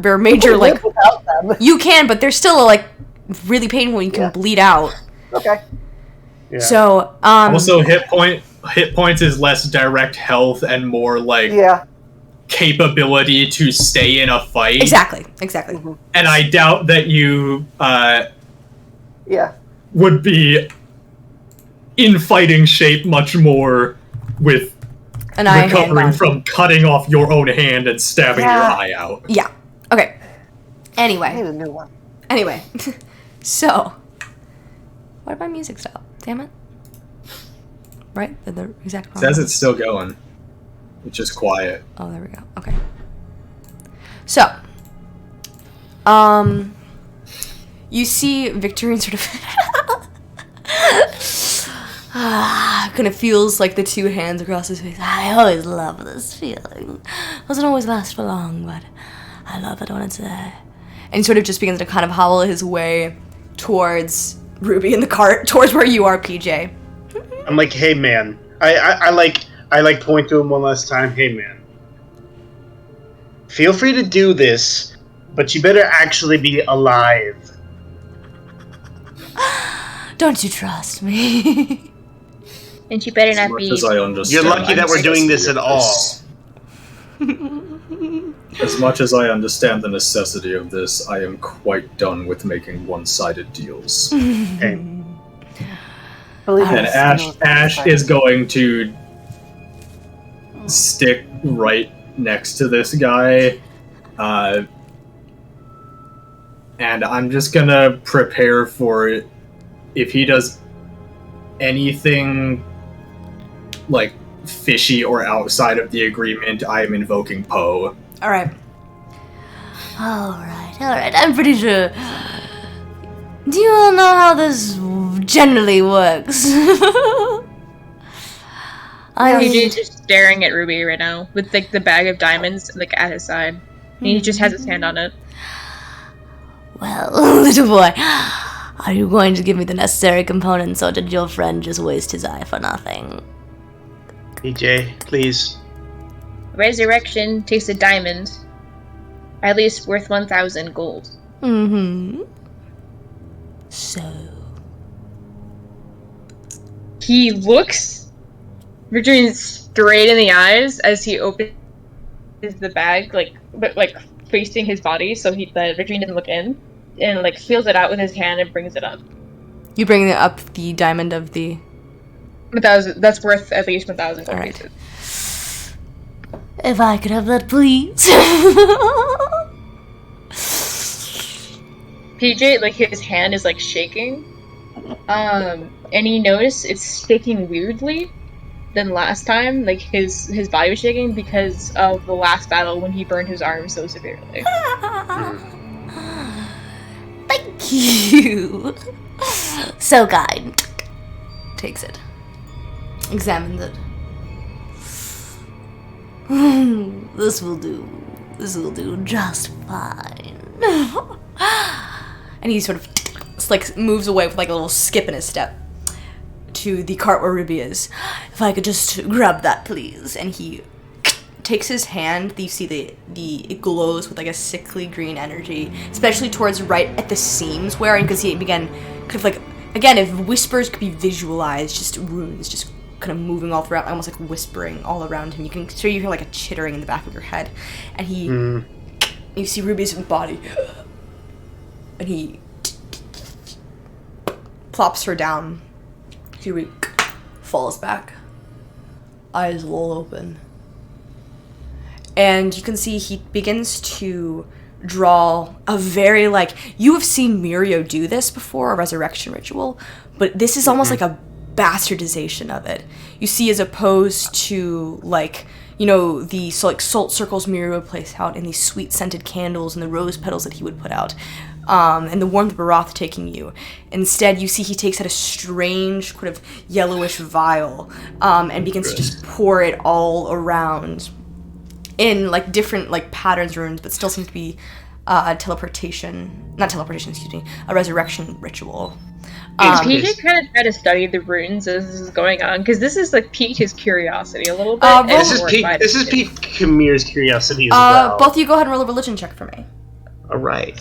Speaker 1: like...
Speaker 5: without them.
Speaker 1: You can, but they're still, like, really painful. You can bleed out.
Speaker 5: Okay.
Speaker 2: Yeah.
Speaker 1: So,
Speaker 4: Also, hit points is less direct health and more like capability to stay in a fight.
Speaker 1: Exactly.
Speaker 5: Mm-hmm.
Speaker 4: And I doubt that you would be in fighting shape much more with recovering from cutting off your own hand and stabbing your eye out.
Speaker 1: Yeah. Okay. Anyway.
Speaker 5: I need a new one.
Speaker 1: Anyway. So, what about music style? Damn it. Right? The exact
Speaker 4: It says it's still going. It's just quiet.
Speaker 1: Oh, there we go. Okay. So, you see Victorine sort of kind of feels like the two hands across his face. I always love this feeling. Doesn't always last for long, but I love it when it's there. And he sort of just begins to kind of howl his way towards Ruby in the cart, towards where you are, PJ.
Speaker 2: I'm like, hey man, I point to him one last time. Hey man, feel free to do this, but you better actually be alive.
Speaker 1: Don't you trust me?
Speaker 7: And she better
Speaker 4: As
Speaker 7: not
Speaker 4: much
Speaker 7: be.
Speaker 4: as I understand,
Speaker 2: You're lucky that we're doing this at all.
Speaker 4: As much as I understand the necessity of this, I am quite done with making one-sided deals.
Speaker 2: Okay.
Speaker 5: Believe
Speaker 4: And
Speaker 5: me,
Speaker 4: Ash is going to stick right next to this guy, and I'm just gonna prepare for it. If he does anything like fishy or outside of the agreement, I am invoking Poe.
Speaker 1: Alright. I'm pretty sure. Do you all know how this generally works?
Speaker 3: PJ's just staring at Ruby right now with like the bag of diamonds like at his side. And he just has his hand on it.
Speaker 1: Well, little boy, are you going to give me the necessary components, or did your friend just waste his eye for nothing?
Speaker 2: PJ, please.
Speaker 7: Resurrection takes a diamond, at least worth 1,000 gold.
Speaker 1: Mm-hmm. So...
Speaker 3: He looks Richard straight in the eyes as he opens the bag, but facing his body, so that Richard doesn't look in, and like feels it out with his hand and brings it up.
Speaker 1: You bring up the diamond of the...
Speaker 3: 1,000. That's worth at least 1,000 gold
Speaker 1: Alright.
Speaker 3: pieces.
Speaker 1: If I could have that, please.
Speaker 3: PJ, like his hand is like shaking, and you notice it's shaking weirdly than last time. Like his body was shaking because of the last battle when he burned his arm so severely.
Speaker 1: Thank you. So kind. Takes it. Examines it. This will do. This will do just fine. And he sort of moves away with like a little skip in his step to the cart where Ruby is. If I could just grab that, please. And he takes his hand. You see it glows with like a sickly green energy, especially towards right at the seams where you can see it began kind of like, again, if whispers could be visualized, just runes just kind of moving all throughout, almost like whispering all around him. You can hear like a chittering in the back of your head, and you see Ruby's body, and he plops her down. Ruby falls back, eyes roll open, and you can see he begins to draw a very, you have seen Mirio do this before, a resurrection ritual, but this is almost like a bastardization of it. You see, as opposed to the salt circles Mirio would place out, and these sweet scented candles and the rose petals that he would put out, and the warmth of Barath taking you. Instead, you see he takes out a strange kind of yellowish vial, and begins to just pour it all around in different patterns, runes, but still seems to be a resurrection ritual.
Speaker 3: PJ kind of tried to study the runes as this is going on, because this is piqued his curiosity a little bit.
Speaker 2: This is piqued Kamir's curiosity as well.
Speaker 1: Both of you go ahead and roll a religion check for me.
Speaker 2: All right.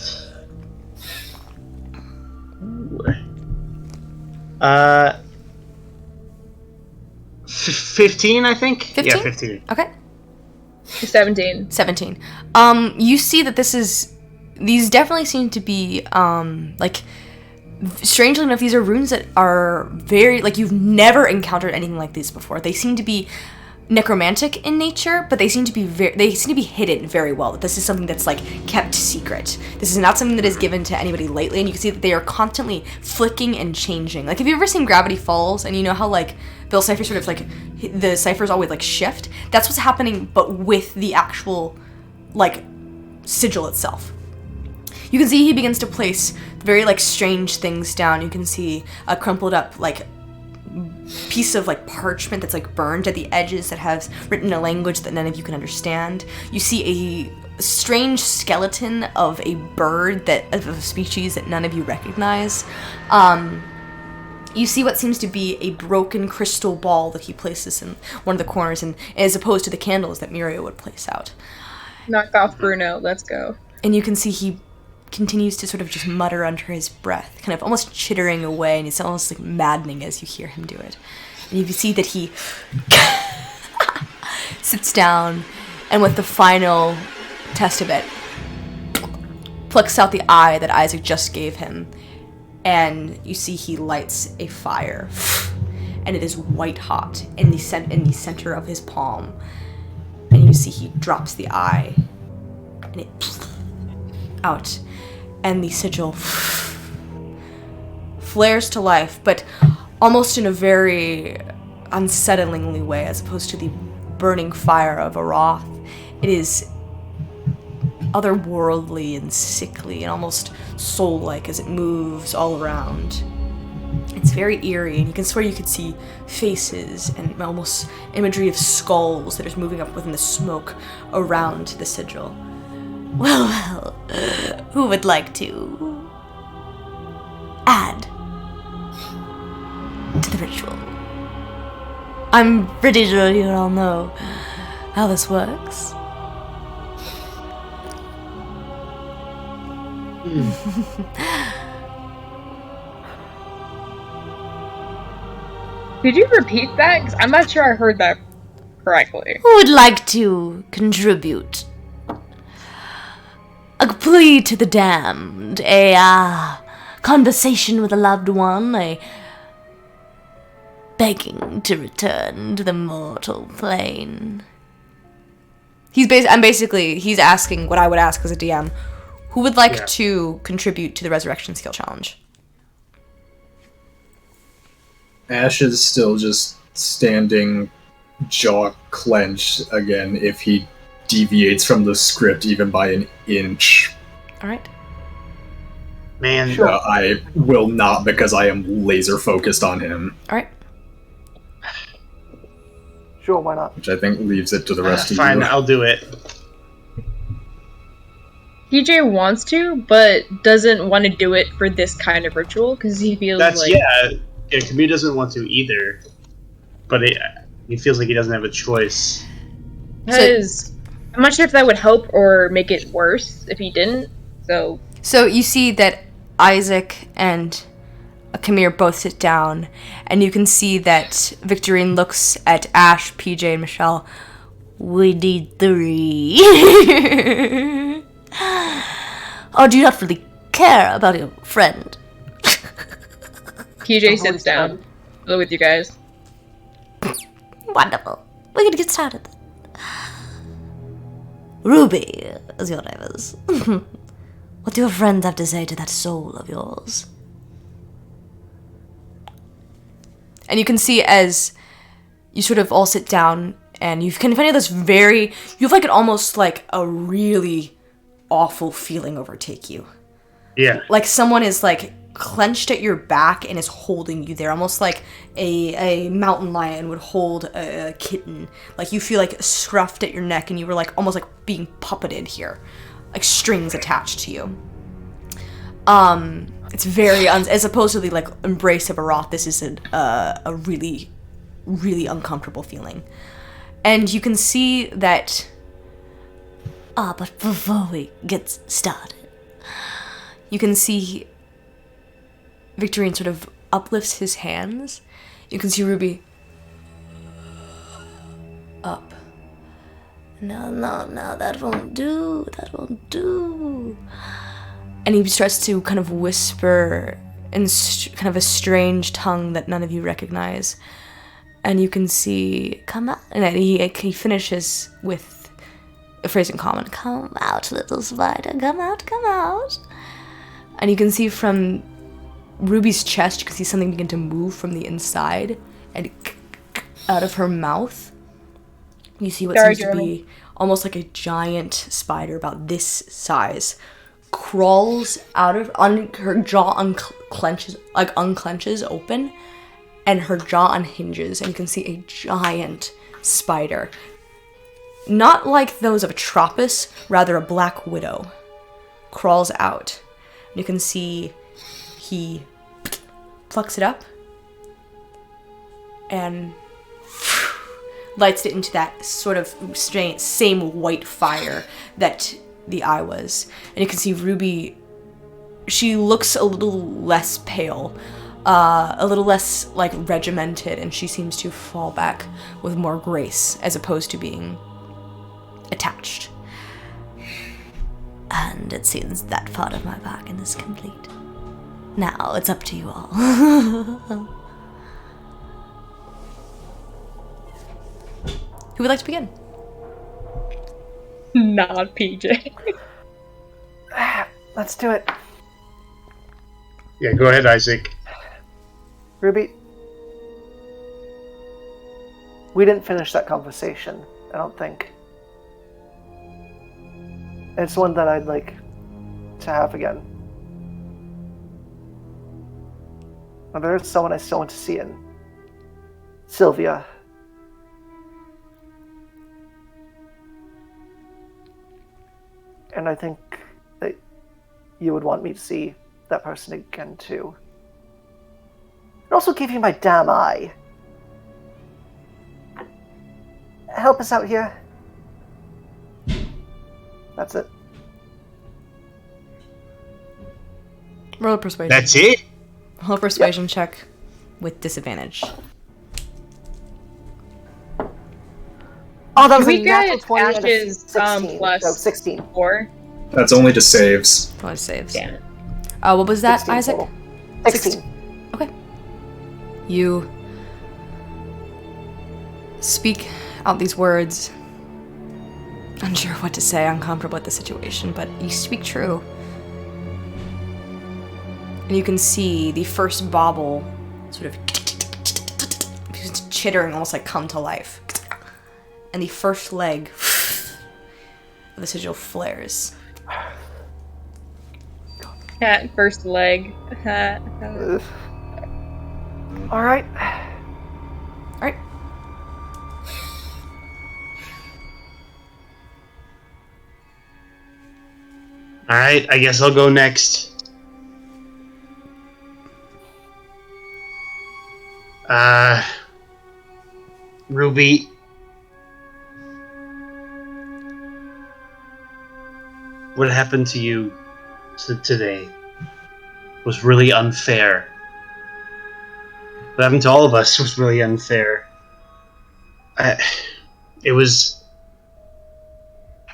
Speaker 2: 15, I think.
Speaker 1: 15?
Speaker 2: Yeah, 15.
Speaker 1: Okay.
Speaker 3: 17.
Speaker 1: You see that these definitely seem to be, strangely enough, these are runes that are very, you've never encountered anything like these before. They seem to be necromantic in nature, but they seem to be hidden very well. That this is something that's kept secret. This is not something that is given to anybody lightly, and you can see that they are constantly flicking and changing. Have you ever seen Gravity Falls, and you know how Bill Cipher sort of the ciphers always shift? That's what's happening, but with the actual sigil itself. You can see he begins to place very strange things down. You can see a crumpled up piece of parchment that's burned at the edges that has written a language that none of you can understand. You see a strange skeleton of a bird of a species that none of you recognize. You see what seems to be a broken crystal ball that he places in one of the corners, and as opposed to the candles that Mirio would place out.
Speaker 3: Knock off Bruno, let's go.
Speaker 1: And you can see he continues to sort of just mutter under his breath, kind of almost chittering away, and it's almost like maddening as you hear him do it. And you can see that he sits down, and with the final test of it, plucks out the eye that Isaac just gave him, and you see he lights a fire, and it is white hot in the center of his palm, and you see he drops the eye, and it out, and the sigil flares to life, but almost in a very unsettlingly way, as opposed to the burning fire of Aroth. It is otherworldly and sickly and almost soul-like as it moves all around. It's very eerie, and you can swear you could see faces and almost imagery of skulls that is moving up within the smoke around the sigil. Well, who would like to add to the ritual? I'm pretty sure you all know how this works.
Speaker 3: Could you repeat that? 'Cause I'm not sure I heard that correctly.
Speaker 1: Who would like to contribute? A plea to the damned, a conversation with a loved one, a begging to return to the mortal plane. He's asking what I would ask as a DM. Who would like to contribute to the resurrection skill challenge?
Speaker 4: Ash is still just standing, jaw clenched again if he deviates from the script even by an inch.
Speaker 1: Alright.
Speaker 2: Man,
Speaker 5: Sure.
Speaker 4: I will not, because I am laser focused on him.
Speaker 1: Alright.
Speaker 5: Sure, why not?
Speaker 4: Which I think leaves it to the rest of
Speaker 2: fine,
Speaker 4: you.
Speaker 2: I'll do it.
Speaker 3: PJ wants to, but doesn't want to do it for this kind of ritual because he feels like
Speaker 2: Camille doesn't want to either, but he feels like he doesn't have a choice.
Speaker 3: because I'm not sure if that would help or make it worse if he didn't. So
Speaker 1: you see that Isaac and Camille both sit down, and you can see that Victorine looks at Ash, PJ, and Michelle. We need 3. Oh, do you not really care about your friend?
Speaker 3: PJ sits down with you guys.
Speaker 1: Wonderful. We're gonna get started. Ruby, as your name is. What do your friends have to say to that soul of yours? And you can see as you sort of all sit down, and you can find this you have like almost like a really awful feeling overtake you.
Speaker 2: Yeah.
Speaker 1: Like someone is like clenched at your back and is holding you there, almost like a mountain lion would hold a kitten. Like you feel like scruffed at your neck, and you were like almost like being puppeted here, like strings attached to you. It's very as opposed to the like embrace of a Roth. This is a really, really uncomfortable feeling, and you can see that. But before we get started, you can see Victorine sort of uplifts his hands. You can see Ruby up. No, that won't do. That won't do. And he starts to kind of whisper in kind of a strange tongue that none of you recognize. And you can see, come out. And he finishes with a phrase in common. Come out, little spider. Come out, come out. And you can see from Ruby's chest, you can see something begin to move from the inside and out of her mouth. You see what seems to be almost like a giant spider about this size crawls out of her jaw unclenches open, and her jaw unhinges, and you can see a giant spider, not like those of a Tropus, rather a black widow, crawls out. You can see he plucks it up and lights it into that sort of same white fire that the eye was. And you can see Ruby, she looks a little less pale, a little less like regimented, and she seems to fall back with more grace as opposed to being attached. And it seems that part of my bargain is complete. Now it's up to you all. Who would like to begin?
Speaker 3: Not PJ.
Speaker 5: Let's do it.
Speaker 2: Yeah, go ahead, Isaac.
Speaker 5: Ruby, we didn't finish that conversation, I don't think. It's one that I'd like to have again. And there's someone I still want to see in. Sylvia. And I think that you would want me to see that person again too. It also gave you my damn eye. Help us out here. That's it.
Speaker 1: Roll a persuasion.
Speaker 2: That's it?
Speaker 1: Roll a persuasion check with disadvantage.
Speaker 5: Oh, that was
Speaker 3: We
Speaker 5: a natural
Speaker 3: got
Speaker 5: 20 and a
Speaker 3: Ash's
Speaker 5: 16.
Speaker 3: plus
Speaker 5: So 16.
Speaker 3: 4.
Speaker 4: That's only to saves.
Speaker 1: Oh, it saves.
Speaker 3: Damn it.
Speaker 1: What was that,
Speaker 5: 16
Speaker 1: Isaac?
Speaker 5: total. 16.
Speaker 1: Okay. You speak out these words. Unsure what to say, uncomfortable with the situation, but you speak true. And you can see the first bauble sort of chittering, almost like come to life. And the first leg of the sigil flares.
Speaker 3: Cat first leg.
Speaker 5: Ugh. All right.
Speaker 1: Alright.
Speaker 2: Alright, I guess I'll go next. Ruby. What happened to you today was really unfair. What happened to all of us was really unfair. It was...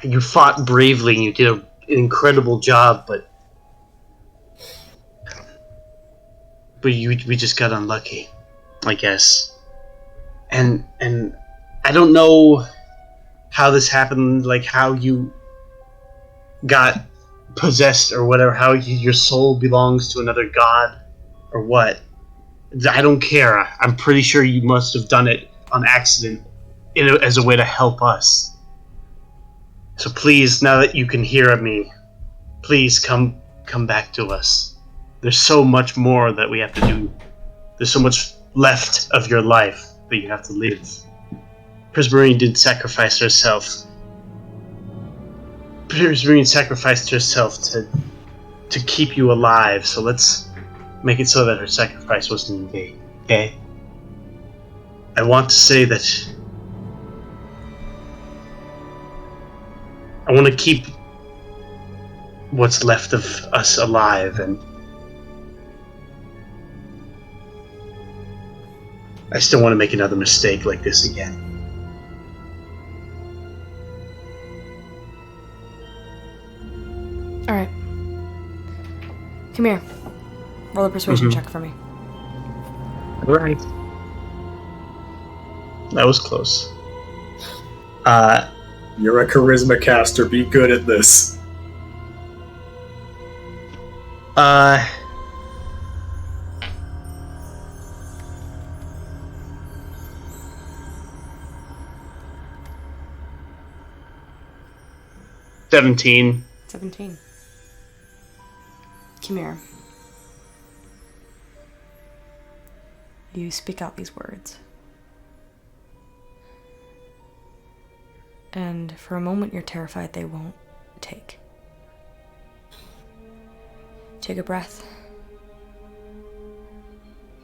Speaker 2: You fought bravely and you did an incredible job, but we just got unlucky, I guess. And I don't know how this happened, like how you got possessed or whatever, how your soul belongs to another god or what. I don't care. I'm pretty sure you must have done it on accident as a way to help us. So please, now that you can hear me, please come back to us. There's so much more that we have to do. There's so much left of your life that you have to live. Prismarine did sacrifice herself. Prismarine sacrificed herself to keep you alive, so let's make it so that her sacrifice wasn't in vain, okay? I want to say that I want to keep what's left of us alive, and I still want to make another mistake like this again.
Speaker 1: Alright. Come here. Roll a persuasion check for me.
Speaker 2: Alright. That was close.
Speaker 4: You're a charisma caster. Be good at this.
Speaker 2: Uh... 17.
Speaker 1: 17. Come here. You speak out these words. And for a moment you're terrified they won't take. Take a breath.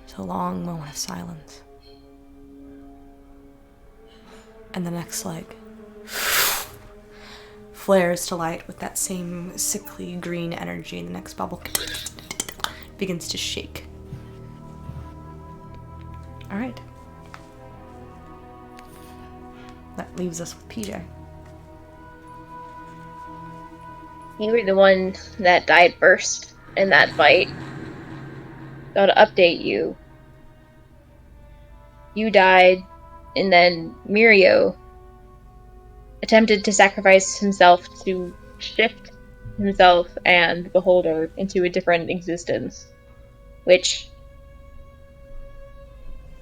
Speaker 1: It's a long moment of silence. And the next leg flares to light with that same sickly green energy. The next bubble begins to shake. Alright. That leaves us with PJ.
Speaker 7: You were the one that died first in that fight. So to update you, you died, and then Mirio attempted to sacrifice himself to shift himself and Beholder into a different existence, which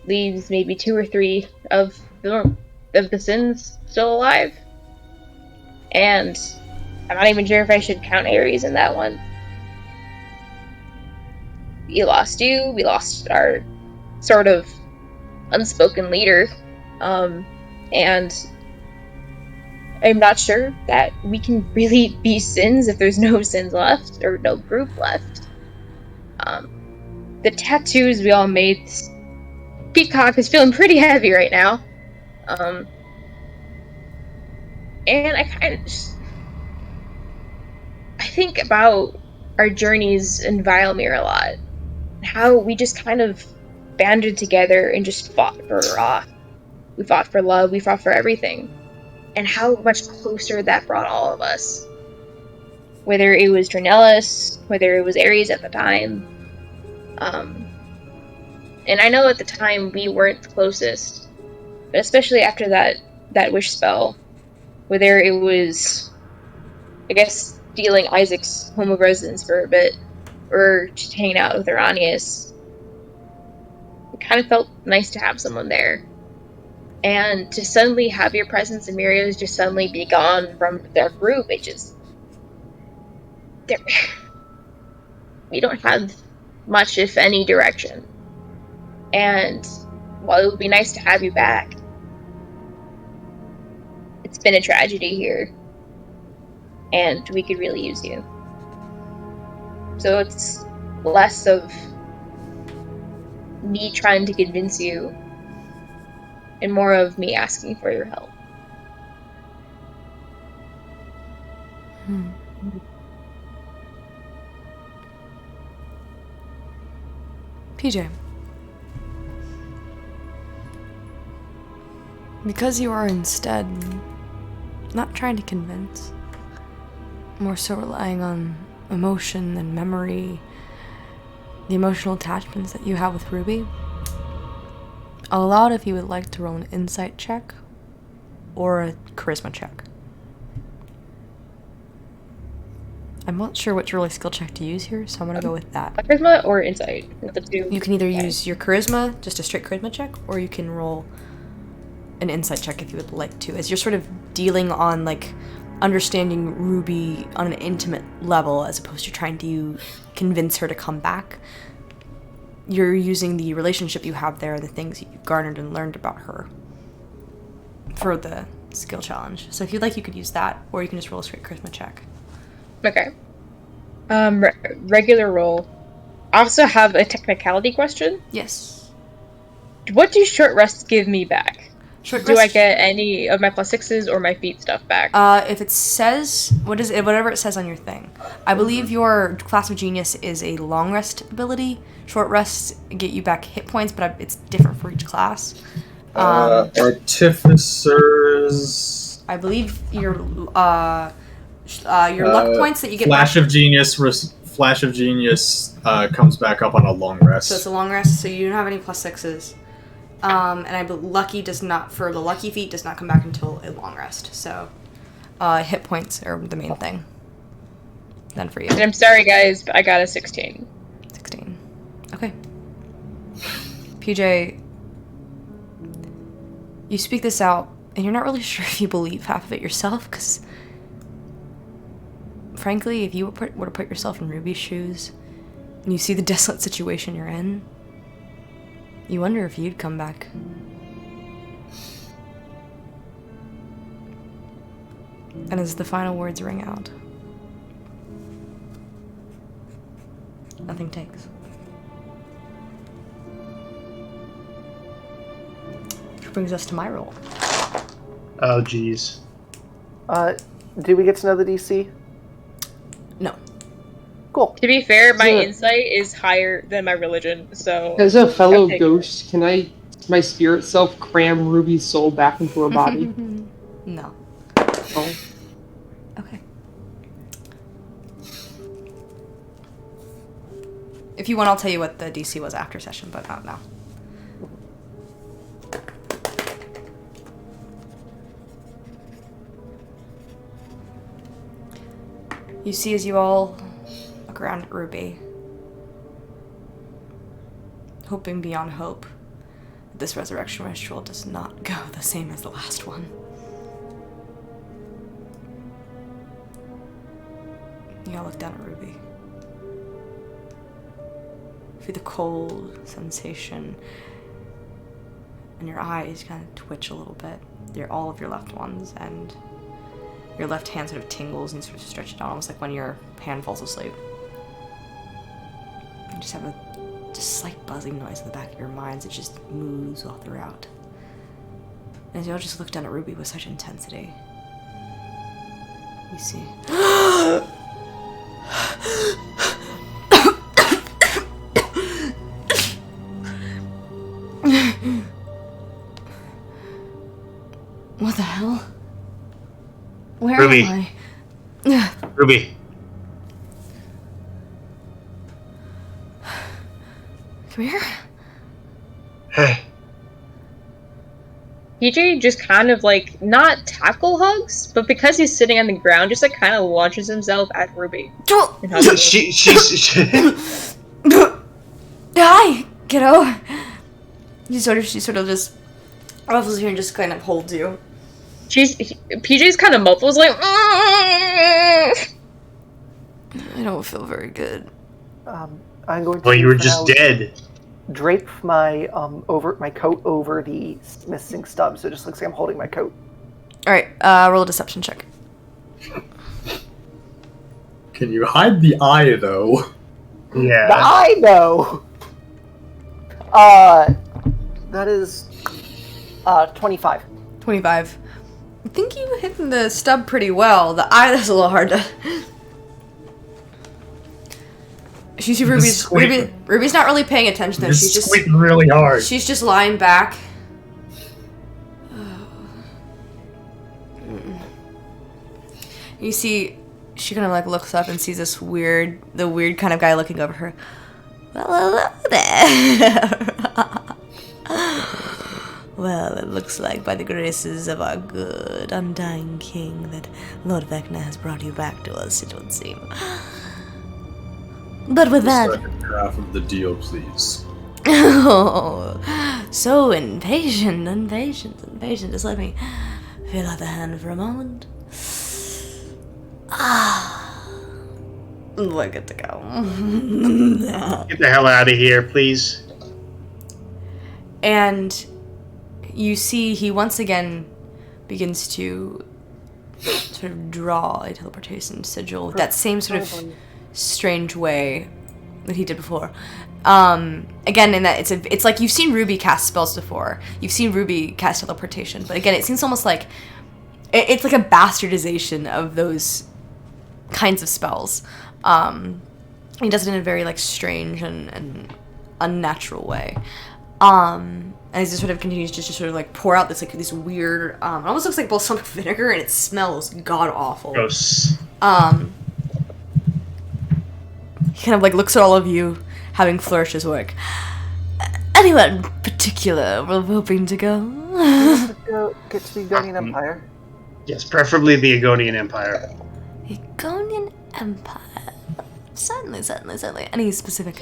Speaker 7: leaves maybe 2 or 3 of the Sins still alive. And I'm not even sure if I should count Ares in that one. We lost you, we lost our sort of unspoken leader, and I'm not sure that we can really be Sins if there's no Sins left, or no group left. The tattoos we all made, Peacock is feeling pretty heavy right now. And I kind of I think about our journeys in Vilemere a lot. How we just kind of banded together and just fought for Roth. We fought for love, we fought for everything. And how much closer that brought all of us. Whether it was Trinellis, whether it was Ares at the time. And I know at the time we weren't the closest. But especially after that wish spell. Whether it was, I guess, stealing Isaac's home of residence for a bit, or just hanging out with Iranius. It kind of felt nice to have someone there. And to suddenly have your presence and Mirio's just suddenly be gone from their group, it just... we don't have much, if any, direction. And while it would be nice to have you back, it's been a tragedy here. And we could really use you. So it's less of me trying to convince you and more of me asking for your help.
Speaker 1: PJ. Because you are instead not trying to convince, more so relying on emotion and memory, the emotional attachments that you have with Ruby, I'll allow it if you would like to roll an insight check or a charisma check. I'm not sure which really skill check to use here, so I'm going to go with that.
Speaker 7: Charisma or insight?
Speaker 1: You can either use your charisma, just a straight charisma check, or you can roll an insight check if you would like to, as you're sort of dealing on, like, understanding Ruby on an intimate level as opposed to trying to convince her to come back. You're using the relationship you have there, the things that you've garnered and learned about her for the skill challenge. So if you'd like, you could use that, or you can just roll a straight charisma check.
Speaker 7: Okay. Regular roll. I also have a technicality question.
Speaker 1: Yes.
Speaker 7: What do short rests give me back?
Speaker 1: Short
Speaker 7: Do I
Speaker 1: rest-
Speaker 7: get any of my +6s or my feat stuff back?
Speaker 1: If it says, whatever it says on your thing. I believe your Class of Genius is a long rest ability. Short rests get you back hit points, but it's different for each class.
Speaker 4: Artificers.
Speaker 1: I believe your luck points that you get
Speaker 4: Flash
Speaker 1: back.
Speaker 4: Flash of Genius comes back up on a long rest.
Speaker 1: So it's a long rest, so you don't have any +6s. And I believe Lucky does not, for the Lucky feat, does not come back until a long rest. So, hit points are the main thing. Then for you.
Speaker 7: And I'm sorry, guys, but I got a 16.
Speaker 1: 16. Okay. PJ, you speak this out, and you're not really sure if you believe half of it yourself, because frankly, if you were to put yourself in Ruby's shoes, and you see the desolate situation you're in, you wonder if you'd come back. And as the final words ring out, nothing takes. Which brings us to my roll.
Speaker 2: Oh, jeez.
Speaker 5: Do we get to know the DC?
Speaker 1: No.
Speaker 5: Cool.
Speaker 3: To be fair, my
Speaker 6: Yeah.
Speaker 3: insight is higher than my religion, so...
Speaker 6: As a fellow
Speaker 3: Okay.
Speaker 6: ghost, can my spirit self cram Ruby's soul back into her body?
Speaker 1: No.
Speaker 6: Oh.
Speaker 1: Okay. If you want, I'll tell you what the DC was after session, but not now. You see as you all look around at Ruby, hoping beyond hope that this resurrection ritual does not go the same as the last one. You all look down at Ruby. Feel the cold sensation, and your eyes kind of twitch a little bit. They're all of your left ones, and your left hand sort of tingles and sort of stretches out, almost like when your hand falls asleep. You just have a slight buzzing noise in the back of your minds. It just moves all throughout. And as you all just look down at Ruby with such intensity, you see. What the hell? Where
Speaker 2: Ruby.
Speaker 1: am I?
Speaker 2: Ruby.
Speaker 1: Come here.
Speaker 2: Hey.
Speaker 3: PJ just kind of like, not tackle hugs, but because he's sitting on the ground, just like kind of launches himself at Ruby. And hugs her.
Speaker 2: She's
Speaker 1: Hi, kiddo. She sort of just ruffles here and just kind of holds you.
Speaker 3: PJ's kind of muffles like.
Speaker 1: I don't feel very good.
Speaker 5: I'm going to.
Speaker 2: Well, you were
Speaker 5: for
Speaker 2: just
Speaker 5: now
Speaker 2: dead.
Speaker 5: Drape my my coat over the missing stub, so it just looks like I'm holding my coat.
Speaker 1: All right, roll a deception check.
Speaker 4: Can you hide the eye, though?
Speaker 2: Yeah.
Speaker 5: The eye, though. That is 25.
Speaker 1: 25. I think you hit the stub pretty well. The eye, that's a little hard to... You see Ruby's not really paying attention though. She's just
Speaker 4: squinting really hard.
Speaker 1: She's just lying back. You see, she kind of like looks up and sees the weird kind of guy looking over her. Well, hello there. Well, it looks like by the graces of our good, undying king that Lord Vecna has brought you back to us, it would seem. But with that...
Speaker 4: The second half of the deal, please.
Speaker 1: Oh, so impatient. Just let me feel out the hand for a moment. We're good to go.
Speaker 2: Get the hell out of here, please.
Speaker 1: And you see he once again begins to sort of draw a teleportation sigil with that same sort of strange way that he did before. Again, in that it's like you've seen Ruby cast spells before. You've seen Ruby cast teleportation, but again, it seems almost like it's like a bastardization of those kinds of spells. He does it in a very like strange and unnatural way. And as it sort of continues to just sort of like pour out this like this weird, it almost looks like balsamic vinegar, and it smells god awful.
Speaker 2: Gross.
Speaker 1: He kind of like looks at all of you, having flourished his work. Anyone in particular we're hoping to go?
Speaker 5: Get to the Egonian Empire.
Speaker 2: Yes, preferably the Egonian Empire.
Speaker 1: Egonian Empire. Certainly. Any specific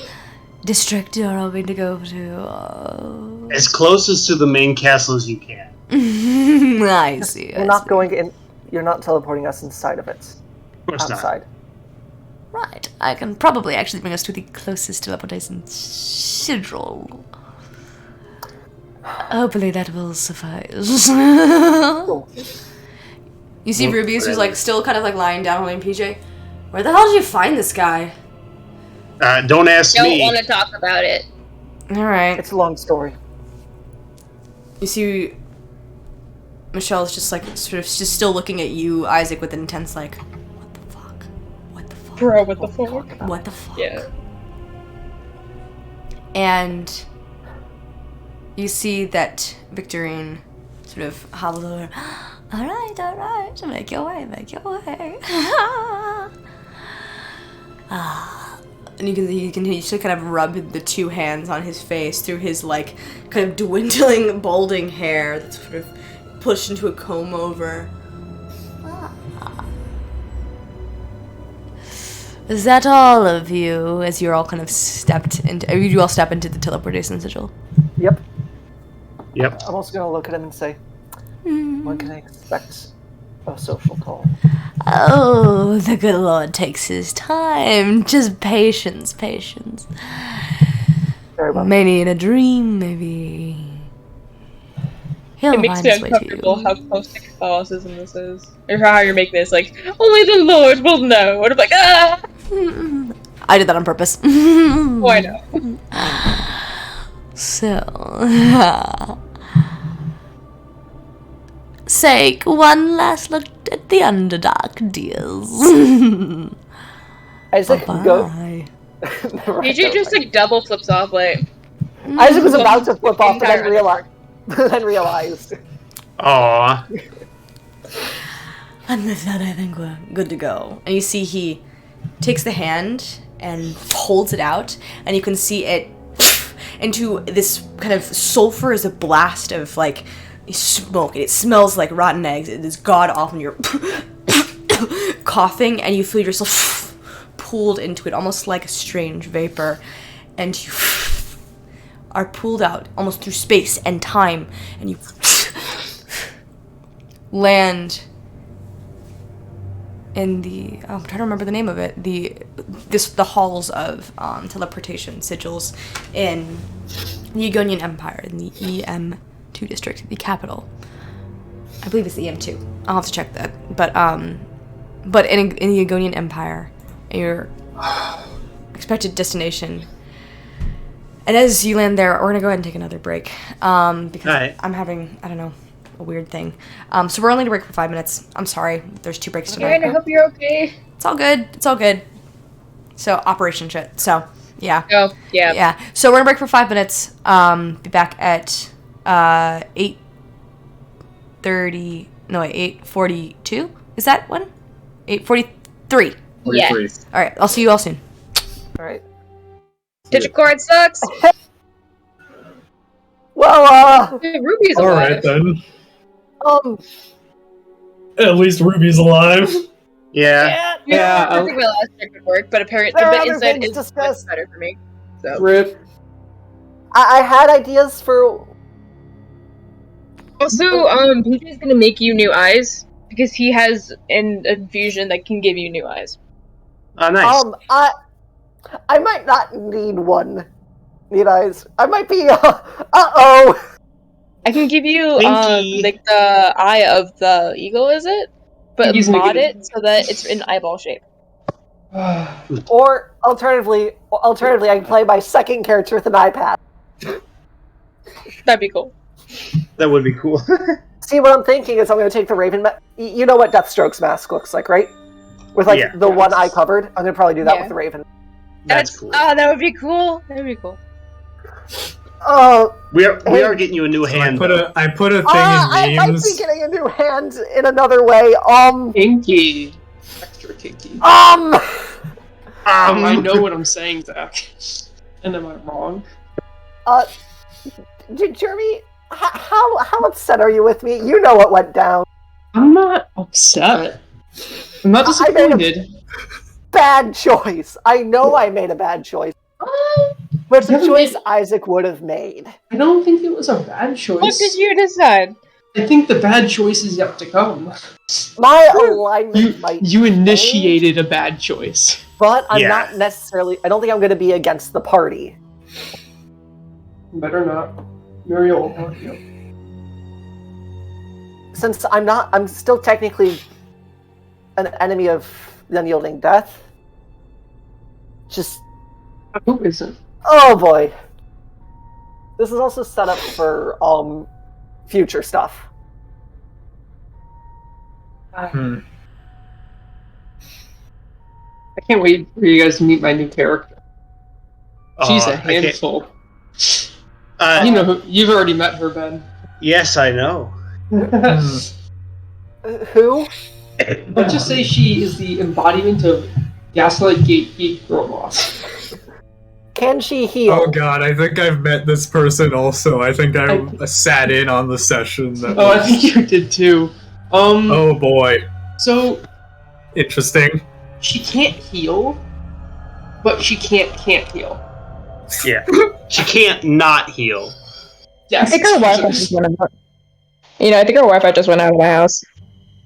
Speaker 1: district you're hoping to go to?
Speaker 2: As close as to the main castle as you can.
Speaker 1: I see.
Speaker 5: We're not going in. You're not teleporting us inside of it.
Speaker 2: Of course
Speaker 5: Outside.
Speaker 2: not.
Speaker 1: Right. I can probably actually bring us to the closest teleportation sigil. Hopefully that will suffice.
Speaker 5: Cool.
Speaker 1: You see Rubius, who's like still kind of like lying down holding PJ. Where the hell did you find this guy?
Speaker 2: Don't ask me.
Speaker 7: Don't want to talk about it.
Speaker 1: Alright.
Speaker 5: It's a long story.
Speaker 1: You see Michelle's just like sort of just still looking at you, Isaac, with an intense like, what the fuck? What the fuck?
Speaker 3: Bro, what the fuck?
Speaker 1: What the fuck?
Speaker 3: Yeah.
Speaker 1: And you see that Victorine sort of hobbles over. All right, make your way. And you can just kind of rub the two hands on his face through his like kind of dwindling, balding hair that's sort of pushed into a comb over. Is that all of you? As you're all kind of stepped into, you all step into the teleportation sigil.
Speaker 5: Yep.
Speaker 2: Yep.
Speaker 5: I'm also gonna look at him and say, when can I expect a social call?
Speaker 1: Oh, the good Lord takes his time. Just patience.
Speaker 5: Very well.
Speaker 1: Maybe in a dream, maybe. He'll
Speaker 3: It makes
Speaker 1: find
Speaker 3: me
Speaker 1: his way to
Speaker 3: uncomfortable
Speaker 1: you.
Speaker 3: how close to Catholicism this is. Or how you're making this like, only the Lord will know. And I'm like, ah!
Speaker 1: I did that on purpose.
Speaker 3: Why not?
Speaker 1: So, Sake, one last look at the underdark, dears.
Speaker 5: Isaac, go.
Speaker 1: Bye.
Speaker 3: PJ just like double flips off like.
Speaker 5: Isaac was about to flip off, but then
Speaker 3: Entire
Speaker 5: realized.
Speaker 2: Aww.
Speaker 1: And with that, I think we're good to go. And you see he takes the hand and holds it out, and you can see it into this kind of sulfur as a blast of like smoke. It smells like rotten eggs. It is god awful. You're coughing, and you feel yourself pulled into it, almost like a strange vapor, and you are pulled out almost through space and time, and you land in the I'm trying to remember the name of it. The halls of teleportation sigils in the Egonian Empire, in the EM2 district, the capital. I believe it's the EM2. I'll have to check that. But in the Egonian Empire, your expected destination. And as you land there, we're gonna go ahead and take another break because
Speaker 2: right.
Speaker 1: I'm having a weird thing. So we're only gonna break for 5 minutes. I'm sorry. There's 2 breaks tonight.
Speaker 3: Aaron, I hope you're okay.
Speaker 1: It's all good. So operation shit. So yeah.
Speaker 3: Oh, yeah.
Speaker 1: Yeah. So we're gonna break for 5 minutes. Be back at 8:30. No, wait, 8:42. Is that one? 8:43.
Speaker 3: Yes.
Speaker 1: All right. I'll see you all soon.
Speaker 5: All right.
Speaker 3: Digicord sucks.
Speaker 5: Well,
Speaker 3: Ruby's
Speaker 4: All
Speaker 3: alive.
Speaker 4: right then.
Speaker 5: At
Speaker 4: least Ruby's alive.
Speaker 2: Yeah.
Speaker 3: Yeah, I think my last check would work, but apparently
Speaker 5: There are
Speaker 3: the
Speaker 5: other
Speaker 3: inside
Speaker 5: things
Speaker 3: is much
Speaker 5: discussed.
Speaker 3: better for me. So.
Speaker 6: Rip.
Speaker 5: I had ideas for.
Speaker 3: Also, PJ's gonna make you new eyes because he has an infusion that can give you new eyes.
Speaker 2: Oh, nice.
Speaker 5: I might not need one. Need eyes. I might be. Uh-oh.
Speaker 3: I can give you
Speaker 2: Winky.
Speaker 3: like the eye of the eagle, is it? But
Speaker 6: He's
Speaker 3: mod
Speaker 6: making
Speaker 3: it so that it's in eyeball shape.
Speaker 5: Or alternatively, I can play my second character with an iPad.
Speaker 3: That'd be cool.
Speaker 2: That would be cool.
Speaker 5: See, what I'm thinking is I'm going to take the Raven. You know what Deathstroke's mask looks like, right? With like
Speaker 2: Yeah.
Speaker 5: the one eye covered. I'm going to probably do that
Speaker 3: Yeah.
Speaker 5: with the Raven.
Speaker 2: That's cool.
Speaker 3: That would be cool. That'd be cool.
Speaker 2: We are getting you a new hand.
Speaker 4: I put a thing
Speaker 5: I
Speaker 4: in
Speaker 5: might
Speaker 4: memes.
Speaker 5: be getting a new hand in another way.
Speaker 6: Kinky. Extra kinky.
Speaker 2: Um,
Speaker 6: I know what I'm saying, Zach. And am I wrong?
Speaker 5: Jeremy, how upset are you with me? You know what went down.
Speaker 6: I'm not upset. I'm not
Speaker 5: I made a-
Speaker 6: disappointed.
Speaker 5: Bad choice. I know I made a bad choice. But it's a
Speaker 6: You
Speaker 5: choice
Speaker 6: made-
Speaker 5: Isaac would have made.
Speaker 6: I don't think it was a bad choice.
Speaker 3: What did you decide?
Speaker 6: I think the bad choice is yet to come.
Speaker 5: My alignment might
Speaker 6: You initiated a bad choice.
Speaker 5: but I'm
Speaker 2: Yeah.
Speaker 5: not necessarily. I don't think I'm going to be against the party.
Speaker 6: Better not. Muriel will help you.
Speaker 5: Since I'm still technically an enemy of the unyielding death. Just,
Speaker 6: Who isn't?
Speaker 5: oh boy. This is also set up for future stuff.
Speaker 6: I can't wait for you guys to meet my new character. She's a handful. You've already met her, Ben.
Speaker 2: Yes, I know.
Speaker 5: Who?
Speaker 6: Let's just say she is the embodiment of Gaslight Gatekeep Girl Boss.
Speaker 5: Can she heal?
Speaker 4: Oh god, I think I've met this person also. I think I sat in on the session.
Speaker 6: I think you did too.
Speaker 4: Oh boy.
Speaker 6: So...
Speaker 4: Interesting.
Speaker 6: She can't heal, but she can't heal.
Speaker 2: Yeah. She can't not heal.
Speaker 6: Yes.
Speaker 3: I think our Wi-Fi just went out. I think our Wi-Fi just went out of my house.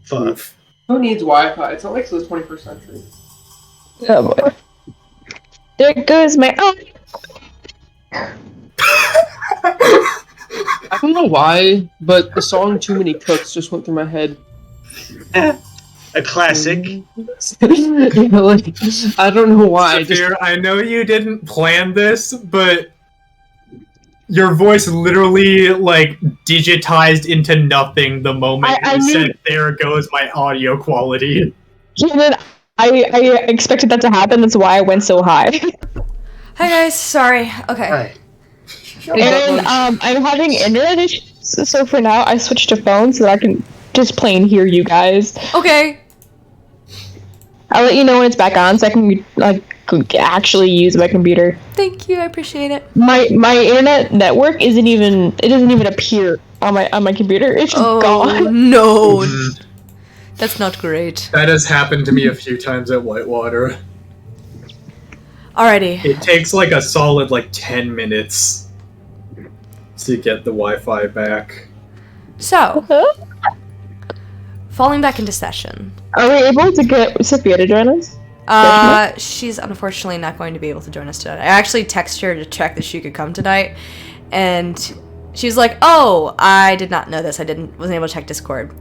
Speaker 2: Fuck.
Speaker 6: Who needs Wi-Fi? It's not like it's the 21st century.
Speaker 3: Oh boy. There goes my... Oh!
Speaker 6: I don't know why, but the song Too Many Cooks just went through my head.
Speaker 2: A classic.
Speaker 6: I don't know why.
Speaker 4: Saphir, I know you didn't plan this, but your voice literally, digitized into nothing the moment you said, there goes my audio quality.
Speaker 3: I expected that to happen, that's why I went so high.
Speaker 1: Hi guys, sorry. Okay.
Speaker 2: Hi.
Speaker 3: And I'm having internet issues, so for now I switched to phone so that I can just plain hear you guys.
Speaker 1: Okay.
Speaker 3: I'll let you know when it's back on so I can actually use my computer.
Speaker 1: Thank you, I appreciate it.
Speaker 3: My internet network doesn't even appear on my computer. It's just gone.
Speaker 1: No. That's not great.
Speaker 4: That has happened to me a few times at Whitewater.
Speaker 1: Alrighty.
Speaker 4: It takes a solid 10 minutes to get the Wi-Fi back.
Speaker 1: So, falling back into session.
Speaker 3: Are we able to get Sophia to join us?
Speaker 1: She's unfortunately not going to be able to join us tonight. I actually texted her to check that she could come tonight, and she was like, "Oh, I did not know this. Wasn't able to check Discord."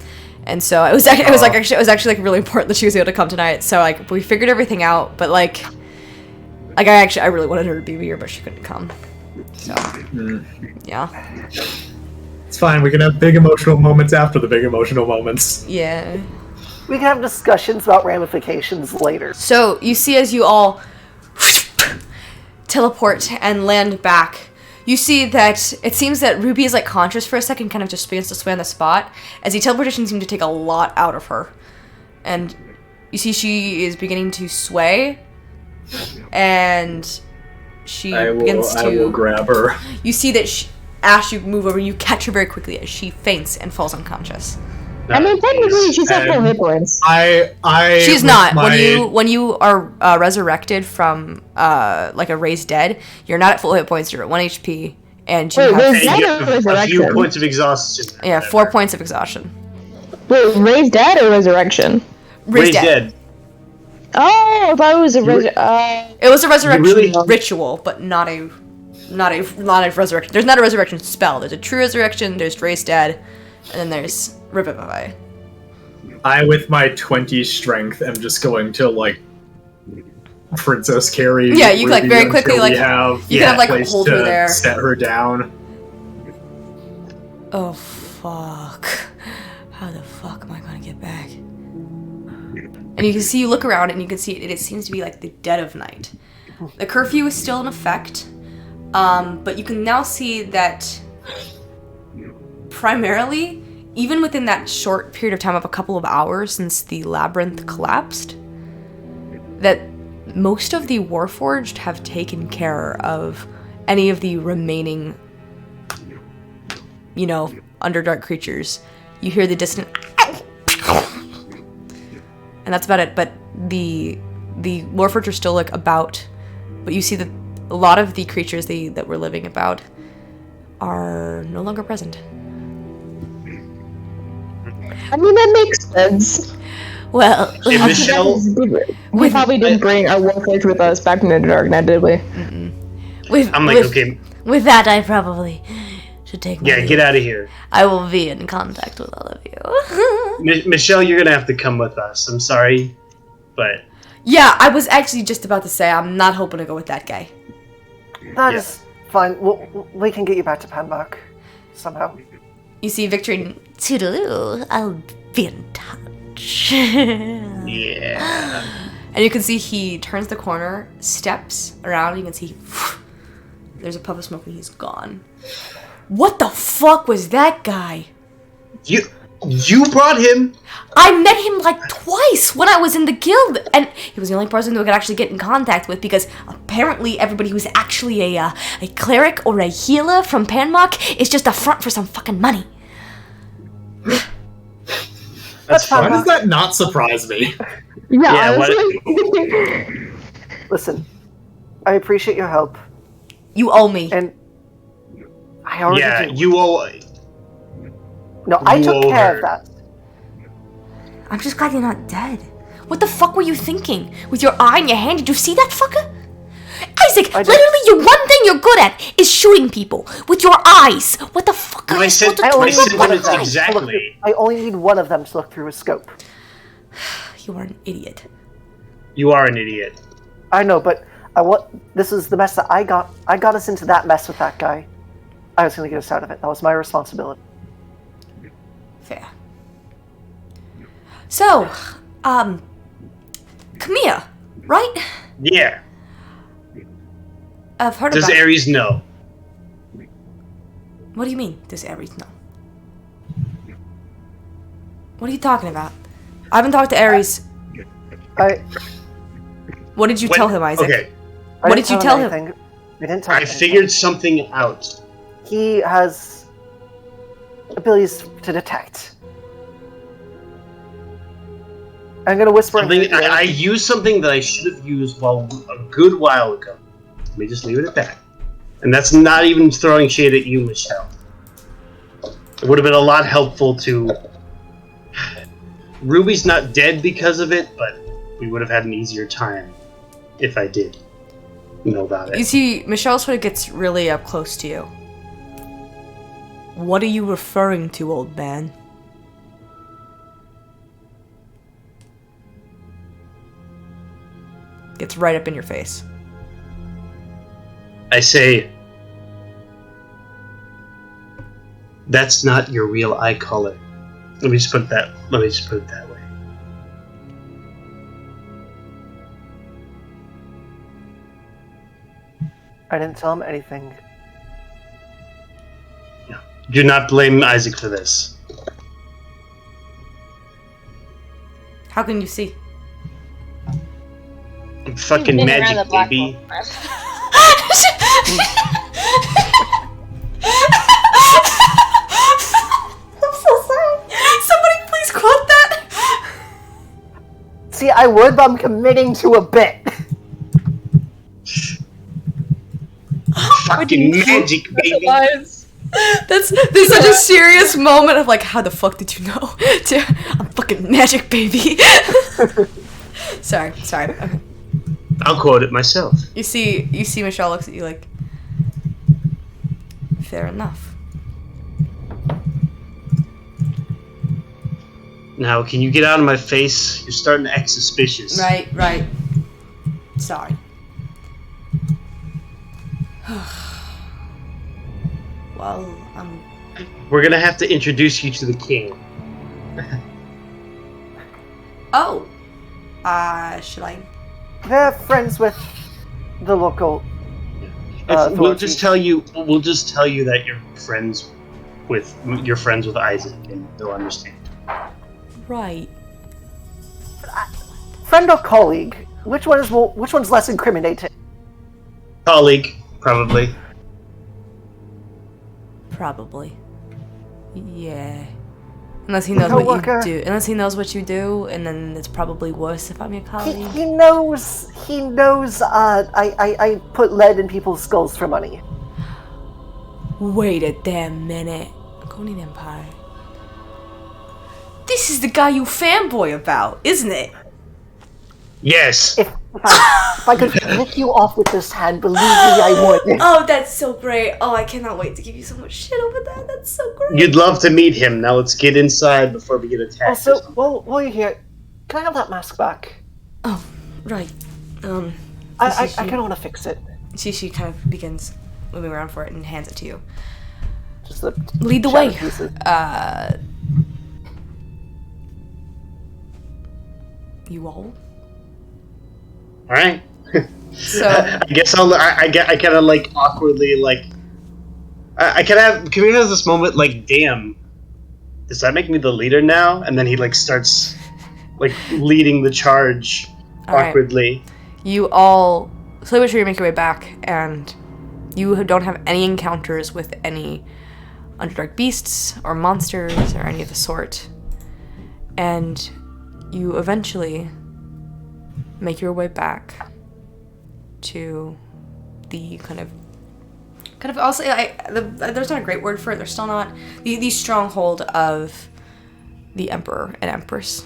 Speaker 1: And so it was actually really important that she was able to come tonight. So we figured everything out, but I really wanted her to be here, but she couldn't come. So yeah.
Speaker 4: It's fine, we can have big emotional moments after the big emotional moments.
Speaker 1: Yeah.
Speaker 5: We can have discussions about ramifications later.
Speaker 1: So you see as you all teleport and land back, you see that it seems that Ruby is conscious for a second, kind of just begins to sway on the spot, as the teleportation seemed to take a lot out of her. And you see she is beginning to sway, and she begins to...
Speaker 4: I will grab her.
Speaker 1: You see that as you move over, you catch her very quickly as she faints and falls unconscious.
Speaker 3: I mean, technically, she's at full hit points.
Speaker 1: She's not. When you are resurrected from a raised dead, you're not at full hit points. You're at 1 HP, and you
Speaker 2: have a few points of exhaustion.
Speaker 1: Yeah, 4 points of exhaustion.
Speaker 3: Wait, raised dead or resurrection?
Speaker 2: Raised dead.
Speaker 3: Oh, I thought it was a
Speaker 1: it was a resurrection ritual, but not a resurrection. There's not a resurrection spell. There's a true resurrection. There's raised dead, and then there's revivify.
Speaker 4: I, with my 20 strength, am just going to princess carry.
Speaker 1: Yeah, you can very quickly
Speaker 4: you
Speaker 1: can hold her there,
Speaker 4: set her down.
Speaker 1: Oh fuck! How the fuck am I gonna get back? And you look around and you can see it seems to be the dead of night. The curfew is still in effect, but you can now see that primarily, even within that short period of time of a couple of hours since the labyrinth collapsed, that most of the Warforged have taken care of any of the remaining, underdark creatures. You hear the distant and that's about it, but the Warforged are still about, but you see that a lot of the creatures that were living about are no longer present.
Speaker 3: I mean, that makes sense.
Speaker 1: Well,
Speaker 2: Michelle,
Speaker 3: we probably didn't bring our Warforged with us back in the dark night, did we?
Speaker 2: Okay.
Speaker 1: With that, I probably should take my leave.
Speaker 2: Get out of here.
Speaker 1: I will be in contact with all of you.
Speaker 2: Michelle, you're gonna have to come with us. I'm sorry, but...
Speaker 1: Yeah, I was actually just about to say, I'm not hoping to go with that guy.
Speaker 5: That is fine. We can get you back to Panbach somehow.
Speaker 1: You see Victorine, toodaloo, I'll be in touch. much.
Speaker 2: Yeah.
Speaker 1: And you can see he turns the corner, steps around, you can see there's a puff of smoke and he's gone. What the fuck was that guy?
Speaker 2: You brought him?
Speaker 1: I met him like twice when I was in the guild, and he was the only person who I could actually get in contact with because apparently everybody who's actually a cleric or a healer from Panmok is just a front for some fucking money.
Speaker 2: That's
Speaker 4: Why
Speaker 2: fun.
Speaker 4: does that not surprise me?
Speaker 3: Yeah,
Speaker 2: what?
Speaker 5: Listen, I appreciate your help,
Speaker 1: You owe me.
Speaker 5: and I already
Speaker 2: Yeah,
Speaker 5: do.
Speaker 2: you owe.
Speaker 5: No, I
Speaker 2: you
Speaker 5: took
Speaker 2: owe
Speaker 5: care
Speaker 2: her.
Speaker 5: of that.
Speaker 1: I'm just glad you're not dead. What the fuck were you thinking? With your eye in your hand, did you see that fucker? Isaac,
Speaker 5: I did.
Speaker 1: literally your one thing you're good at is shooting people with your eyes. What the fuck are
Speaker 2: My
Speaker 1: you supposed to
Speaker 5: I
Speaker 1: do
Speaker 5: only
Speaker 1: with
Speaker 2: said
Speaker 5: need
Speaker 1: one
Speaker 5: one of
Speaker 2: it's
Speaker 5: them.
Speaker 1: eye?
Speaker 2: exactly.
Speaker 5: I only need one of them to look through a scope.
Speaker 1: You are an idiot.
Speaker 2: You are an idiot.
Speaker 5: I know, but this is the mess that I got. I got us into that mess with that guy. I was going to get us out of it. That was my responsibility.
Speaker 1: Fair. So, Camilla, right?
Speaker 2: Yeah.
Speaker 1: I've heard
Speaker 2: Does
Speaker 1: about.
Speaker 2: Ares know?
Speaker 1: What do you mean? Does Ares know? What are you talking about? I haven't talked to Ares. What did you tell him, Isaac?
Speaker 2: Okay,
Speaker 1: What did you tell him?
Speaker 5: anything. We didn't tell
Speaker 2: I
Speaker 5: him anything.
Speaker 2: figured something out.
Speaker 5: He has abilities to detect. I'm going to whisper in his
Speaker 2: Something
Speaker 5: ear.
Speaker 2: I used something that I should have used a good while ago. Let me just leave it at that. And that's not even throwing shade at you, Michelle. It would have been a lot helpful to. Ruby's not dead because of it, but we would have had an easier time if I did know about
Speaker 1: You
Speaker 2: it.
Speaker 1: see, Michelle sort of gets really up close to you. What are you referring to, old man? Gets right up in your face.
Speaker 2: I say, that's not your real eye color. Let me just put it that way.
Speaker 5: I didn't tell him anything.
Speaker 2: Do not blame Isaac for this.
Speaker 1: How can you see?
Speaker 2: Fucking
Speaker 7: Been around the
Speaker 2: magic,
Speaker 7: block
Speaker 2: baby.
Speaker 7: more.
Speaker 1: I'm so sorry. Somebody please quote that.
Speaker 5: See, I would, but I'm committing to a bit.
Speaker 2: Fucking magic, baby.
Speaker 1: There's such a serious moment of like, how the fuck did you know? I'm fucking magic, baby. sorry. Okay.
Speaker 2: I'll quote it myself.
Speaker 1: You see Michelle looks at you like, fair enough.
Speaker 2: Now, can you get out of my face? You're starting to act suspicious.
Speaker 1: Right. Sorry. Well,
Speaker 2: We're gonna have to introduce you to the king.
Speaker 1: oh. Should I?
Speaker 5: They're friends with the local
Speaker 2: We'll
Speaker 5: authorities.
Speaker 2: just tell you. We'll just tell you that you're friends with Isaac, and they'll understand.
Speaker 1: Right.
Speaker 5: Friend or colleague? Which one's less incriminating?
Speaker 2: Colleague, probably.
Speaker 1: Probably. Yeah. Unless he knows what
Speaker 5: Coworker.
Speaker 1: you do. Unless he knows what you do, and then it's probably worse if I'm your colleague.
Speaker 5: He knows. I put lead in people's skulls for money.
Speaker 1: Wait a damn minute. Coney Empire. This is the guy you fanboy about, isn't it?
Speaker 2: Yes.
Speaker 5: If I could flick you off with this hand, believe me, I would.
Speaker 1: Oh, that's so great. Oh, I cannot wait to give you so much shit over that. That's so great.
Speaker 2: You'd love to meet him. Now let's get inside before we get attacked.
Speaker 5: Also, while you're here, can I have that mask back?
Speaker 1: Oh, right.
Speaker 5: I kind of want to fix it.
Speaker 1: She kind of begins moving around for it and hands it to you.
Speaker 5: Just the
Speaker 1: Lead the way.
Speaker 5: shattered pieces.
Speaker 1: You all.
Speaker 2: All right.
Speaker 1: So
Speaker 2: I guess I kind of like awkwardly like. I kind of can we have this moment like, damn, does that make me the leader now? And then he like starts like leading the charge awkwardly.
Speaker 1: You all slowly but surely make your way back, and you don't have any encounters with any underdark beasts or monsters or any of the sort. And you eventually make your way back to the kind of also there's not a great word for it. There's still not the stronghold of the Emperor and Empress.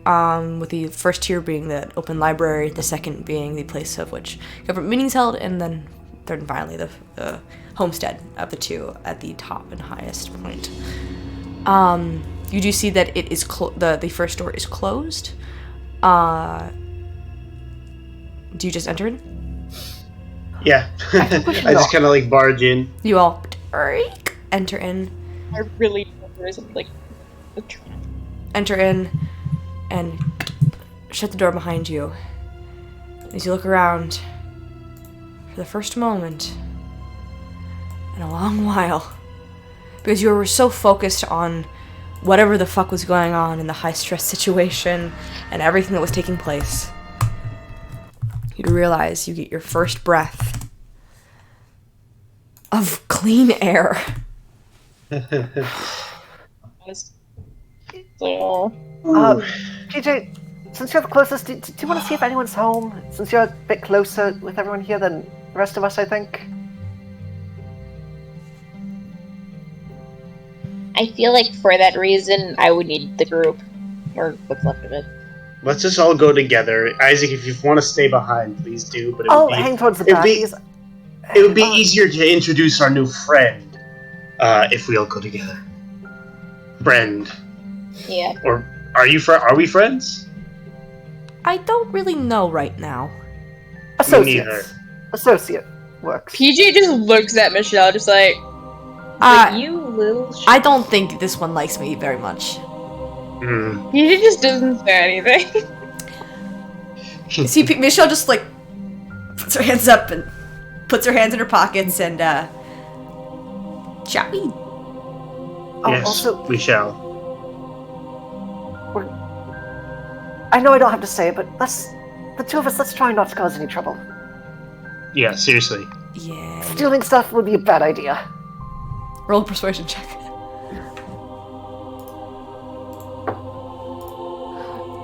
Speaker 1: With the first tier being the open library, the second being the place of which government meetings held, and then third and finally the homestead of the two at the top and highest point. You do see that it is the first door is closed. Do you just enter in?
Speaker 2: Yeah. I just kind of like barge in.
Speaker 1: You all enter in.
Speaker 7: I really hope there isn't like a trap.
Speaker 1: Enter in and shut the door behind you. As you look around, for the first moment in a long while, because you were so focused on whatever the fuck was going on in the high-stress situation and everything that was taking place, you realize you get your first breath of clean air.
Speaker 7: So,
Speaker 5: PJ, since you're the closest, do you want to see if anyone's home? Since you're a bit closer with everyone here than the rest of us, I think.
Speaker 7: I feel like for that reason, I would need the group, or what's left of it.
Speaker 2: Let's just all go together. Isaac, if you want to stay behind, please do. But
Speaker 5: Hang towards the back.
Speaker 2: It would be easier to introduce our new friend if we all go together. Friend.
Speaker 7: Yeah.
Speaker 2: Or are we friends?
Speaker 1: I don't really know right now.
Speaker 5: Associates. Associate works.
Speaker 3: PJ just looks at Michelle, just like
Speaker 7: you little
Speaker 1: I don't think this one likes me very much.
Speaker 3: PJ just doesn't say anything.
Speaker 1: See, Michelle just like puts her hands up and puts her hands in her pockets and shall we?
Speaker 2: Yes,
Speaker 5: also,
Speaker 2: we shall.
Speaker 5: I know I don't have to say it, but the two of us, let's try not to cause any trouble.
Speaker 2: Yeah, seriously.
Speaker 1: Yeah.
Speaker 5: Stealing stuff would be a bad idea.
Speaker 1: Roll a persuasion check.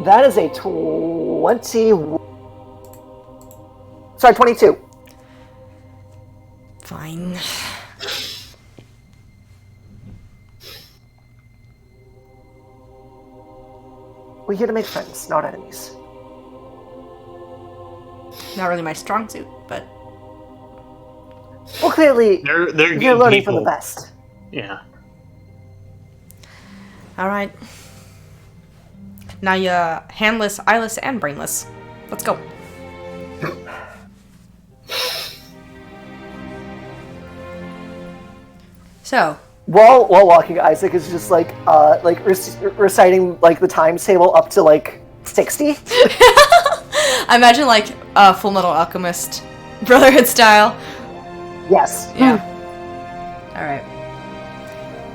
Speaker 5: That is a 22.
Speaker 1: Fine.
Speaker 5: We're here to make friends, not enemies.
Speaker 1: Not really my strong suit, but
Speaker 5: Well, clearly,
Speaker 2: They're
Speaker 5: you're
Speaker 2: good
Speaker 5: learning
Speaker 2: people.
Speaker 5: from the best.
Speaker 2: Yeah.
Speaker 1: all right. Now you're handless, eyeless, and brainless. Let's go. So,
Speaker 5: While walking, Isaac is just like reciting like the times table up to like 60.
Speaker 1: I imagine like Full Metal Alchemist Brotherhood style.
Speaker 5: Yes.
Speaker 1: Yeah. All right.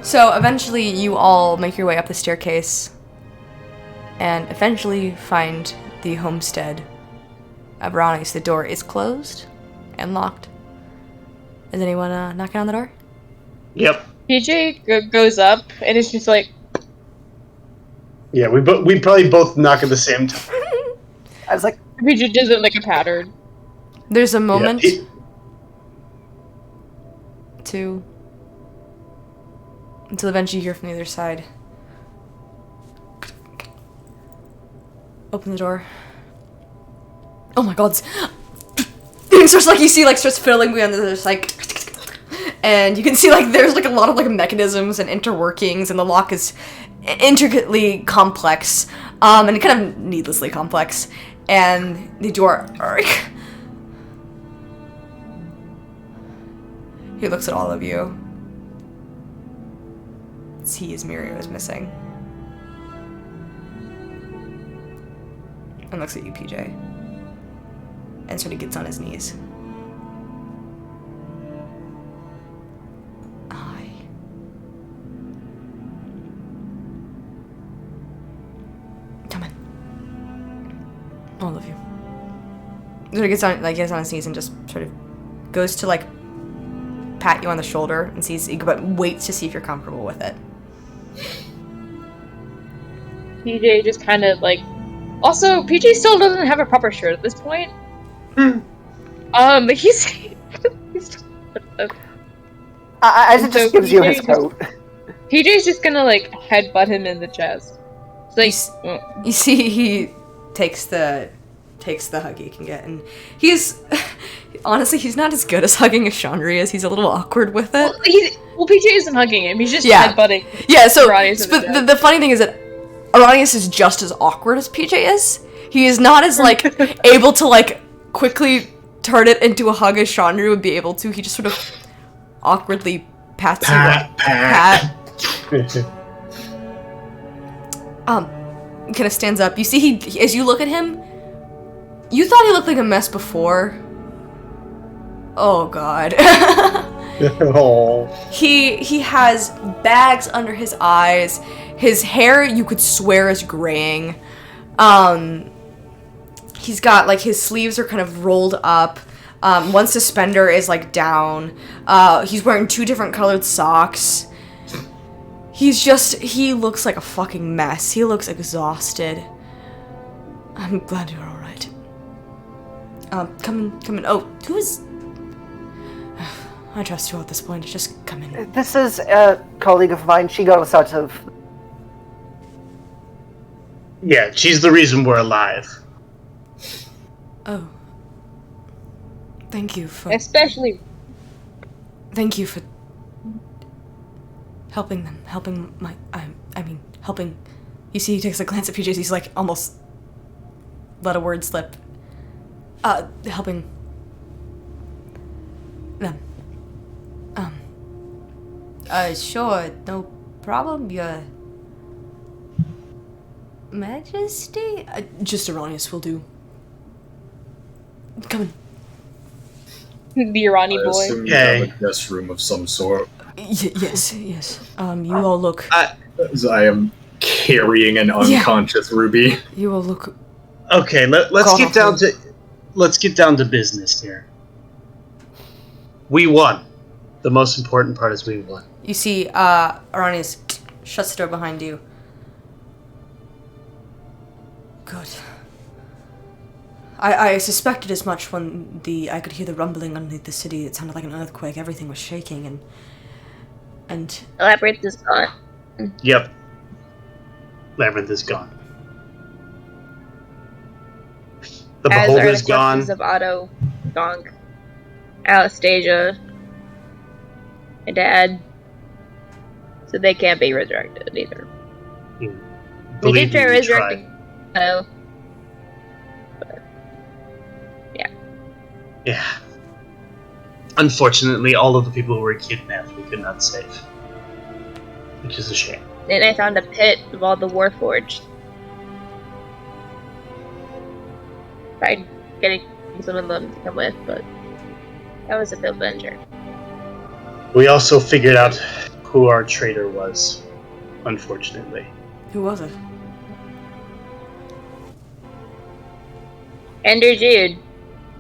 Speaker 1: So eventually, you all make your way up the staircase, and eventually find the homestead of Ronnie's. The door is closed and locked. Is anyone knocking on the door?
Speaker 2: Yep.
Speaker 3: PJ goes up and it's just like,
Speaker 2: Yeah, we probably both knock at the same time.
Speaker 5: I was like,
Speaker 3: PJ does it like a pattern.
Speaker 1: There's a moment
Speaker 2: Yeah,
Speaker 1: until eventually you hear from the other side. Open the door. Oh my god. It's just like you see like starts fiddling behind there's like, and you can see like there's like a lot of like mechanisms and interworkings, and the lock is intricately complex, and kind of needlessly complex, and the door. He looks at all of you. See his mirror is missing. and looks at you, PJ. And sort of gets on his knees. Come in. All of you. Sort of gets on his knees and just sort of goes to like pat you on the shoulder and sees, but waits to see if you're comfortable with it.
Speaker 7: PJ just kind of like. Also, PJ still doesn't have a proper shirt at this point. He's
Speaker 5: Isaac just gives you his coat.
Speaker 7: PJ's just gonna like headbutt him in the chest. It's like
Speaker 1: you see, he takes the hug he can get, and he's honestly he's not as good as hugging as Chandri is. He's a little awkward with it.
Speaker 7: Well, PJ isn't hugging him. He's just headbutting.
Speaker 1: Yeah. So, but the funny thing is that Aranius is just as awkward as PJ is. He is not as like able to like quickly turn it into a hug as Chandri would be able to. He just sort of awkwardly pats you up. Pat. Kind of stands up. You see, he as you look at him, you thought he looked like a mess before. Oh God.
Speaker 2: Oh.
Speaker 1: He has bags under his eyes. His hair you could swear is graying. He's got like his sleeves are kind of rolled up. One suspender is like down. He's wearing 2 different colored socks. He looks like a fucking mess. He looks exhausted. I'm glad you're alright. Come in. Oh, who is... I trust you at this point. Just come in.
Speaker 5: This is a colleague of mine. She got us out of...
Speaker 2: Yeah, she's the reason we're alive.
Speaker 1: Oh. Thank you for...
Speaker 7: Especially...
Speaker 1: Thank you for... helping them. Helping... You see, he takes a glance at PJ. He's like, almost... let a word slip. Helping... them. Sure, no problem, Your Majesty? Just Aranius will do. Come in.
Speaker 7: The Irani
Speaker 4: I
Speaker 7: boy.
Speaker 4: assume you have a guest room of some sort.
Speaker 1: Yes. You all look...
Speaker 4: As I am carrying an unconscious Ruby.
Speaker 1: You all look...
Speaker 2: Okay, let's get down to business here. We won. The most important part is we won.
Speaker 1: You see, Aranius shuts the door behind you. Good. I suspected as much when I could hear the rumbling underneath the city. It sounded like an earthquake. Everything was shaking and...
Speaker 7: Labyrinth is gone.
Speaker 2: Yep. Labyrinth is gone. The Beholder's gone.
Speaker 7: As are the corpses of Otto, Gonk, Anastasia, and Dad. So they can't be resurrected either. We did try resurrecting Otto.
Speaker 2: Yeah. Unfortunately, all of the people who were kidnapped we could not save. Which is a shame.
Speaker 7: Then I found a pit of all the Warforged. Tried getting some of them to come with, but that was a failed venture.
Speaker 2: We also figured out who our traitor was, unfortunately.
Speaker 1: Who was it?
Speaker 7: Ender Jude.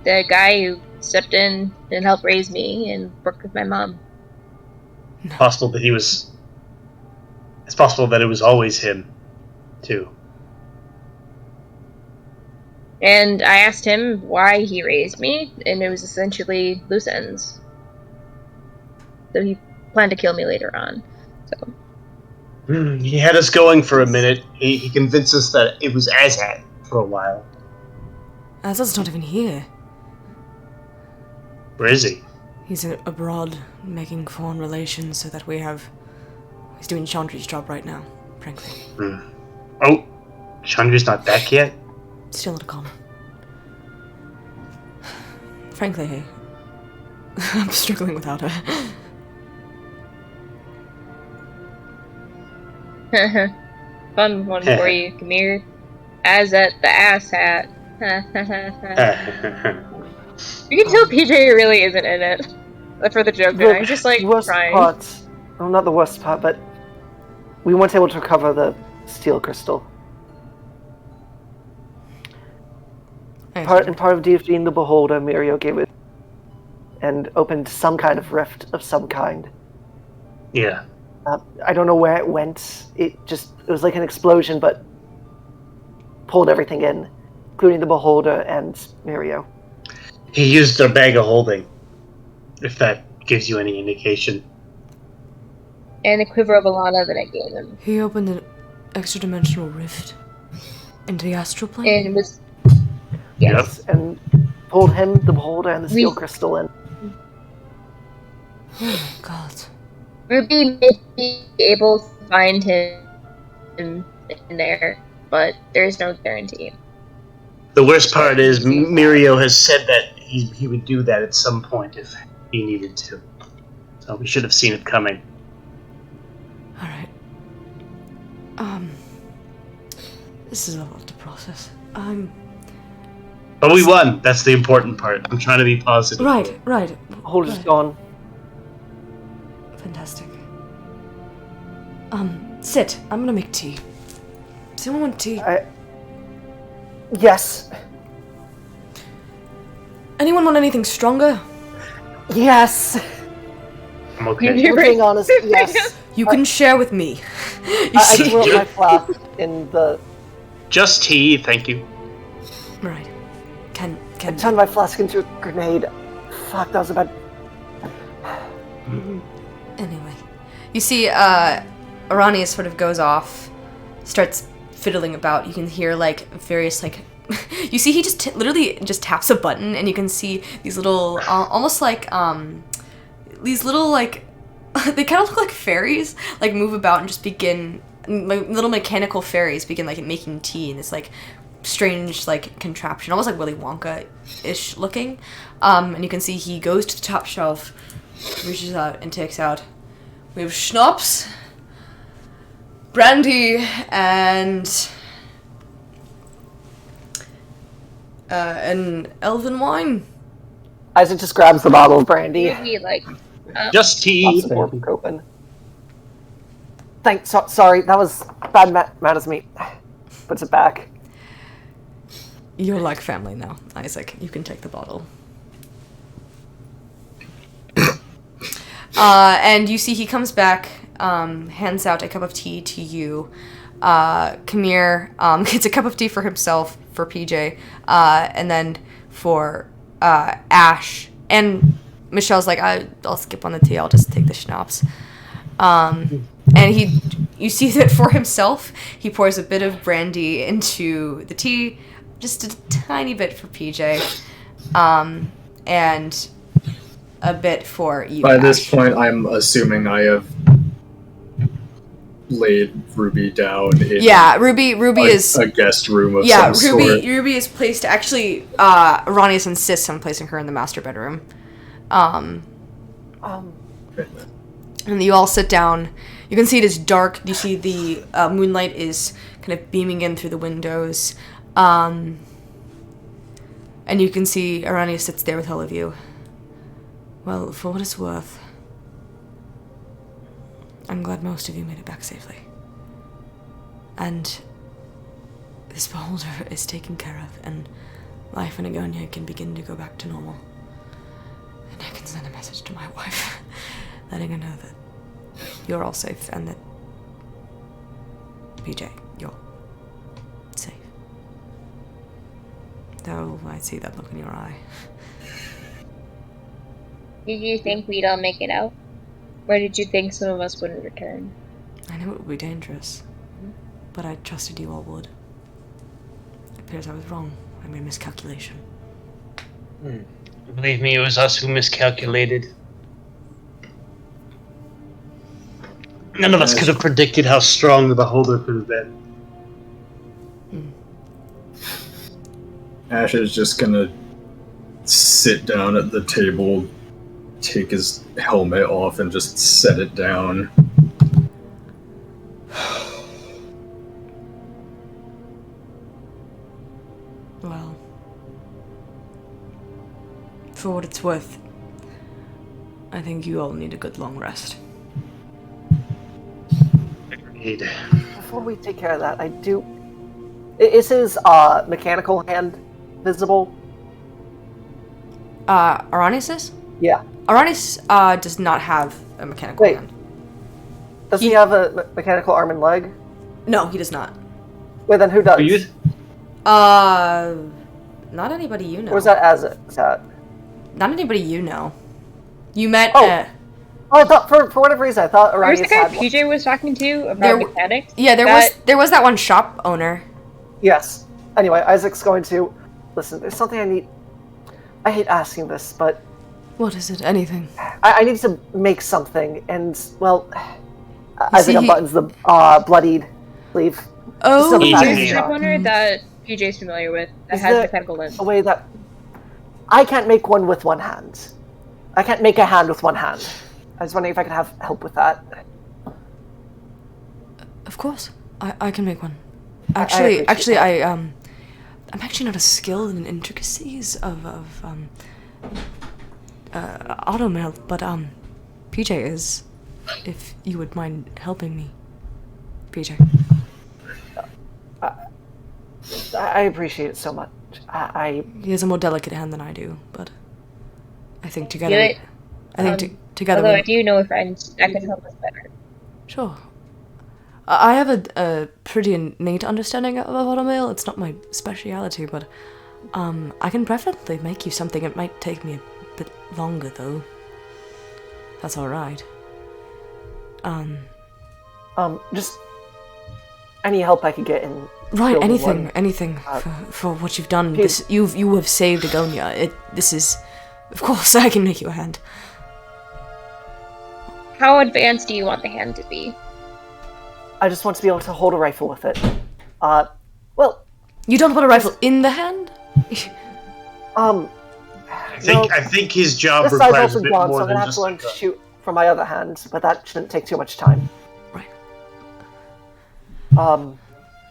Speaker 7: The guy who stepped in and helped raise me and worked with my mom.
Speaker 2: It's possible that it's possible that it was always him, too.
Speaker 7: And I asked him why he raised me, and it was essentially loose ends. So he planned to kill me later on. So
Speaker 2: He had us going for a minute. He convinced us that it was Azad for a while.
Speaker 1: Azad's not even here.
Speaker 2: Where is he?
Speaker 1: He's abroad, making foreign relations so that he's doing Chandri's job right now, frankly.
Speaker 2: Oh, Chandri's not back yet?
Speaker 1: Still at a con. Frankly, hey. I'm struggling without her.
Speaker 7: Fun one for you, come here. as at the ass hat. You can tell PJ really isn't in it for the joke.
Speaker 5: The
Speaker 7: He's just like
Speaker 5: worst
Speaker 7: trying.
Speaker 5: part, well, not the worst part, but we weren't able to recover the steel crystal. Part of defeating the beholder, Mirio gave it and opened some kind of rift of some kind.
Speaker 2: Yeah.
Speaker 5: I don't know where it went. It was like an explosion, but pulled everything in, including the beholder and Mirio.
Speaker 2: He used a bag of holding, if that gives you any indication.
Speaker 7: And the quiver of Alana that I gave him.
Speaker 1: He opened an extra-dimensional rift into the astral plane?
Speaker 7: And it was... Yes.
Speaker 2: Yep.
Speaker 5: And pulled him, the beholder, and the steel crystal in.
Speaker 1: Oh, God.
Speaker 7: Ruby may be able to find him in there, but there's no guarantee.
Speaker 2: The worst part is Mirio has said that he would do that at some point if he needed to. So we should have seen it coming.
Speaker 1: Alright. This is a lot to process.
Speaker 2: But we won. That's the important part. I'm trying to be positive.
Speaker 1: Right.
Speaker 5: Beholder's gone.
Speaker 1: Fantastic. Sit. I'm gonna make tea. Does anyone want tea?
Speaker 5: Yes.
Speaker 1: Anyone want anything stronger?
Speaker 5: Yes.
Speaker 2: I'm okay.
Speaker 7: You're
Speaker 5: Being honest, yes.
Speaker 1: You can share with me.
Speaker 5: I threw my flask in the...
Speaker 2: Just tea, thank you.
Speaker 1: Right.
Speaker 5: I turned my flask into a grenade. Fuck, that was a bad...
Speaker 1: Anyway. You see, Arania sort of goes off, starts fiddling about. You can hear, like, various, like... you see he just literally just taps a button, and you can see these little, almost like, these little, like... they kind of look like fairies, like, move about and just begin... like, little mechanical fairies begin, like, making tea in this, like, strange, like, contraption. Almost like Willy Wonka-ish looking. And you can see he goes to the top shelf, reaches out, and takes out... we have schnapps, brandy, and an elven wine.
Speaker 5: Isaac just grabs the bottle of brandy.
Speaker 7: Ruby, like...
Speaker 2: Just tea.
Speaker 5: Open. Thanks. Sorry, that was bad. Matters me. Puts it back.
Speaker 1: You're like family now, Isaac. You can take the bottle. And you see he comes back, hands out a cup of tea to you. Kamir gets a cup of tea for himself, for PJ, and then for Ash. And Michelle's like, I'll skip on the tea, I'll just take the schnapps. And you see that for himself, he pours a bit of brandy into the tea, just a tiny bit for PJ, and a bit for you,
Speaker 4: By
Speaker 1: Ash.
Speaker 4: this point, I'm assuming I have laid Ruby down in
Speaker 1: Ruby is
Speaker 4: a guest room of some sort.
Speaker 1: Ruby is placed, actually, Aranius insists on placing her in the master bedroom. And you all sit down. You can see it is dark. You see the moonlight is kind of beaming in through the windows. And you can see Arania sits there with all of you. Well, for what it's worth, I'm glad most of you made it back safely. And this beholder is taken care of, and life in Agonia can begin to go back to normal. And I can send a message to my wife, letting her know that you're all safe, and that, PJ, you're safe. Though I see that look in your eye.
Speaker 7: Did you think we'd all make it out? Or did you think some of us wouldn't return?
Speaker 1: I knew it would be dangerous, but I trusted you all would. It appears I was wrong. I made a miscalculation.
Speaker 2: Believe me, it was us who miscalculated. None of us could have predicted how strong the beholder could have been.
Speaker 4: Ash is just gonna sit down at the table, take his helmet off, and just set it down.
Speaker 1: Well, for what it's worth, I think you all need a good long rest.
Speaker 2: Agreed.
Speaker 5: Before we take care of that, I do. Is his mechanical hand visible?
Speaker 1: Aranis?
Speaker 5: Yeah.
Speaker 1: Aranis does not have a mechanical
Speaker 5: Wait.
Speaker 1: hand.
Speaker 5: Does he have a mechanical arm and leg?
Speaker 1: No, he does not.
Speaker 5: Wait, then who does?
Speaker 2: Are you?
Speaker 1: Not anybody you know.
Speaker 5: Where's that Azat?
Speaker 1: Not anybody you know. You met.
Speaker 5: Oh. I thought for whatever reason I thought
Speaker 7: Where's
Speaker 5: Aranis
Speaker 7: the guy
Speaker 5: had one.
Speaker 7: PJ was talking to about mechanics?
Speaker 1: Yeah, there was that one shop owner.
Speaker 5: Yes. Anyway, Isaac's going to listen. There's something I need. I hate asking this, but
Speaker 1: What is it? Anything?
Speaker 5: I need to make something, and well, Isaac unbuttons the bloodied sleeve.
Speaker 1: Oh,
Speaker 5: Just
Speaker 7: There's
Speaker 2: Easy.
Speaker 7: a shop owner that PJ's familiar with that
Speaker 5: Is
Speaker 7: has
Speaker 5: there
Speaker 7: mechanical limbs.
Speaker 5: a way that I can't make one with one hand. I can't make a hand with one hand. I was wondering if I could have help with that.
Speaker 1: Of course, I can make one.
Speaker 5: I
Speaker 1: I'm
Speaker 5: appreciate
Speaker 1: actually not as skilled in intricacies of automail, but PJ is. If you would mind helping me, PJ.
Speaker 5: I appreciate it so much.
Speaker 1: He has a more delicate hand than I do, but I think together.
Speaker 7: Good.
Speaker 1: I think together.
Speaker 7: Although I do know a friend that can help us better.
Speaker 1: Sure. I have a pretty innate understanding of automail. It's not my speciality, but I can preferably make you something. It might take me a bit longer, though. That's all right.
Speaker 5: Just any help I could get in.
Speaker 1: Right,
Speaker 5: building
Speaker 1: anything
Speaker 5: one.
Speaker 1: for what you've done.
Speaker 5: Please.
Speaker 1: This you have saved Agonia. This is, of course, I can make you a hand.
Speaker 7: How advanced do you want the hand to be?
Speaker 5: I just want to be able to hold a rifle with it. Well,
Speaker 1: You don't put a rifle in the hand?
Speaker 2: I think his job
Speaker 5: this side's
Speaker 2: requires a
Speaker 5: also
Speaker 2: bit
Speaker 5: gone, so
Speaker 2: more
Speaker 5: I'm gonna
Speaker 2: than
Speaker 5: have
Speaker 2: just
Speaker 5: to
Speaker 2: a
Speaker 5: learn to
Speaker 2: gun.
Speaker 5: shoot from my other hand, but that shouldn't take too much time.
Speaker 1: Right.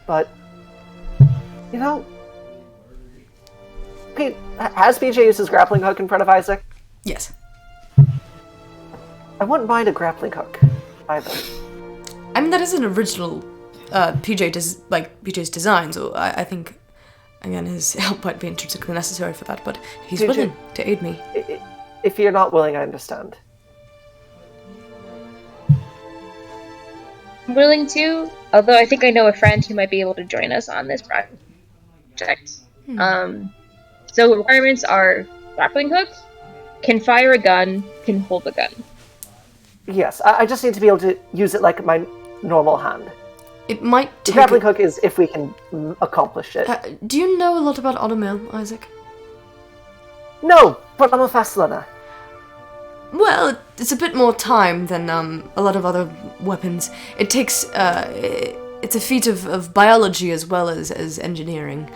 Speaker 5: But you know, Pete, has PJ used his grappling hook in front of Isaac?
Speaker 1: Yes.
Speaker 5: I wouldn't mind a grappling hook either.
Speaker 1: I mean, that is an original PJ's design, so I think, again, his help might be intrinsically necessary for that, but he's
Speaker 5: PJ,
Speaker 1: willing to aid me.
Speaker 5: If you're not willing, I understand.
Speaker 7: I'm willing to, although I think I know a friend who might be able to join us on this project. So requirements are grappling hook, can fire a gun, can hold a gun.
Speaker 5: Yes, I just need to be able to use it like my normal hand.
Speaker 1: It might
Speaker 5: The
Speaker 1: take...
Speaker 5: grappling hook is if we can accomplish it.
Speaker 1: do you know a lot about automail, Isaac?
Speaker 5: No, but I'm a fast learner.
Speaker 1: Well, it's a bit more time than a lot of other weapons. It takes, it's a feat of biology as well as engineering.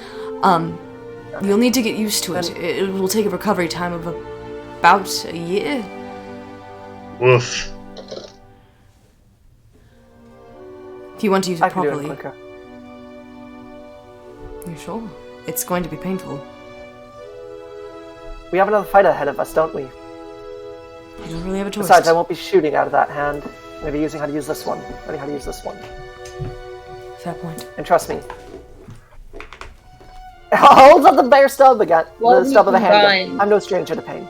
Speaker 1: You'll need to get used to it. It will take a recovery time of about a year.
Speaker 2: Woof.
Speaker 1: If you want to use
Speaker 5: I
Speaker 1: it
Speaker 5: can do it
Speaker 1: properly.
Speaker 5: quicker.
Speaker 1: You sure? It's going to be painful.
Speaker 5: We have another fight ahead of us, don't we?
Speaker 1: You don't really have a choice.
Speaker 5: Besides, I won't be shooting out of that hand. I'm gonna be using how to use this one. Learning how to use this one.
Speaker 1: Fair point.
Speaker 5: And trust me. Holds up the bear stub again.
Speaker 7: Well,
Speaker 5: the stub of the
Speaker 7: we've
Speaker 5: handgun.
Speaker 7: gone.
Speaker 5: I'm no stranger to pain.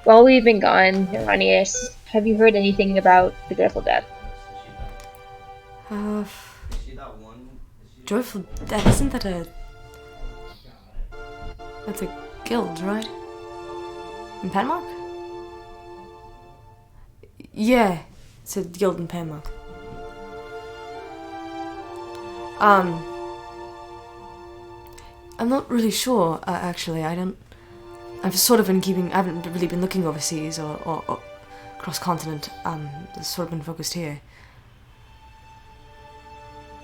Speaker 7: While we've been gone, Iranius, have you heard anything about the Dreadful Death?
Speaker 1: Joyful Death, isn't that a... That's a guild, right? In Panmark? Yeah, it's a guild in Panmark. I'm not really sure, actually. I've sort of been keeping... I haven't really been looking overseas or cross-continent. It's sort of been focused here.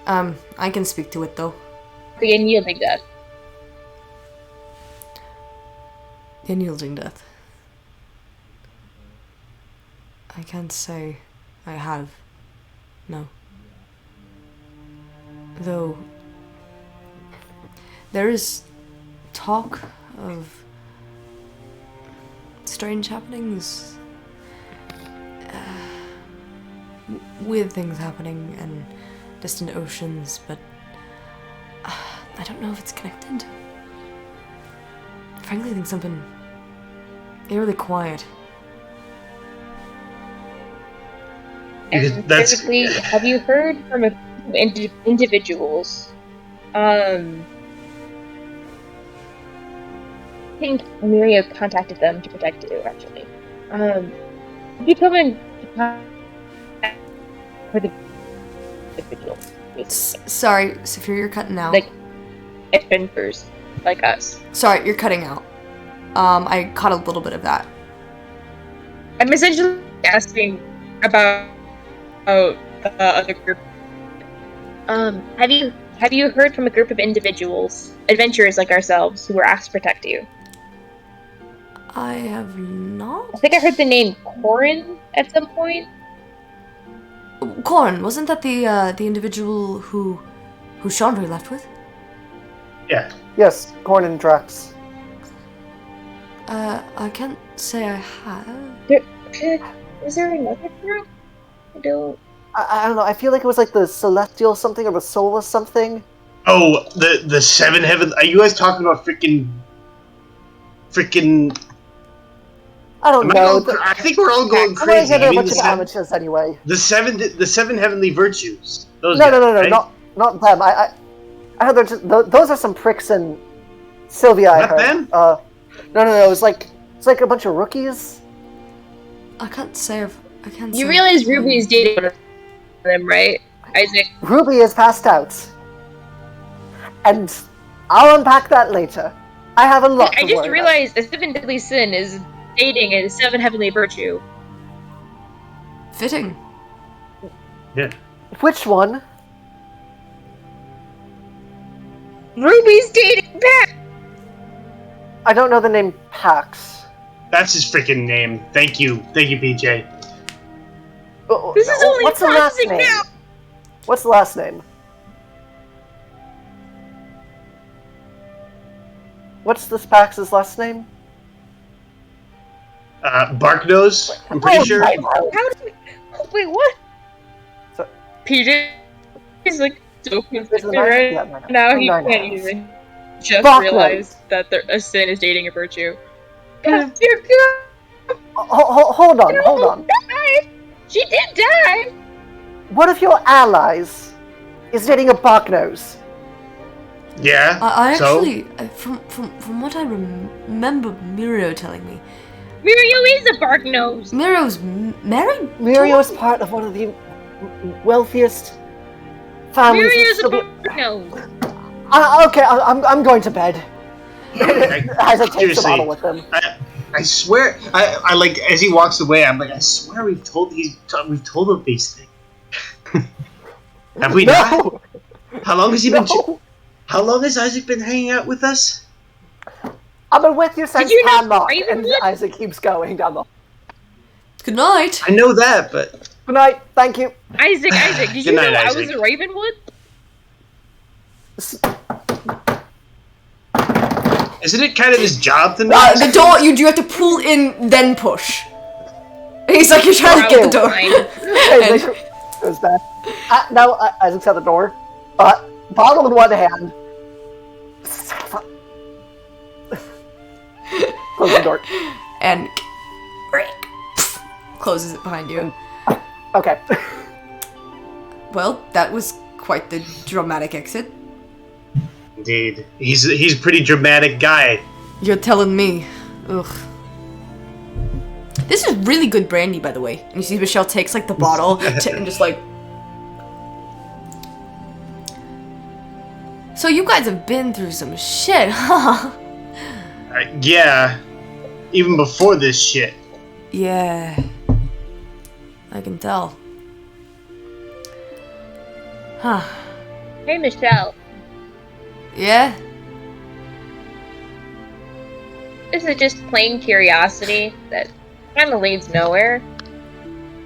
Speaker 1: I can speak to it, though.
Speaker 7: The Unyielding Death.
Speaker 1: The Unyielding Death. I can't say I have. No. Though there is talk of strange happenings, weird things happening and distant oceans, but I don't know if it's connected. Frankly, I think something eerily quiet.
Speaker 7: And specifically, have you heard from a individuals? I think Miria contacted them to protect you, actually. Have you come in contact with the individuals?
Speaker 1: Sorry, Saphir, you're cutting out.
Speaker 7: Like, adventurers, like us.
Speaker 1: Sorry, you're cutting out. I caught a little bit of that.
Speaker 7: I'm essentially asking about the other group. Have you heard from a group of individuals, adventurers like ourselves, who were asked to protect you?
Speaker 1: I have not.
Speaker 7: I think I heard the name Corin at some point.
Speaker 1: Corin, wasn't that the individual who Chandra left with?
Speaker 2: Yeah.
Speaker 5: Yes, Corn and Drax.
Speaker 1: I can't say I have.
Speaker 7: Is there another group? I don't
Speaker 5: know. I feel like it was like the Celestial something or the Soulless something.
Speaker 2: Oh, the Seven Heaven. Are you guys talking about freaking?
Speaker 5: I don't know.
Speaker 2: I think we're all going
Speaker 5: I'm
Speaker 2: crazy.
Speaker 5: gonna get a bunch of amateurs anyway.
Speaker 2: The seven heavenly virtues. Those
Speaker 5: No,
Speaker 2: guys, right?
Speaker 5: not them. I heard they're just, those are some pricks in Sylvia. I
Speaker 2: Not
Speaker 5: heard.
Speaker 2: them?
Speaker 5: No. It's like a bunch of rookies.
Speaker 1: I can't say. I can't.
Speaker 7: You
Speaker 1: say
Speaker 7: realize Ruby is dating one of them, right, Isaac?
Speaker 5: Ruby is passed out, and I'll unpack that later. I have a lot.
Speaker 7: I just realized the Seven Deadly Sin is dating a Seven Heavenly Virtue.
Speaker 1: Fitting.
Speaker 2: Yeah.
Speaker 5: Which one?
Speaker 7: Ruby's dating back.
Speaker 5: I don't know the name Pax.
Speaker 2: That's his freaking name. Thank you, PJ.
Speaker 7: This is only
Speaker 5: What's the last
Speaker 7: processing
Speaker 5: name?
Speaker 7: now.
Speaker 5: What's the last name? What's this Pax's last name?
Speaker 2: Barknose. I'm pretty sure.
Speaker 7: How did we... Wait, what?
Speaker 5: So-
Speaker 7: PJ is like so
Speaker 5: This is
Speaker 7: confused
Speaker 5: my-
Speaker 7: right
Speaker 5: yeah, my-
Speaker 7: now. He
Speaker 5: my-
Speaker 7: can't even just
Speaker 5: Barknose.
Speaker 7: realize that a sin is dating a virtue. God, dear God.
Speaker 5: Hold on.
Speaker 7: Die. She did die.
Speaker 5: What if your allies is dating a Barknose?
Speaker 2: Yeah.
Speaker 1: I
Speaker 2: so?
Speaker 1: actually, from what I remember, Mirio telling me,
Speaker 7: Mirio is a bark nose.
Speaker 1: Mirio's married.
Speaker 5: Mirio is part of one of the wealthiest families.
Speaker 7: Mirio is a
Speaker 5: in
Speaker 7: bark nose.
Speaker 5: Okay, I'm going to bed. As I take the
Speaker 2: Seriously.
Speaker 5: bottle with him.
Speaker 2: I swear, I like as he walks away. I'm like, I swear we've told him these things. Have we not?
Speaker 5: No.
Speaker 2: How long has he been?
Speaker 5: No.
Speaker 2: How long has Isaac been hanging out with us?
Speaker 5: I've been with you since
Speaker 7: you not
Speaker 5: Panlock,
Speaker 7: Ravenwood?
Speaker 5: and Isaac keeps going down the.
Speaker 1: Good night.
Speaker 2: I know that, but
Speaker 5: Good night. Thank you.
Speaker 7: Isaac, did you
Speaker 2: Good night,
Speaker 7: know I was
Speaker 2: Isaac.
Speaker 7: a Ravenwood?
Speaker 2: isn't it kind of his job to know?
Speaker 1: The door. You have to pull in, then push. He's like, you're trying to get the door.
Speaker 5: Isaac goes back. Now Isaac's at the door. Bottle in one hand. Close the door.
Speaker 1: And closes it behind you.
Speaker 5: Okay.
Speaker 1: Well, that was quite the dramatic exit.
Speaker 2: Indeed, he's a pretty dramatic guy.
Speaker 1: You're telling me. Ugh. This is really good brandy, by the way. And you see Michelle takes like the bottle and just like. So you guys have been through some shit, huh?
Speaker 2: Yeah, even before this shit.
Speaker 1: Yeah. I can tell. Huh.
Speaker 7: Hey, Michelle.
Speaker 1: Yeah?
Speaker 7: This is just plain curiosity that kind of leads nowhere.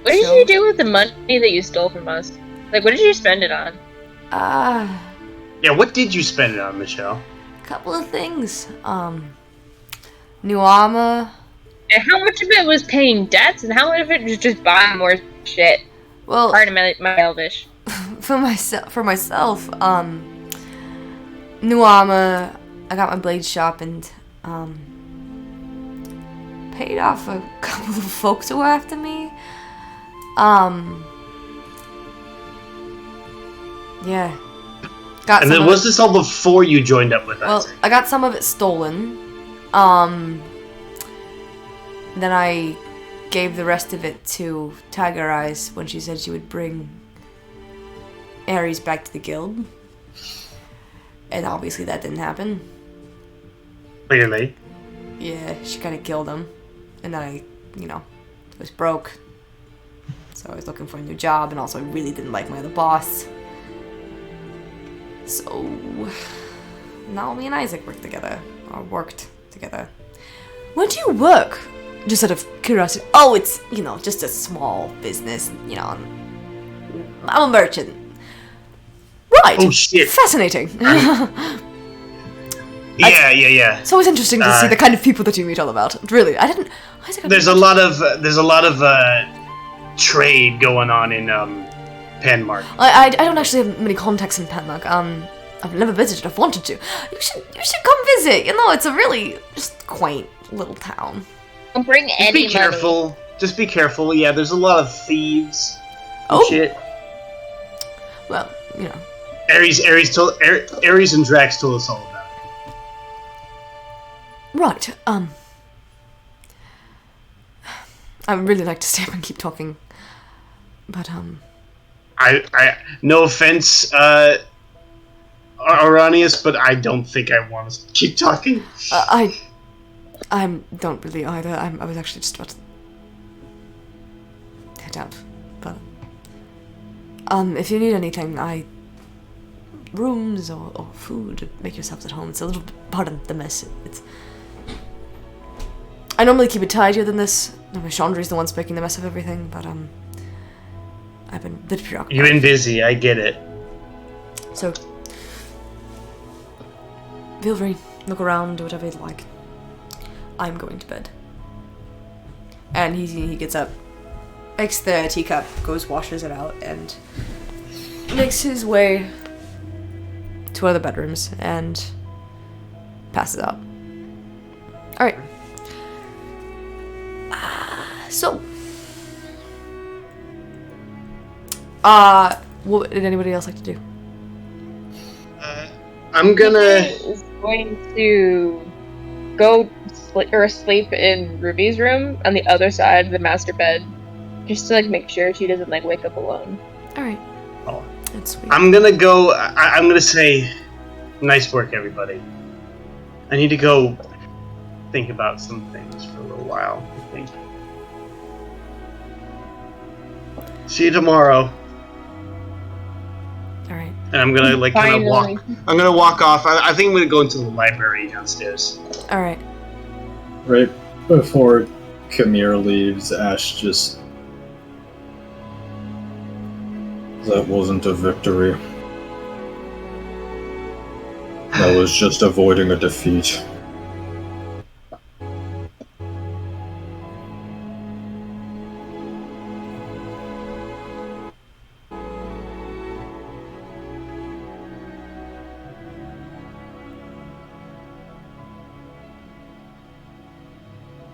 Speaker 7: What did
Speaker 1: Sure.
Speaker 7: you do with the money that you stole from us? Like, what did you spend it on?
Speaker 2: Yeah, what did you spend it on, Michelle?
Speaker 1: Couple of things. New armor.
Speaker 7: And how much of it was paying debts, and how much of it was just buying more shit?
Speaker 1: Well,
Speaker 7: Pardon my Elvish.
Speaker 1: for myself, new armor. I got my blade sharpened. Paid off a couple of folks who were after me. Yeah. Got
Speaker 2: And
Speaker 1: some
Speaker 2: then
Speaker 1: of
Speaker 2: was
Speaker 1: it,
Speaker 2: this all before you joined up with
Speaker 1: well,
Speaker 2: Isaac?
Speaker 1: I got some of it stolen. Then I gave the rest of it to Tiger Eyes when she said she would bring Ares back to the guild. And obviously that didn't happen.
Speaker 2: Clearly.
Speaker 1: Yeah, she kind of killed him. And then I, was broke. So I was looking for a new job, and also I really didn't like my other boss. So now me and Isaac worked together. Where do you work? Just out of curiosity. Oh, it's, just a small business, I'm a merchant. Right.
Speaker 2: Oh, shit.
Speaker 1: Fascinating.
Speaker 2: Yeah.
Speaker 1: It's always interesting to see the kind of people that you meet all about. Really, I didn't.
Speaker 2: There's a lot of trade going on in Panmark.
Speaker 1: I don't actually have many contacts in Panmark. I've never visited. I've wanted to. You should come visit. It's a really just quaint little town.
Speaker 7: Don't bring
Speaker 2: Just
Speaker 7: any
Speaker 2: be careful.
Speaker 7: money.
Speaker 2: Just be careful. Yeah, there's a lot of thieves. And
Speaker 1: Oh.
Speaker 2: shit.
Speaker 1: Well,
Speaker 2: Ares and Drax told us all about it.
Speaker 1: right. I would really like to stay up and keep talking, but
Speaker 2: I no offense, Aranius, but I don't think I want to keep talking.
Speaker 1: I don't really either. I was actually just about to head out, but if you need anything, rooms or food, make yourselves at home. It's a little pardon the mess. I normally keep it tidier than this. Chandri's the one making the mess of everything, but I've been a bit preoccupied.
Speaker 2: You've been busy, I get it.
Speaker 1: So feel free, look around, do whatever you'd like. I'm going to bed. And he gets up, makes the teacup, goes washes it out, and makes his way to one of the bedrooms and passes out. Alright. So, what did anybody else like to do?
Speaker 2: I'm gonna.
Speaker 7: Is going to go sleep in Ruby's room on the other side of the master bed, just to make sure she doesn't wake up alone.
Speaker 1: All right.
Speaker 2: Oh.
Speaker 1: That's sweet.
Speaker 2: I'm gonna go. I'm gonna say, nice work, everybody. I need to go think about some things for a little while. I think. See you tomorrow.
Speaker 1: All right.
Speaker 2: And I'm gonna kind of walk. I'm gonna walk off. I think I'm gonna go into the library downstairs.
Speaker 1: All right.
Speaker 4: Right before Kamir leaves, Ash just... That wasn't a victory. That was just avoiding a defeat.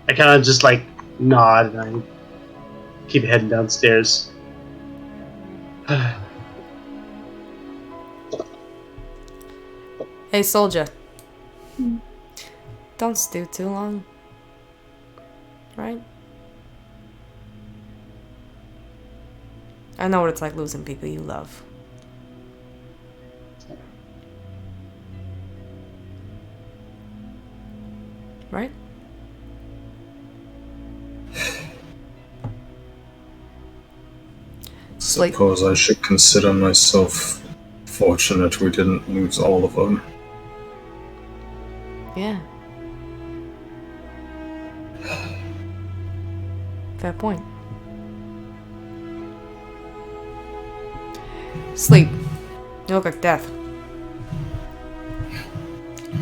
Speaker 2: I kind of just nod and I keep heading downstairs.
Speaker 1: Hey, soldier. Don't stew too long. Right? I know what it's like losing people you love. Right?
Speaker 4: Suppose I should consider myself fortunate we didn't lose all of them.
Speaker 1: Yeah. Fair point. Sleep. You look like death.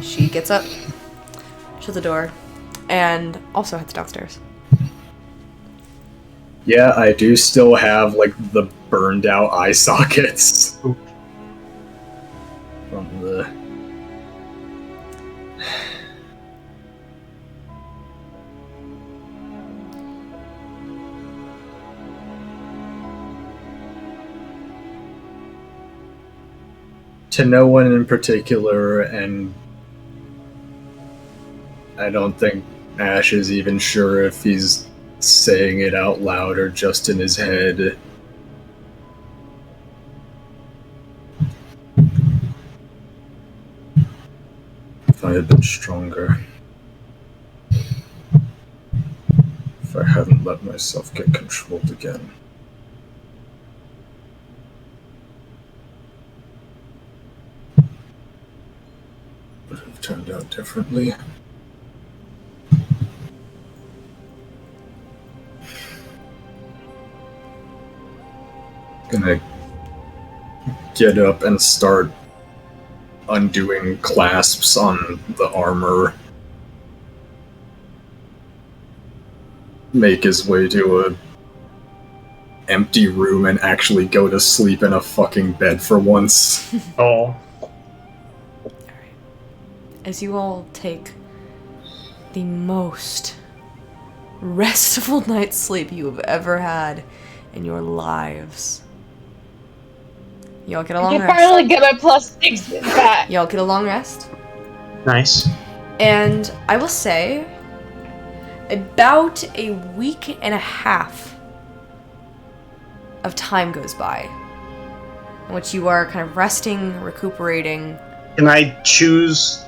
Speaker 1: She gets up, shuts the door, and also heads downstairs.
Speaker 4: Yeah, I do still have, like, the burned out eye sockets. From the... To no one in particular, and I don't think Ash is even sure if he's saying it out loud or just in his head. If I had been stronger. If I hadn't let myself get controlled again. Would have turned out differently. Gonna get up and start undoing clasps on the armor. Make his way to a empty room and actually go to sleep in a fucking bed for once.
Speaker 2: Oh.
Speaker 1: As you all take the most restful night's sleep you have ever had in your lives. You all get a long
Speaker 7: I
Speaker 1: rest.
Speaker 7: finally get my +6 back.
Speaker 1: You all get a long rest.
Speaker 2: Nice.
Speaker 1: And I will say, about a week and a half of time goes by in which you are kind of resting, recuperating.
Speaker 2: Can I choose?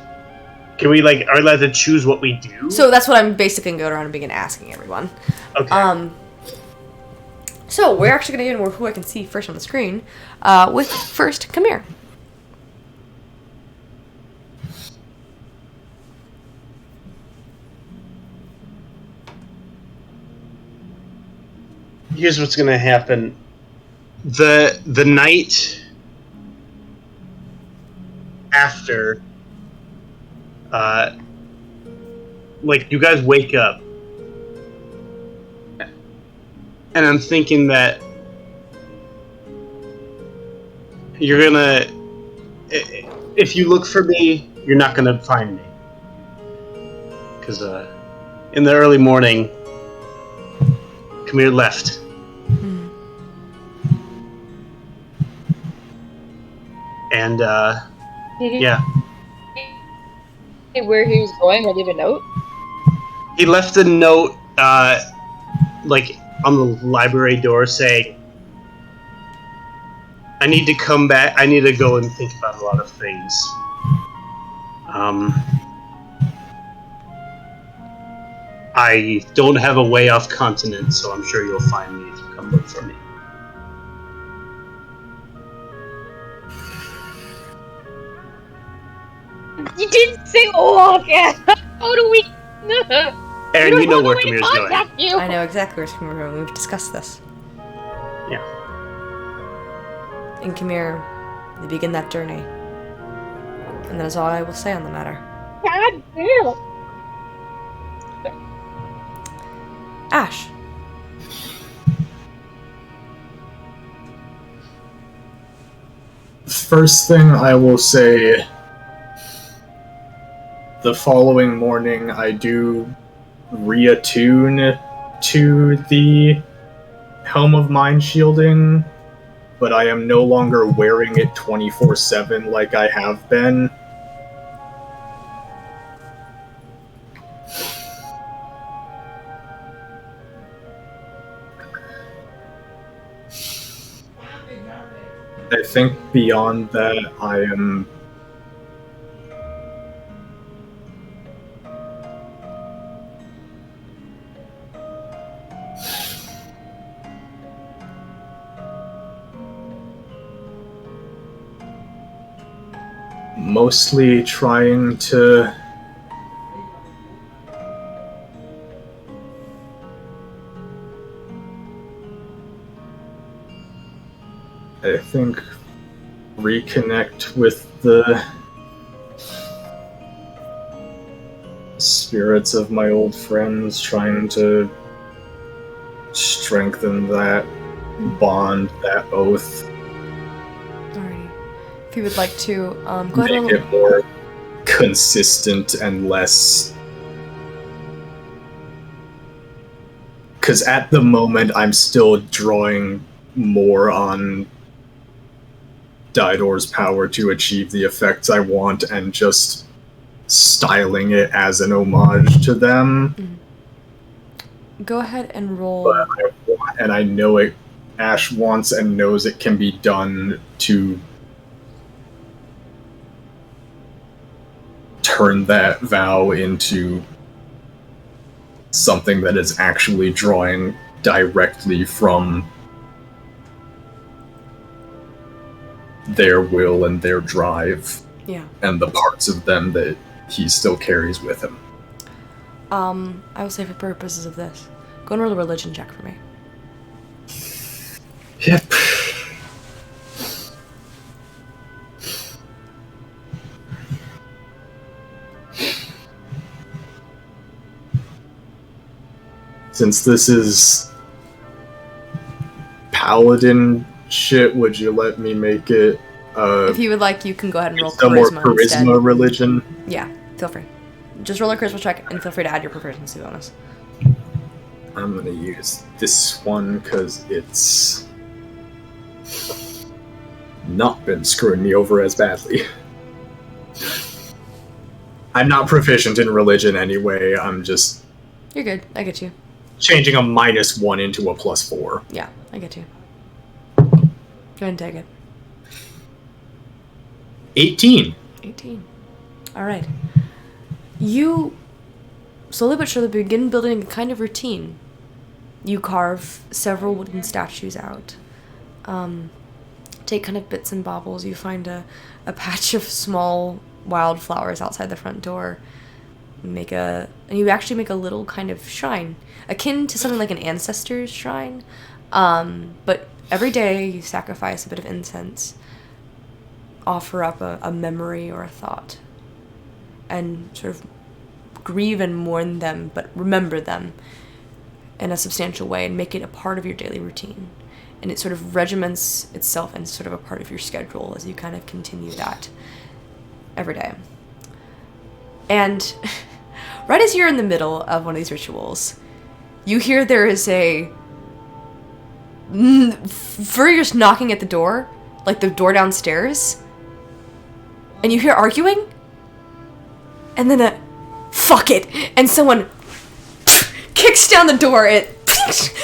Speaker 2: Can we, like, are we allowed to choose what we do?
Speaker 1: So that's what I'm basically going to go around and begin asking everyone.
Speaker 2: Okay.
Speaker 1: So we're actually going to get into who I can see first on the screen. With first, come here.
Speaker 2: Here's what's gonna happen. The night after, like, you guys wake up, and I'm thinking that you're gonna, if you look for me, you're not gonna find me, because in the early morning, Kamir left. And, yeah.
Speaker 7: Where he was going, or leave a note?
Speaker 2: He left a note, like, on the library door saying, I need to come back, I need to go and think about a lot of things. I don't have a way off continent, so I'm sure you'll find me if you come look for me.
Speaker 7: You didn't say walk. How do we?
Speaker 2: Aaron, you know where Kamir's going.
Speaker 7: You.
Speaker 1: I know exactly where Kamir going. We've discussed this.
Speaker 2: Yeah.
Speaker 1: In Kamir, they begin that journey. And that is all I will say on the matter.
Speaker 7: God damn.
Speaker 1: Ash.
Speaker 4: First thing I will say, the following morning I do reattune to the Helm of Mind Shielding, but I am no longer wearing it 24/7 like I have been. I think beyond that, I am mostly trying to I think reconnect with the spirits of my old friends, trying to strengthen that bond, that oath.
Speaker 1: Alrighty. If you would like to, go ahead and
Speaker 4: Make it more consistent and less... Because at the moment, I'm still drawing more on Didor's power to achieve the effects I want and just styling it as an homage to them.
Speaker 1: Go ahead and roll.
Speaker 4: But I know it. Ash wants and knows it can be done to turn that vow into something that is actually drawing directly from their will and their drive.
Speaker 1: Yeah.
Speaker 4: And the parts of them that he still carries with him.
Speaker 1: I will say for purposes of this, go and roll a religion check for me.
Speaker 4: Yep. Since this is paladin shit, would you let me make it
Speaker 1: if you would like, you can go ahead and roll
Speaker 4: some more
Speaker 1: charisma instead.
Speaker 4: religion?
Speaker 1: Yeah, feel free. Just roll a charisma check and feel free to add your proficiency bonus.
Speaker 4: I'm gonna use this one because it's not been screwing me over as badly. I'm not proficient in religion anyway, I'm just...
Speaker 1: You're good, I get you.
Speaker 4: Changing a -1 into a +4.
Speaker 1: Yeah, I get you. Go ahead and take it.
Speaker 4: 18.
Speaker 1: 18. Alright. You slowly but surely begin building a kind of routine. You carve several wooden statues out. Take kind of bits and baubles. You find a patch of small wildflowers outside the front door. And you actually make a little kind of shrine, akin to something like an ancestor's shrine. But every day you sacrifice a bit of incense, offer up a memory or a thought, and sort of grieve and mourn them, but remember them in a substantial way and make it a part of your daily routine. And it sort of regiments itself and sort of a part of your schedule as you kind of continue that every day. And right as you're in the middle of one of these rituals, you hear there is a furious knocking at the door, like the door downstairs, and you hear arguing, and then a fuck it, and someone kicks down the door, it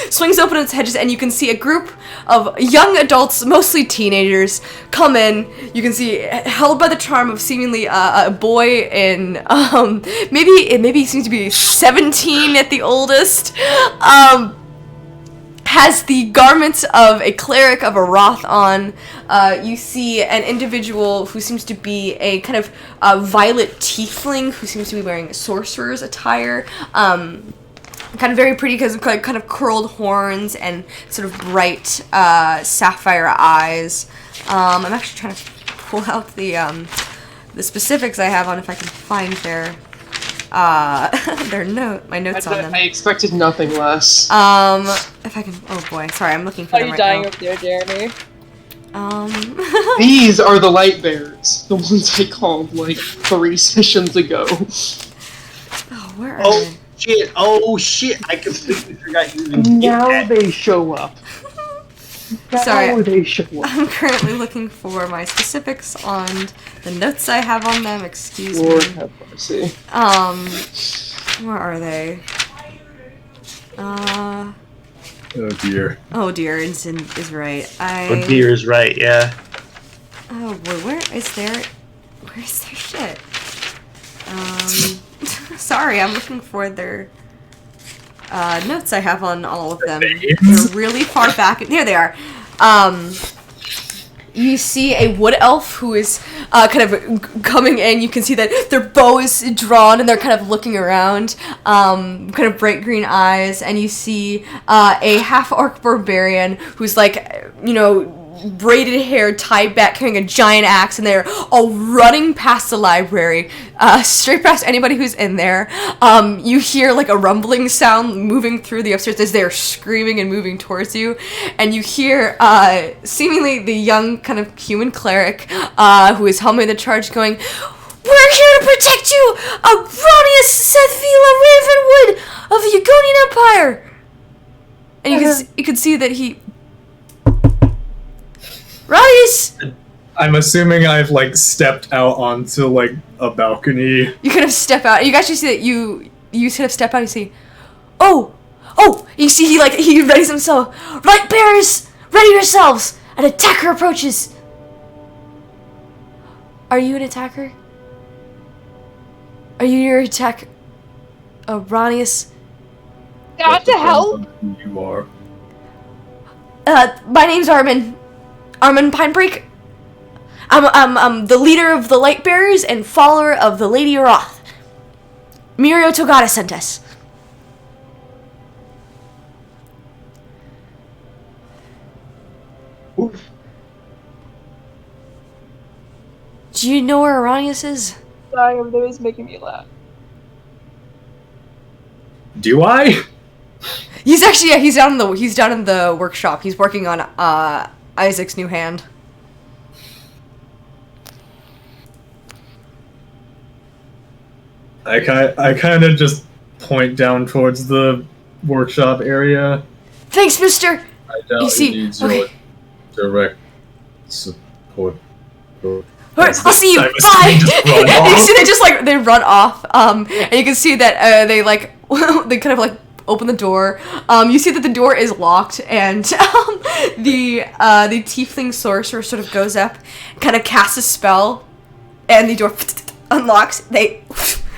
Speaker 1: swings open its hedges, and you can see a group of young adults, mostly teenagers, come in. You can see, held by the charm of seemingly a boy in, maybe he seems to be 17 at the oldest, has the garments of a cleric of a Roth on. You see an individual who seems to be a kind of violet tiefling who seems to be wearing sorcerer's attire. Kind of very pretty because of kind of curled horns and sort of bright sapphire eyes. I'm actually trying to pull out the specifics I have on if I can find their my notes on them.
Speaker 6: I expected nothing less.
Speaker 1: If I can, oh boy, sorry, I'm looking for
Speaker 7: Are
Speaker 1: them
Speaker 7: you
Speaker 1: right
Speaker 7: dying
Speaker 1: now.
Speaker 7: over there, Jeremy?
Speaker 6: These are the light bearers, the ones I called like 3 sessions ago.
Speaker 1: Oh, where are they?
Speaker 2: Shit! I completely forgot you even get
Speaker 6: Now
Speaker 2: that.
Speaker 6: they show up.
Speaker 1: Sorry.
Speaker 6: Now they show up.
Speaker 1: I'm currently looking for my specifics on the notes I have on them. Excuse
Speaker 6: Lord
Speaker 1: me.
Speaker 6: have mercy.
Speaker 1: Where are they?
Speaker 4: Oh dear.
Speaker 1: Oh dear, Instant is right.
Speaker 2: Oh, dear is right, yeah.
Speaker 1: Oh boy, where's their shit? Sorry, I'm looking for their notes I have on all of them. They're really far back. There they are. You see a wood elf who is kind of coming in. You can see that their bow is drawn and they're kind of looking around, kind of bright green eyes. And you see a half-orc barbarian who's like, braided hair tied back, carrying a giant axe, and they're all running past the library, straight past anybody who's in there. You hear like a rumbling sound moving through the upstairs as they're screaming and moving towards you, and you hear seemingly the young kind of human cleric who is helming the charge going, "We're here to protect you, Abronius Sethvila Ravenwood of the Ugonian Empire!" And you can see that he... Ronius!
Speaker 4: I'm assuming I've, like, stepped out onto, like, a balcony.
Speaker 1: You kind of step out. You actually see that you kind of step out and you see... Oh! You see he readies himself. Light bearers! Ready yourselves! An attacker approaches! Are you an attacker? Are you here to attack Ronius?
Speaker 7: What the hell?
Speaker 4: You are.
Speaker 1: My name's Armin. Armin Pinebreak. I'm the leader of the Light Bearers and follower of the Lady Roth. Mirio Togata sent us.
Speaker 2: Oof.
Speaker 1: Do you know where Aronius is?
Speaker 3: Dying over there is making me laugh.
Speaker 4: Do I?
Speaker 1: He's actually he's down in the workshop. He's working on Isaac's new hand.
Speaker 4: I kind of just point down towards the workshop area.
Speaker 1: Thanks, mister!
Speaker 4: I doubt
Speaker 1: You see-
Speaker 4: he needs
Speaker 1: okay.
Speaker 4: your direct support.
Speaker 1: Alright, I'll see you.
Speaker 4: I'm
Speaker 1: Bye.
Speaker 4: assuming just run
Speaker 1: And you
Speaker 4: off.
Speaker 1: see they run off. And you can see that they like they kind of like open the door. You see that the door is locked, and the tiefling sorcerer sort of goes up, kind of casts a spell, and the door unlocks. They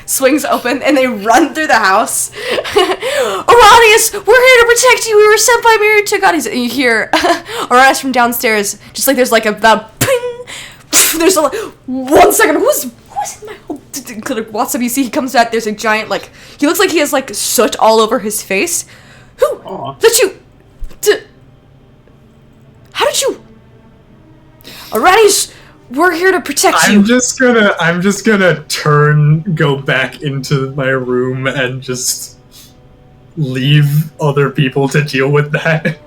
Speaker 1: swings open, and they run through the house. Aronius, we're here to protect you. We were sent by Miri Togatis. And you hear Aronius from downstairs, just like there's like a ping. There's a 1 second. Who's in my home? Walks up. You see he comes out. There's a giant he looks like he has like soot all over his face. Who let you? How did you? Aronius, we're here to protect you.
Speaker 4: I'm just gonna go back into my room and just leave other people to deal with that.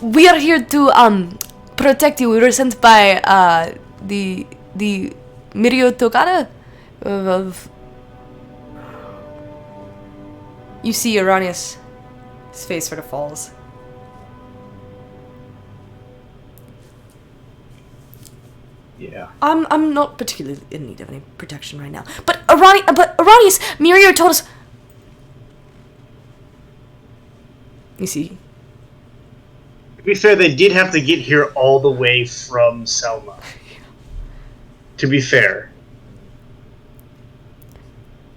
Speaker 1: We are here to protect you. We were sent by the Mirio Togata of... You see Aronius. His face sort of falls.
Speaker 4: Yeah.
Speaker 1: I'm not particularly in need of any protection right now. But Aronius, Mirio told us... You see...
Speaker 2: To be fair, they did have to get here all the way from Selma. To be fair.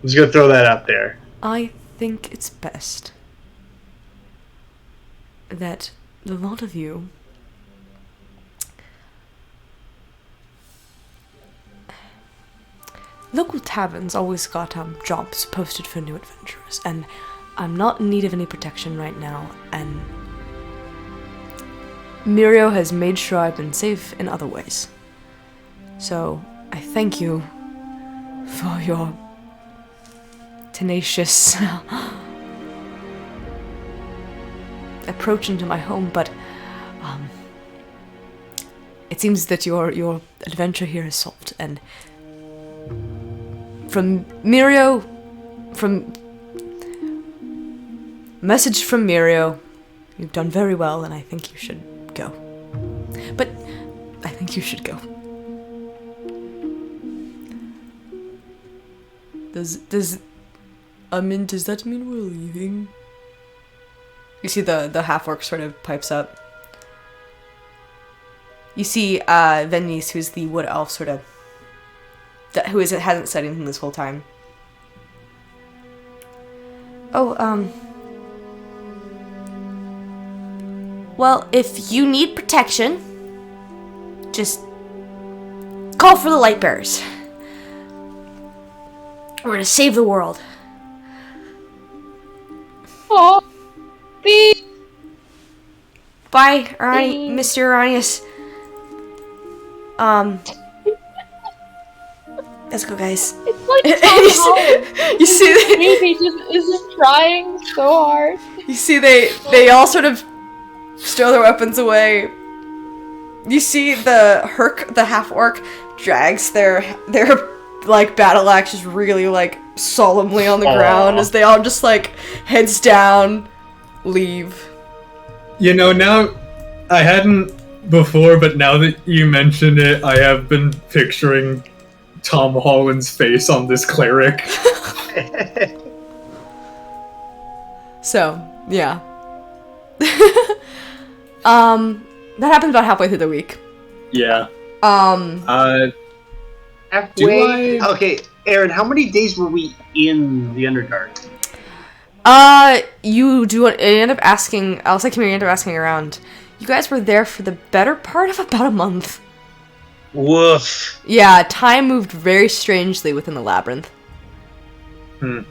Speaker 2: I'm just gonna throw that out there.
Speaker 1: I think it's best that the lot of you local taverns always got jobs posted for new adventurers, and I'm not in need of any protection right now, and Mirio has made sure I've been safe in other ways. So I thank you for your tenacious approach into my home, but it seems that your adventure here is solved, and from Mirio, message from Mirio, you've done very well, and I think you should go. But I think you should go. Does does that mean we're leaving? You see the half-orc sort of pipes up. You see Venice, who's the wood elf, sort of hasn't said anything this whole time. Oh, well, if you need protection, just call for the light bearers. We're gonna save the world.
Speaker 7: Oh, please.
Speaker 1: Bye, Mr. Aronius. Let's go, guys.
Speaker 7: It's like so
Speaker 1: You see,
Speaker 7: Maybe is just trying so hard.
Speaker 1: you see, they all sort of stow their weapons away. You see the Herc, the half orc, drags their like battle axes really like solemnly on the ground as they all just like heads down, leave.
Speaker 4: You know, now I hadn't before, but now that you mention it, I have been picturing Tom Holland's face on this cleric.
Speaker 1: So, yeah. That happens about halfway through the week.
Speaker 4: Yeah.
Speaker 6: Halfway.
Speaker 2: Okay, Aaron, how many days were we in the Underdark?
Speaker 1: You end up asking, I'll say, you end up asking around. You guys were there for the better part of about a month.
Speaker 2: Woof.
Speaker 1: Yeah, time moved very strangely within the labyrinth.
Speaker 7: I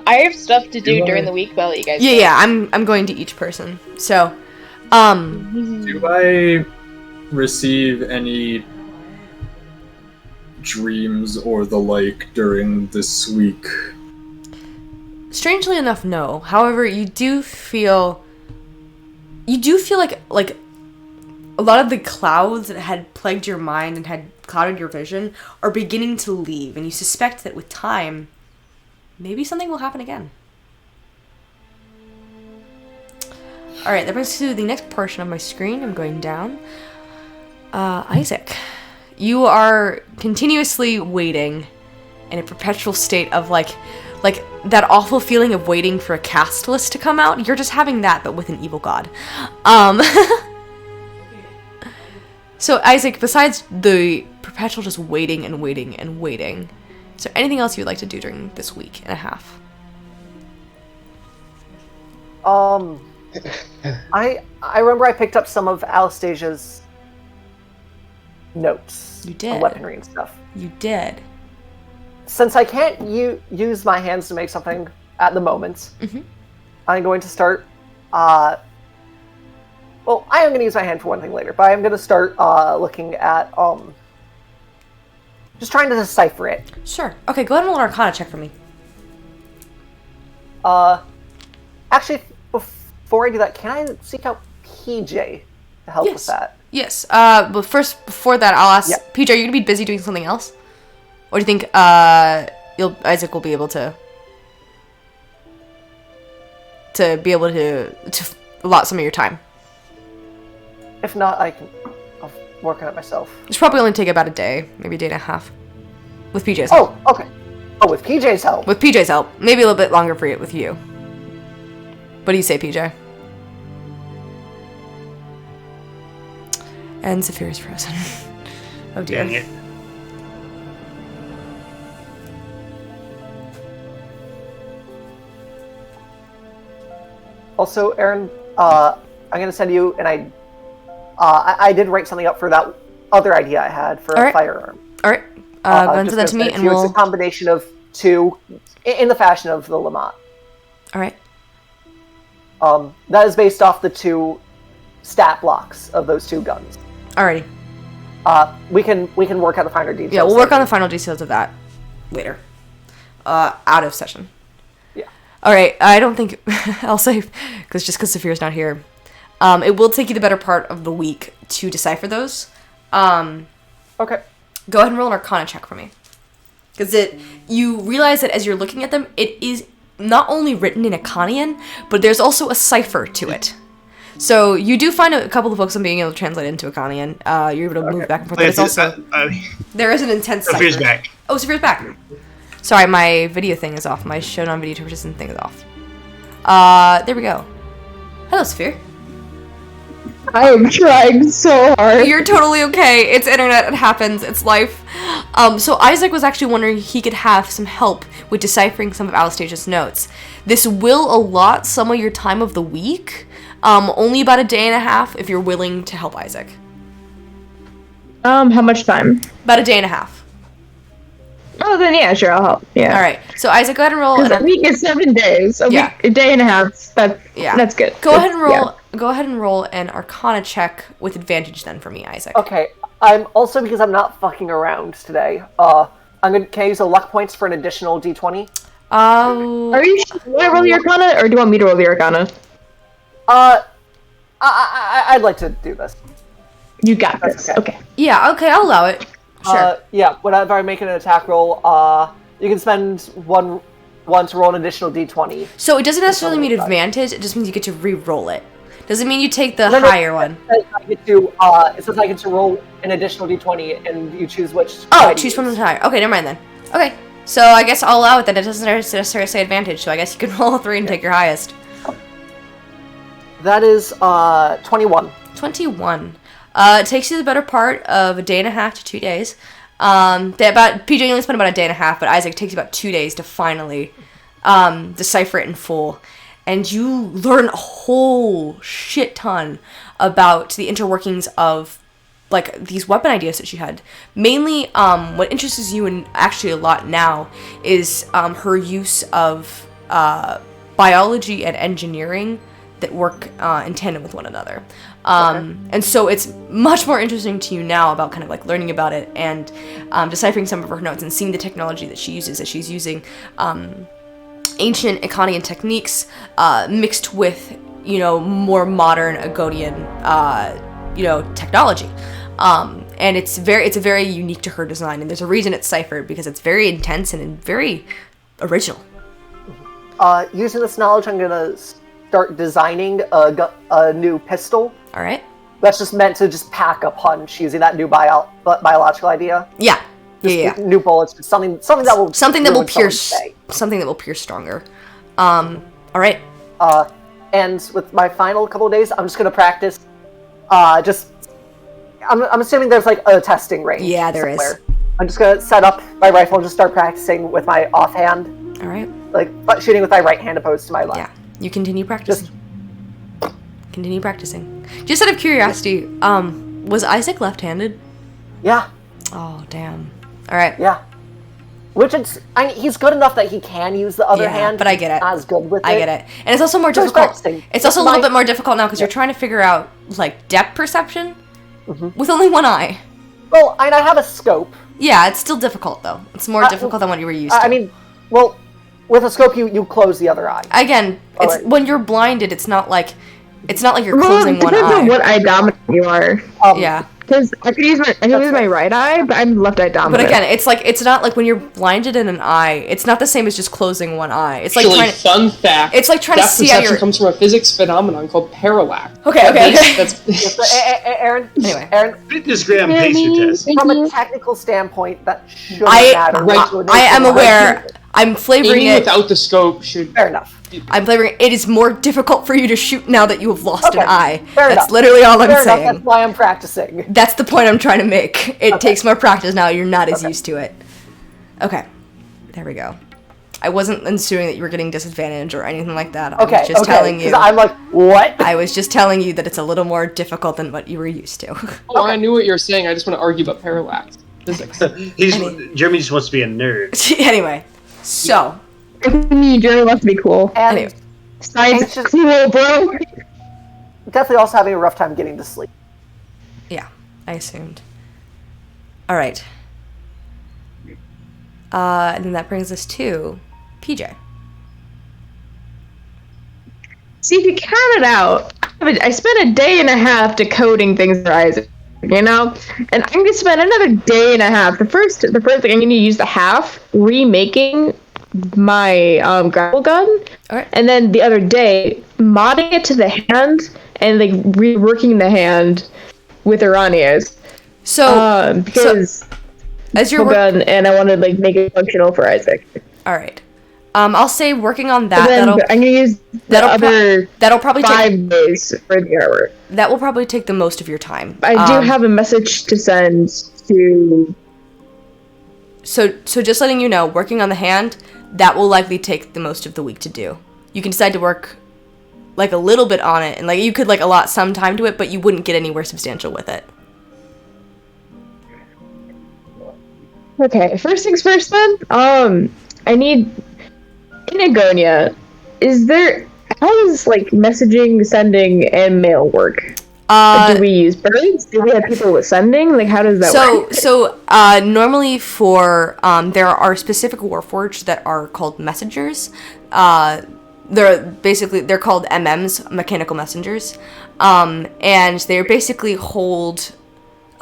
Speaker 7: have stuff to do during the week while you guys.
Speaker 1: Yeah, I'm going to each person. So,
Speaker 4: Do I receive any dreams or the like during this week?
Speaker 1: Strangely enough, no. However, you do feel like a lot of the clouds that had plagued your mind and had clouded your vision are beginning to leave, and you suspect that with time, maybe something will happen again. Alright, that brings us to the next portion of my screen. I'm going down. Isaac, you are continuously waiting in a perpetual state of like that awful feeling of waiting for a cast list to come out. You're just having that, but with an evil god. So Isaac, besides the perpetual just waiting and waiting and waiting, is there anything else you'd like to do during this week and a half?
Speaker 5: I remember I picked up some of Alastasia's notes.
Speaker 1: You did.
Speaker 5: On weaponry and stuff.
Speaker 1: You did.
Speaker 5: Since I can't use my hands to make something at the moment, I'm going to start. Well, I am going to use my hand for one thing later, but I am going to start looking at just trying to decipher it.
Speaker 1: Sure. Okay, go ahead and roll an Arcana check for me.
Speaker 5: Actually, before I do that, can I seek out PJ to help with that?
Speaker 1: Yes. But first, before that, I'll ask PJ. Are you gonna be busy doing something else, or do you think Isaac will be able to allot some of your time?
Speaker 5: If not, I'll work on it myself.
Speaker 1: It should probably only take about a day, maybe a day and a half, with PJ's help.
Speaker 5: Oh, okay. Oh, with PJ's help.
Speaker 1: With PJ's help, maybe a little bit longer for it with you. What do you say, PJ? And Saphir is frozen. Oh dear.
Speaker 2: Dang it.
Speaker 5: Also, Aaron, I'm gonna send you, and I did write something up for that other idea I had for a firearm.
Speaker 1: All right. Go ahead and send that to me, and we'll.
Speaker 5: It's a combination of two, in the fashion of the Lamont.
Speaker 1: All right.
Speaker 5: That is based off the two stat blocks of those two guns.
Speaker 1: Alrighty.
Speaker 5: We can work out the finer details.
Speaker 1: Yeah, we'll work on the final details of that later. Out of session.
Speaker 5: Yeah.
Speaker 1: Alright, I don't think I'll say because Saphir's not here. It will take you the better part of the week to decipher those.
Speaker 5: Okay.
Speaker 1: Go ahead and roll an Arcana check for me. Because you realize that as you're looking at them, it is not only written in Iconian, but there's also a cipher to it. So you do find a couple of books on being able to translate into Iconian. You're able to move back and forth. But it's also there is an intense cipher.
Speaker 2: Saphir's back.
Speaker 1: Oh, Saphir's back. Sorry, my video thing is off. My show non-video interpretation thing is off. There we go. Hello, Saphir.
Speaker 7: I am trying so hard.
Speaker 1: You're totally okay. It's internet. It happens. It's life. So Isaac was actually wondering if he could have some help with deciphering some of Alastasia's notes. This will allot some of your time of the week. Only about a day and a half if you're willing to help Isaac.
Speaker 7: How much time?
Speaker 1: About a day and a half.
Speaker 7: Oh, then yeah, sure, I'll help. Yeah.
Speaker 1: All right. So Isaac, go ahead and roll.
Speaker 7: A week is 7 days. A day and a half. That's good.
Speaker 1: Go ahead and roll go ahead and roll an Arcana check with advantage then for me, Isaac.
Speaker 5: Okay. I'm also, because I'm not fucking around today, can I use a luck points for an additional D20?
Speaker 7: Are you sure you want to roll the Arcana, or do you want me to roll the Arcana?
Speaker 5: I'd like to do this.
Speaker 7: You got this. Okay.
Speaker 1: Yeah, okay, I'll allow it. Sure.
Speaker 5: Yeah, whenever I make an attack roll, you can spend one to roll an additional D20.
Speaker 1: So it doesn't necessarily mean advantage, it just means you get to re-roll it. Doesn't mean you take the higher one.
Speaker 5: It says I get to roll an additional D20, and you choose which.
Speaker 1: Oh, choose from the higher. Okay, never mind then. Okay, so I guess I'll allow it then. It doesn't necessarily say advantage, so I guess you can roll a 3 and take your highest.
Speaker 5: That is 21.
Speaker 1: 21. It takes you the better part of a day and a half to 2 days. PJ only spent about a day and a half, but Isaac takes you about 2 days to finally decipher it in full. And you learn a whole shit ton about the interworkings of like these weapon ideas that she had. Mainly, what interests you and actually a lot now is her use of biology and engineering that work in tandem with one another. And so it's much more interesting to you now about kind of like learning about it and deciphering some of her notes and seeing the technology that she uses, as she's using ancient Iconian techniques mixed with, more modern Agonian, technology. And it's very unique to her design, and there's a reason it's ciphered, because it's very intense and very original.
Speaker 5: Using this knowledge, I'm gonna start designing a new pistol.
Speaker 1: All right.
Speaker 5: That's just meant to just pack a punch using that new biological idea.
Speaker 1: Yeah.
Speaker 5: New bullets, something that will
Speaker 1: pierce stronger. All right.
Speaker 5: And with my final couple of days, I'm just gonna practice. I'm assuming there's like a testing range.
Speaker 1: Yeah, there is.
Speaker 5: I'm just gonna set up my rifle and just start practicing with my offhand.
Speaker 1: All right.
Speaker 5: Like shooting with my right hand opposed to my left.
Speaker 1: Yeah, you continue practicing. Continue practicing. Just out of curiosity, was Isaac left-handed?
Speaker 5: Yeah.
Speaker 1: Oh, damn. All right.
Speaker 5: Yeah. He's good enough that he can use the other hand.
Speaker 1: But I get it.
Speaker 5: Not as good with it.
Speaker 1: I get it. And it's also more difficult. It's also a little bit more difficult now because you're trying to figure out, like, depth perception with only one eye.
Speaker 5: Well, I have a scope.
Speaker 1: Yeah, it's still difficult, though. It's more difficult than what you were used to.
Speaker 5: With a scope, you close the other eye.
Speaker 1: Again, when you're blinded, it's not like you're closing one eye.
Speaker 7: Depends on what eye dominant you are.
Speaker 1: Yeah.
Speaker 7: Because I can use my right eye, but I'm left eye dominant.
Speaker 1: But again, it's not like when you're blinded in an eye, it's not the same as just closing one eye. It's like
Speaker 6: fun fact.
Speaker 1: It's like trying to see
Speaker 6: perception comes from a physics phenomenon called parallax.
Speaker 1: Okay.
Speaker 5: Aaron.
Speaker 1: Anyway.
Speaker 5: Aaron.
Speaker 2: Fitness gram pacer test.
Speaker 5: From a technical standpoint, that shouldn't matter.
Speaker 1: I am aware. I'm flavoring it.
Speaker 6: Without the scope should.
Speaker 5: Fair enough.
Speaker 1: I'm flavoring it. It is more difficult for you to shoot now that you have lost an eye.
Speaker 5: That's
Speaker 1: enough. Literally all I'm saying.
Speaker 5: That's why I'm practicing.
Speaker 1: That's the point I'm trying to make. It takes more practice now. You're not as used to it. Okay. There we go. I wasn't assuming that you were getting disadvantage or anything like that. I was just telling you.
Speaker 5: I'm like, what?
Speaker 1: I was just telling you that it's a little more difficult than what you were used to.
Speaker 6: I knew what you were saying. I just want to argue about parallax physics.
Speaker 2: Jeremy just wants to be a nerd.
Speaker 1: Anyway, so.
Speaker 7: Jeremy wants to be cool.
Speaker 5: And
Speaker 1: anyway.
Speaker 7: Science is cool, bro.
Speaker 5: Definitely also having a rough time getting to sleep.
Speaker 1: Yeah, I assumed. All right. And then that brings us to PJ.
Speaker 7: See, if you count it out, I spent a day and a half decoding things for Isaac, and I'm going to spend another day and a half. The first thing I'm going to use the half remaking my grapple gun,
Speaker 1: okay.
Speaker 7: And then the other day modding it to the hand and like reworking the hand with Iranias.
Speaker 1: So
Speaker 7: because
Speaker 1: as you're
Speaker 7: gun, and I want to like make it functional for Isaac.
Speaker 1: All right. I'll say working on that.
Speaker 7: I'm gonna use
Speaker 1: that'll probably
Speaker 7: 5 days for the artwork.
Speaker 1: That will probably take the most of your time.
Speaker 7: I do have a message to send to.
Speaker 1: So just letting you know, working on the hand, that will likely take the most of the week to do. You can decide to work like a little bit on it, and like you could like allot some time to it, but you wouldn't get anywhere substantial with it.
Speaker 7: Okay, first things first then. I need in Agonia. How does like messaging, sending, and mail work? Do we use birds? Do we have people with sending? Like, how does that work?
Speaker 1: So normally for there are specific warforged that are called messengers. They're called MMs, mechanical messengers, and they basically hold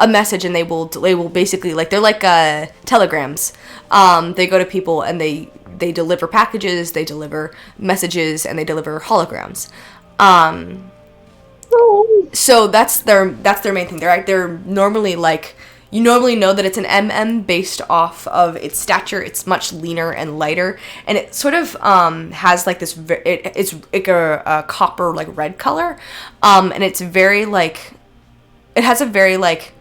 Speaker 1: a message, and they will basically, like, they're like telegrams. They go to people and they deliver packages, they deliver messages, and they deliver holograms. So that's their main thing. They're normally, like, you normally know that it's an MM based off of its stature. It's much leaner and lighter, and it sort of has like this. It's like a copper, like, red color, and it's very, like, it has a very, like,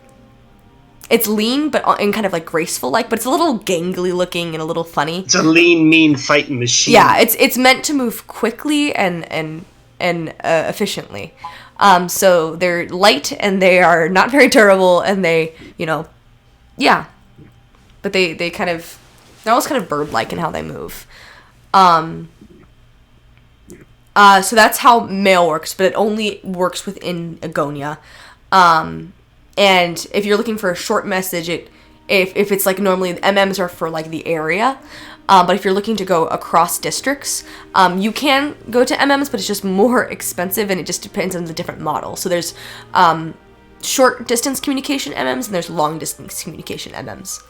Speaker 1: it's lean but and kind of like graceful, like, but it's a little gangly looking and a little funny.
Speaker 2: It's a lean, mean fighting machine.
Speaker 1: Yeah, it's meant to move quickly and efficiently. So they're light and they are not very durable, and they, yeah. But they're almost kind of bird-like in how they move. So that's how mail works, but it only works within Agonia. And if you're looking for a short message, if it's like, normally MMs are for, like, the area. But if you're looking to go across districts, you can go to MMs, but it's just more expensive, and it just depends on the different model. So there's short distance communication MMs, and there's long distance communication MMs.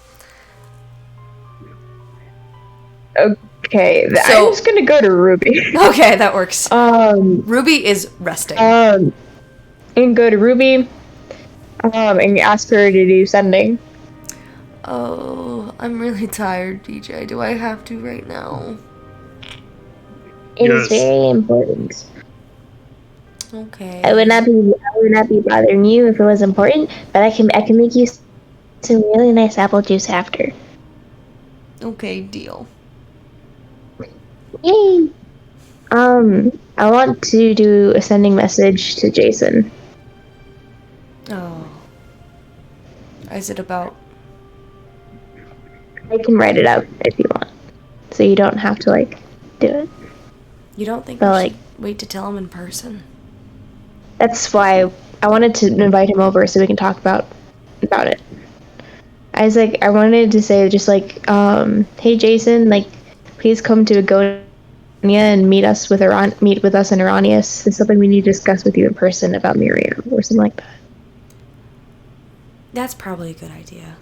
Speaker 7: Okay, I'm just gonna go to Ruby.
Speaker 1: Okay, that works. Ruby is resting.
Speaker 7: And go to Ruby, and ask her to do sending.
Speaker 1: Oh, I'm really tired, DJ. Do I have to right now?
Speaker 7: It is very important.
Speaker 1: Okay.
Speaker 7: I would not be bothering you if it was important, but I can make you some really nice apple juice after.
Speaker 1: Okay, deal.
Speaker 7: Yay! I want to do a sending message to Jason.
Speaker 1: Oh. Is it about?
Speaker 7: I can write it out if you want, so you don't have to, like, do it.
Speaker 1: You don't think
Speaker 7: but,
Speaker 1: we should wait to tell him in person?
Speaker 7: That's why I wanted to invite him over so we can talk about it. I wanted to say, just like, hey Jason, like, please come to Agonia and meet us in Iranius. There's something we need to discuss with you in person about Miriam, or something like that.
Speaker 1: That's probably a good idea.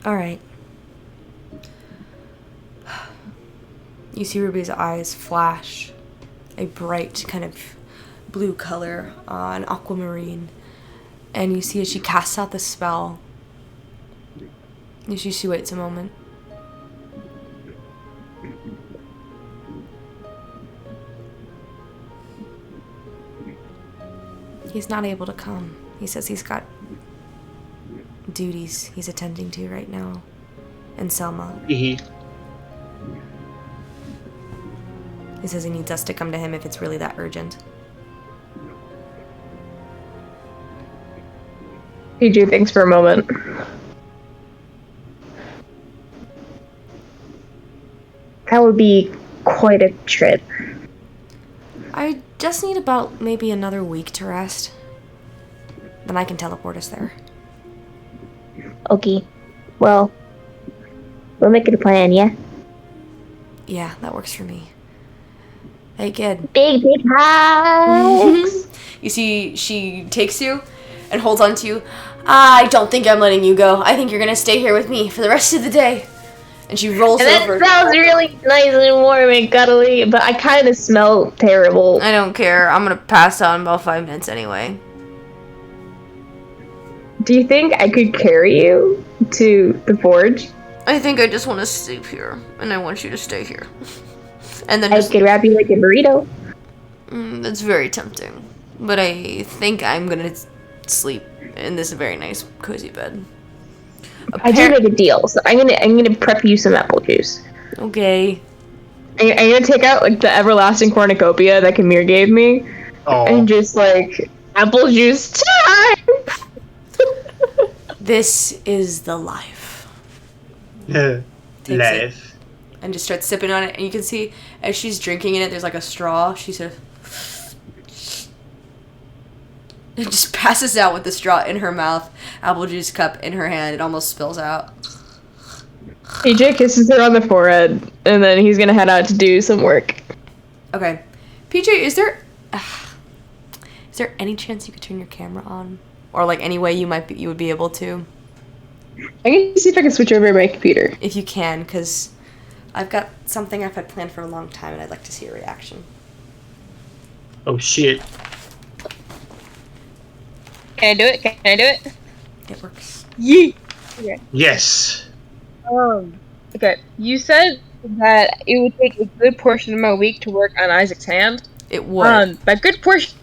Speaker 1: Alright. You see Ruby's eyes flash a bright kind of blue color, an aquamarine, and you see as she casts out the spell, she waits a moment. He's not able to come. He says he's got duties he's attending to right now in Selma.
Speaker 2: He
Speaker 1: says he needs us to come to him if it's really that urgent.
Speaker 7: PJ thinks for a moment. That would be quite a trip.
Speaker 1: I just need about maybe another week to rest. Then I can teleport us there.
Speaker 7: Okay. Well, we'll make it a plan, yeah?
Speaker 1: Yeah, that works for me. Hey, kid.
Speaker 7: Big hugs!
Speaker 1: You see, she takes you and holds on to you. I don't think I'm letting you go. I think you're gonna stay here with me for the rest of the day. And she rolls over.
Speaker 7: And that smells really nice and warm and cuddly, but I kind of smell terrible.
Speaker 1: I don't care. I'm gonna pass out in about 5 minutes anyway.
Speaker 7: Do you think I could carry you to the forge?
Speaker 1: I think I just want to sleep here, and I want you to stay here. And then
Speaker 7: I could wrap you like a burrito.
Speaker 1: That's very tempting. But I think I'm gonna sleep in this very nice, cozy bed.
Speaker 7: I do make a deal, so I'm gonna prep you some apple juice.
Speaker 1: Okay.
Speaker 7: I'm gonna take out, like, the everlasting cornucopia that Kamir gave me, and just, like, apple juice time.
Speaker 1: This is the life.
Speaker 2: life.
Speaker 1: and just starts sipping on it. And you can see as she's drinking in it, there's like a straw. She sort of it just passes out with the straw in her mouth, apple juice cup in her hand. It almost spills out.
Speaker 7: PJ kisses her on the forehead, and then he's gonna head out to do some work.
Speaker 1: Okay. PJ, is there any chance you could turn your camera on? Or like any way you would be able to?
Speaker 7: I can see if I can switch over my computer.
Speaker 1: If you can, because I've got something I've had planned for a long time and I'd like to see a reaction.
Speaker 2: Oh shit.
Speaker 7: Can I do it? Can I do it?
Speaker 1: It works.
Speaker 7: Yeet! Okay.
Speaker 2: Yes.
Speaker 7: Okay. You said that it would take a good portion of my week to work on Isaac's hand.
Speaker 1: It would.
Speaker 7: By good portion,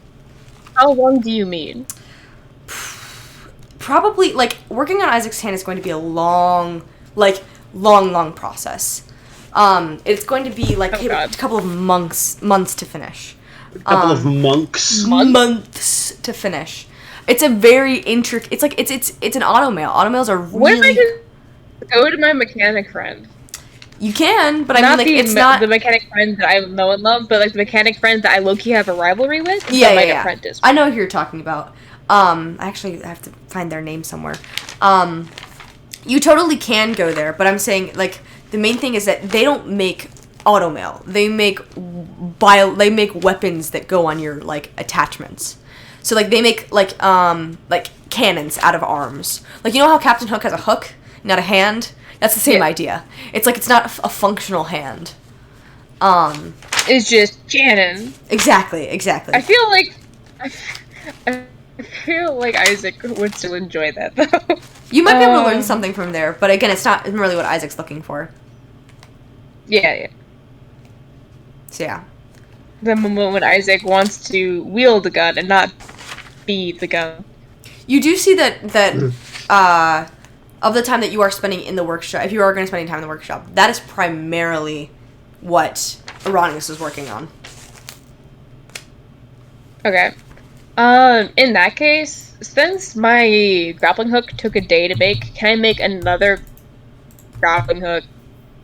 Speaker 7: how long do you mean?
Speaker 1: Probably, like, working on Isaac's hand is going to be a long process. It's going to be, like, a couple of months to finish.
Speaker 2: A couple of monks.
Speaker 1: Months to finish. It's a very intricate... It's like, it's an automail. Automails are really...
Speaker 7: What if I just go to my mechanic friend?
Speaker 1: You can, but I mean, like, it's not...
Speaker 7: the mechanic friend that I know and love, but, like, the mechanic friend that I low-key have a rivalry with?
Speaker 1: Yeah.
Speaker 7: Apprentice.
Speaker 1: I know who you're talking about. Actually, I have to find their name somewhere. You totally can go there, but I'm saying, like, the main thing is that they don't make automail. They make weapons that go on your, like, attachments. So, like, they make, like cannons out of arms. Like, you know how Captain Hook has a hook, not a hand? That's the same idea. It's like, it's not a functional hand.
Speaker 7: It's just cannon.
Speaker 1: Exactly.
Speaker 7: I feel like Isaac would still enjoy that, though.
Speaker 1: You might be able to learn something from there, but again, it's not really what Isaac's looking for.
Speaker 7: Yeah.
Speaker 1: So, yeah.
Speaker 7: The moment when Isaac wants to wield the gun and not be the gun.
Speaker 1: You do see that of the time that you are spending in the workshop, if you are going to spend any time in the workshop, that is primarily what Eronius is working on.
Speaker 7: Okay. In that case, since my grappling hook took a day to make, can I make another grappling hook,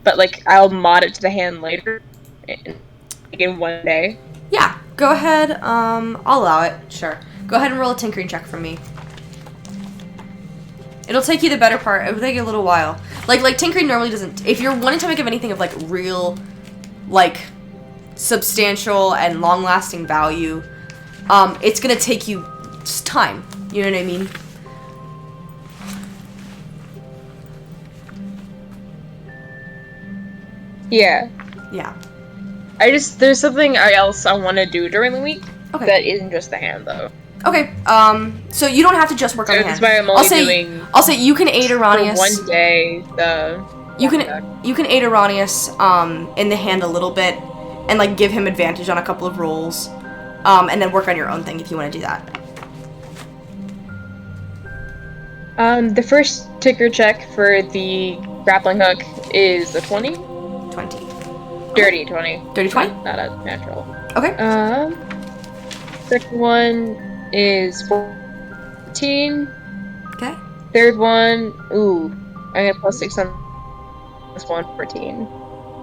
Speaker 7: but, like, I'll mod it to the hand later? In one day?
Speaker 1: Yeah, go ahead. I'll allow it. Sure. Go ahead and roll a tinkering check for me. It'll take you the better part. It'll take you a little while. Like tinkering normally doesn't... If you're wanting to make of anything of, like, real, like, substantial and long-lasting value, it's gonna take you just time. You know what I mean?
Speaker 7: Yeah.
Speaker 1: Yeah.
Speaker 7: There's something else I want to do during the week.
Speaker 1: Okay.
Speaker 7: That isn't just the hand, though.
Speaker 1: Okay, so you don't have to just work on the hand.
Speaker 7: That's why I'm only doing...
Speaker 1: I'll say you can aid Eronius...
Speaker 7: For one day,
Speaker 1: You can aid Eronius, in the hand a little bit, and, like, give him advantage on a couple of rolls, and then work on your own thing if you want to do that.
Speaker 7: The first ticker check for the grappling hook is a 20.
Speaker 1: 20.
Speaker 7: Dirty 20.
Speaker 1: Dirty 20?
Speaker 7: Not a natural.
Speaker 1: Okay.
Speaker 7: Second one is 14.
Speaker 1: Okay.
Speaker 7: Third one, I got plus 6 on this one, 14.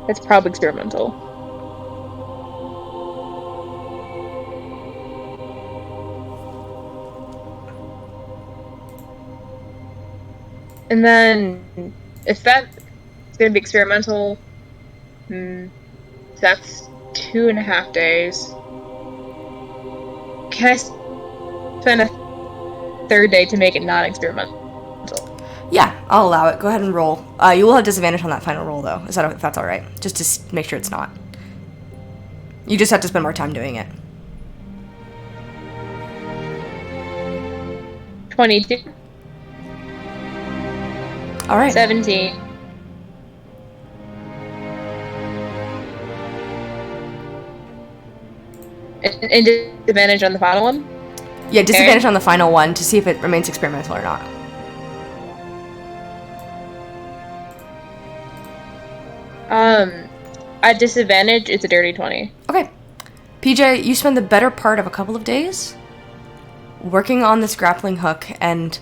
Speaker 7: That's probably experimental. And then, if that's gonna be experimental, that's 2.5 days. Can I spend a third day to make it non-experimental?
Speaker 1: Yeah, I'll allow it. Go ahead and roll. You will have disadvantage on that final roll, though. If that's all right? Just to make sure it's not. You just have to spend more time doing it.
Speaker 7: 22.
Speaker 1: All right.
Speaker 7: 17. And disadvantage on the final one?
Speaker 1: Yeah, disadvantage on the final one to see if it remains experimental or not.
Speaker 7: At disadvantage, it's a dirty 20.
Speaker 1: Okay. PJ, you spend the better part of a couple of days working on this grappling hook, and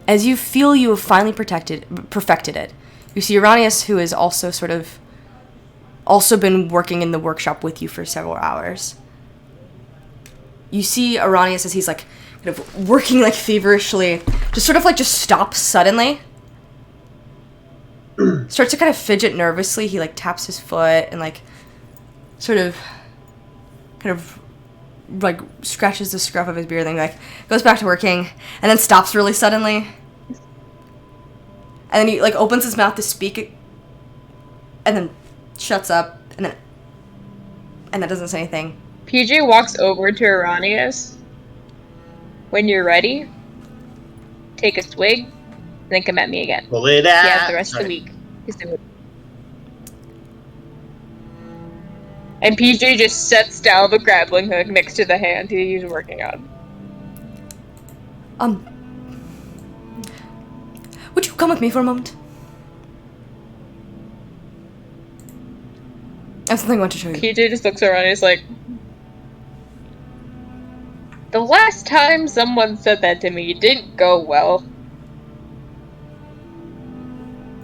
Speaker 1: as you feel you have finally perfected it, you see Uranius, who is also sort of also been working in the workshop with you for several hours. You see Aranius as he's like kind of working like feverishly, just sort of like just stops suddenly. Starts to kind of fidget nervously. He like taps his foot and like sort of kind of like scratches the scruff of his beard, then like goes back to working and then stops really suddenly. And then he like opens his mouth to speak and then shuts up and then doesn't say anything.
Speaker 7: PJ walks over to Aranius. When you're ready, take a swig, and then come at me again.
Speaker 2: Pull it out.
Speaker 7: Yeah, the rest of the week. And PJ just sets down the grappling hook next to the hand he's working on.
Speaker 1: Would you come with me for a moment? I have something I want to show you.
Speaker 7: PJ just looks around and he's like, the last time someone said that to me, it didn't go well.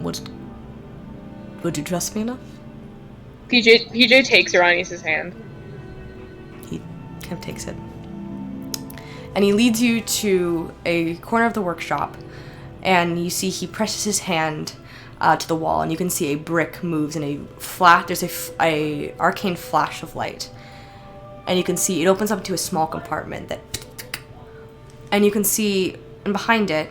Speaker 1: Would you trust me enough?
Speaker 7: PJ takes Aranius' hand.
Speaker 1: He kind of takes it. And he leads you to a corner of the workshop. And you see he presses his hand to the wall. And you can see a brick moves in there's a arcane flash of light. And you can see it opens up to a small compartment and you can see, and behind it,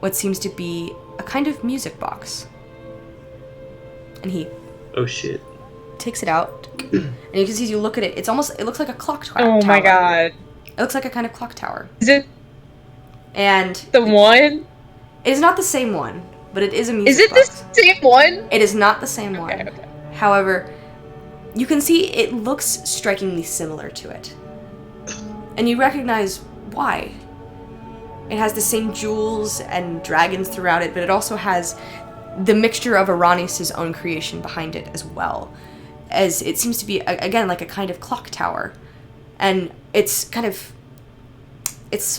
Speaker 1: what seems to be a kind of music box. And he takes it out, and you can see as you look at it, it looks like a clock tower.
Speaker 7: Oh my god.
Speaker 1: It looks like a kind of clock tower.
Speaker 7: Is it
Speaker 1: and
Speaker 7: the one?
Speaker 1: It is not the same one, but it is a music
Speaker 7: Is it
Speaker 1: box.
Speaker 7: the same one?
Speaker 1: It is not the same one.
Speaker 7: Okay.
Speaker 1: However, you can see it looks strikingly similar to it. And you recognize why. It has the same jewels and dragons throughout it, but it also has the mixture of Aranius' own creation behind it as well. As it seems to be, again, like a kind of clock tower. And it's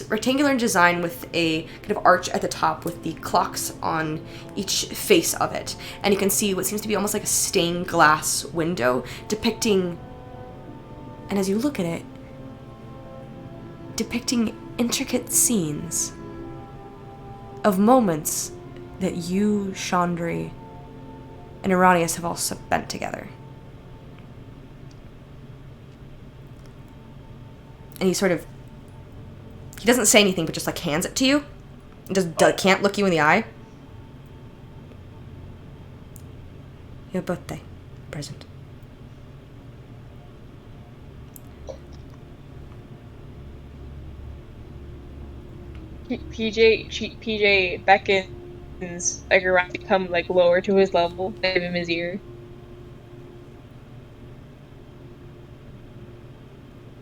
Speaker 1: rectangular in design with a kind of arch at the top with the clocks on each face of it. And you can see what seems to be almost like a stained glass window depicting, and as you look at it, depicting intricate scenes of moments that you, Chandri, and Aranius have all spent together. And he doesn't say anything, but just like hands it to you. He can't look you in the eye. Your birthday present.
Speaker 7: PJ beckons like around to come like lower to his level, give him his ear.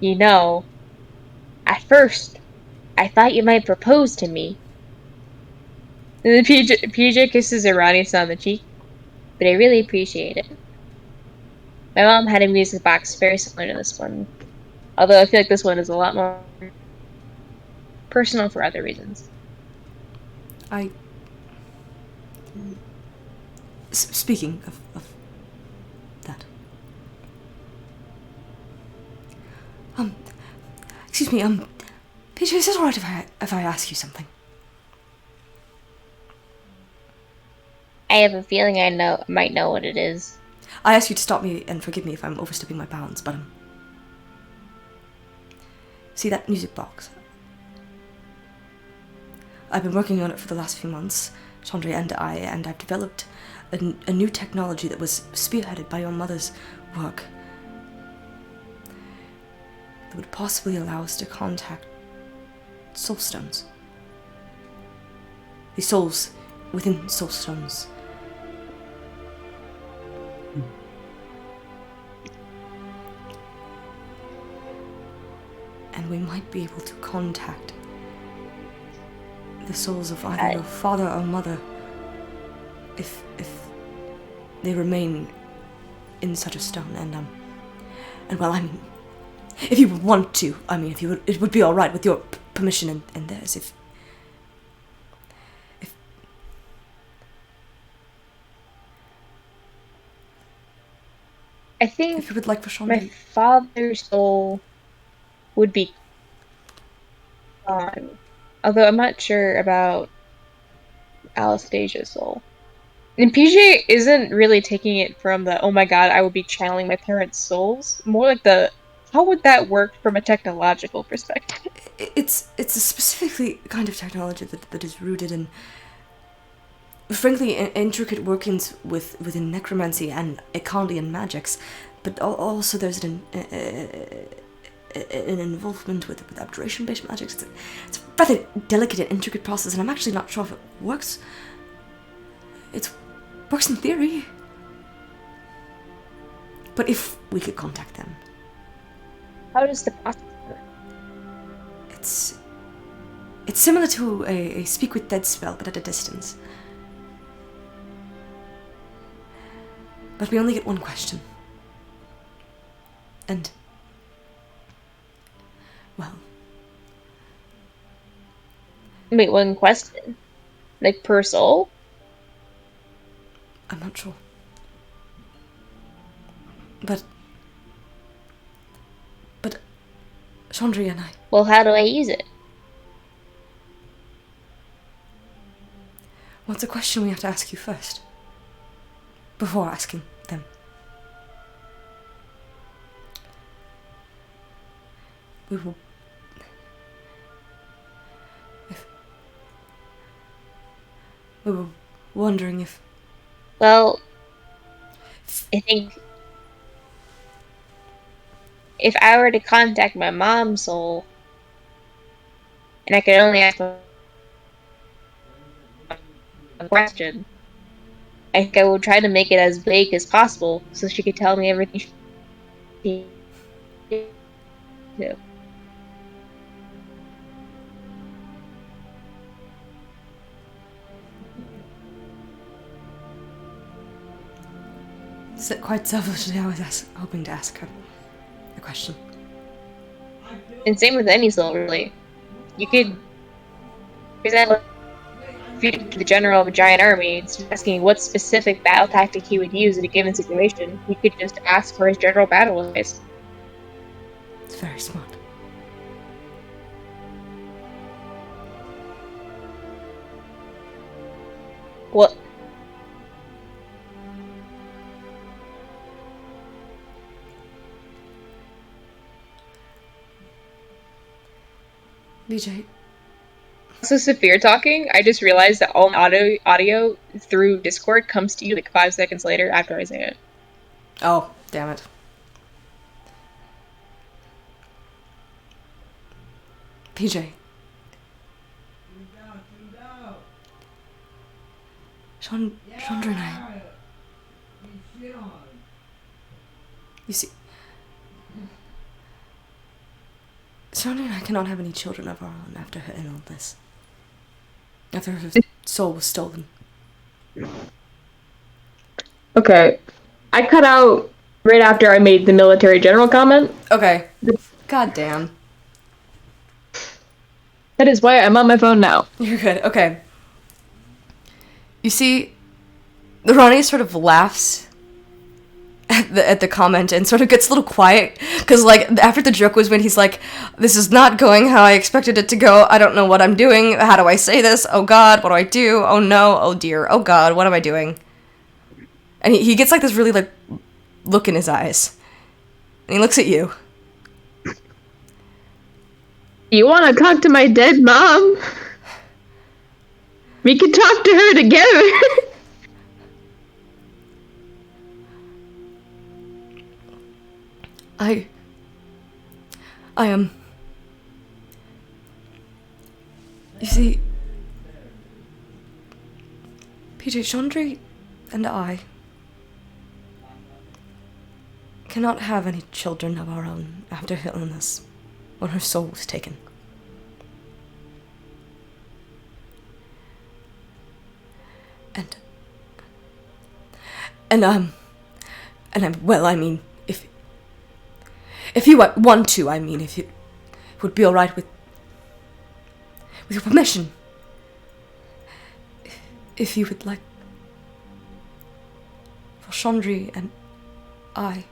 Speaker 7: You know, at first, I thought you might propose to me. And then PJ kisses Aranius on the cheek, but I really appreciate it. My mom had a music box very similar to this one, although I feel like this one is a lot more personal for other reasons.
Speaker 1: Speaking of that. Excuse me, Peter, is it alright if I ask you something?
Speaker 7: I have a feeling I might know what it is.
Speaker 1: I ask you to stop me and forgive me if I'm overstepping my bounds, but see that music box? I've been working on it for the last few months, Chandra and I, and I've developed a new technology that was spearheaded by your mother's work that would possibly allow us to contact soulstones. The souls within soulstones. And we might be able to contact the souls of either your father or mother if they remain in such a stone. And well, I mean, if you would want to, I mean, it would be all right with your permission and theirs. If
Speaker 7: I think
Speaker 1: If you would like for
Speaker 7: my
Speaker 1: Chandri.
Speaker 7: father's soul would be gone. Although I'm not sure about Alastasia's soul. And PJ isn't really taking it from the, oh my god, I would be channeling my parents' souls. More like the, how would that work from a technological perspective?
Speaker 1: It's a specifically kind of technology that is rooted in, frankly, intricate workings within necromancy and Econdian magics, but also there's an involvement with abjuration-based magics. It's a rather delicate and intricate process, and I'm actually not sure if it works. It works in theory. But if we could contact them.
Speaker 7: How does the process work?
Speaker 1: It's similar to a speak with dead spell, but at a distance. But we only get one question. And, well...
Speaker 7: Wait, one question? Like, per soul?
Speaker 1: I'm not sure. But Chandri and I...
Speaker 7: Well, how do I use it?
Speaker 1: Well, it's a question we have to ask you first. Before asking them. We were wondering if...
Speaker 7: Well, I think if I were to contact my mom's soul, and I could only ask a question, I think I would try to make it as vague as possible so she could tell me everything she knew.
Speaker 1: Quite selfishly, I was hoping to ask her a question.
Speaker 7: And same with any soul, really. You could present to the general of a giant army, it's asking what specific battle tactic he would use in a given situation. He could just ask for his general battle advice.
Speaker 1: It's very smart.
Speaker 7: What?
Speaker 1: BJ.
Speaker 7: So Saphir talking, I just realized that all audio through Discord comes to you like 5 seconds later after I say it.
Speaker 1: Oh, damn it. PJ. Chandra and I... You see... Chandra and I cannot have any children of our own after her illness. After her soul was stolen.
Speaker 3: Okay. I cut out right after I made the military general comment.
Speaker 1: Okay. God damn.
Speaker 3: That is why I'm on my phone now.
Speaker 1: You're good. Okay. You see, Ronnie sort of laughs at the comment and sort of gets a little quiet because, like, after the joke was when he's like, "This is not going how I expected it to go. I don't know what I'm doing. How do I say this? Oh God, what do I do? Oh no. Oh dear. Oh God, what am I doing?" And he gets like this really like look in his eyes, and he looks at you.
Speaker 3: You want to talk to my dead mom? We can talk to her together.
Speaker 1: I am. You see, PJ Chandri and I cannot have any children of our own after her illness, when her soul was taken. Well, I mean, if you want to, I mean, if it would be alright with your permission, if you would like for Chandri and I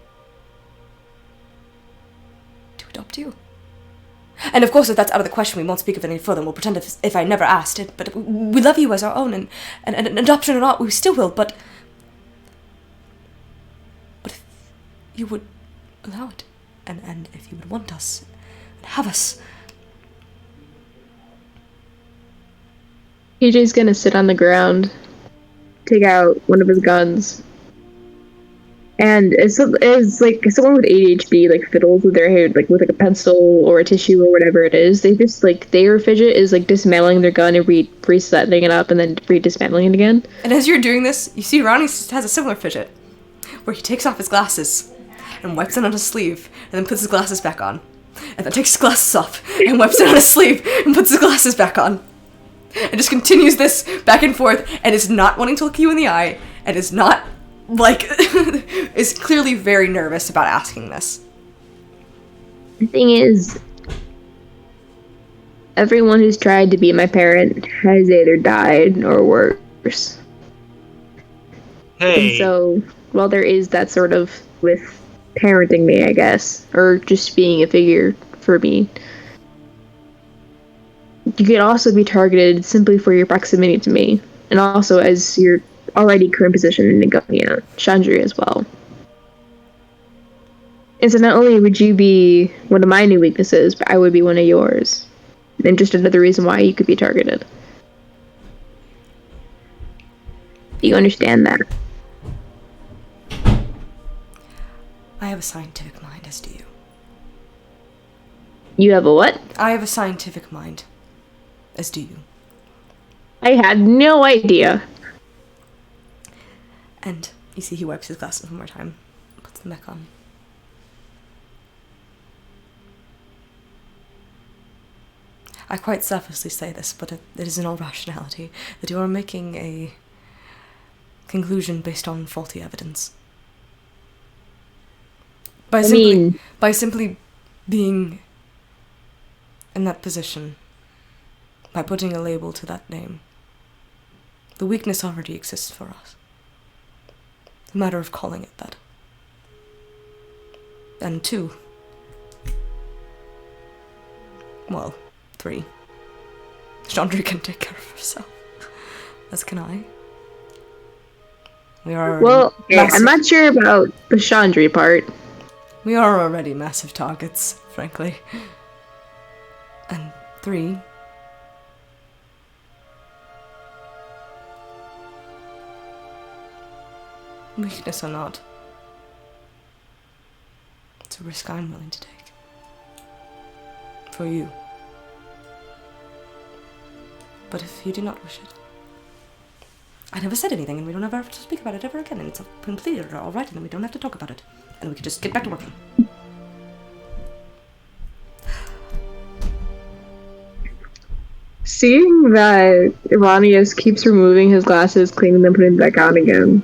Speaker 1: And of course, if that's out of the question, we won't speak of it any further, and we'll pretend if I never asked it. But we love you as our own, and adoption or not, we still will, but if you would allow it, and if you would want us, and have us.
Speaker 7: PJ's gonna sit on the ground, take out one of his guns, and as like someone with ADHD like fiddles with their head like with like a pencil or a tissue or whatever it is, they just like their fidget is like dismantling their gun and resetting it up and then dismantling it again.
Speaker 1: And as you're doing this, you see Ronnie has a similar fidget, where he takes off his glasses and wipes it on his sleeve, and then puts his glasses back on, and then takes his glasses off and wipes it on his sleeve and puts his glasses back on. And just continues this back and forth, and is not wanting to look you in the eye, and is not, like, is clearly very nervous about asking this.
Speaker 7: The thing is, everyone who's tried to be my parent has either died or worse.
Speaker 2: Hey.
Speaker 7: And so, while there is that sort of with parenting me, I guess, or just being a figure for me, you could also be targeted simply for your proximity to me, and also as your already current position in Negonia, Chandri as well. And so not only would you be one of my new weaknesses, but I would be one of yours. And just another reason why you could be targeted. Do you understand that?
Speaker 1: I have a scientific mind, as do you.
Speaker 7: You have a what?
Speaker 1: I have a scientific mind, as do you.
Speaker 7: I had no idea.
Speaker 1: And you see he wipes his glasses one more time, puts them back on. I quite selfishly say this, but it is in all rationality that you are making a conclusion based on faulty evidence. By simply being in that position, by putting a label to that name, the weakness already exists for us. A matter of calling it that. And 2. Well, 3. Chandri can take care of herself. As can I. We are
Speaker 7: I'm not sure about the Chandri part.
Speaker 1: We are already massive targets, frankly. And 3. Weakness or not, it's a risk I'm willing to take. For you. But if you do not wish it, I never said anything, and we don't ever have to speak about it ever again, and it's completely alright, and then we don't have to talk about it. And we can just get back to working.
Speaker 7: Seeing that Iranius keeps removing his glasses, cleaning them, putting them back on again,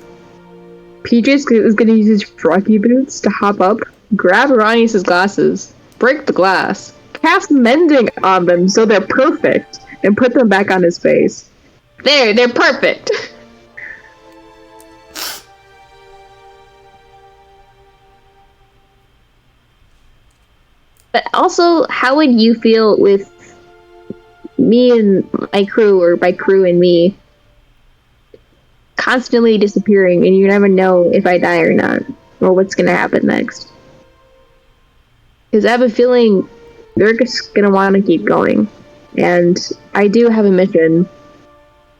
Speaker 7: PJ is going to use his rocky boots to hop up, grab Iranius' glasses, break the glass, cast mending on them so they're perfect, and put them back on his face. They're perfect! But also, how would you feel with me and my crew, or my crew and me, constantly disappearing, and you never know if I die or not, or what's gonna happen next? Because I have a feeling they're just gonna want to keep going, and I do have a mission,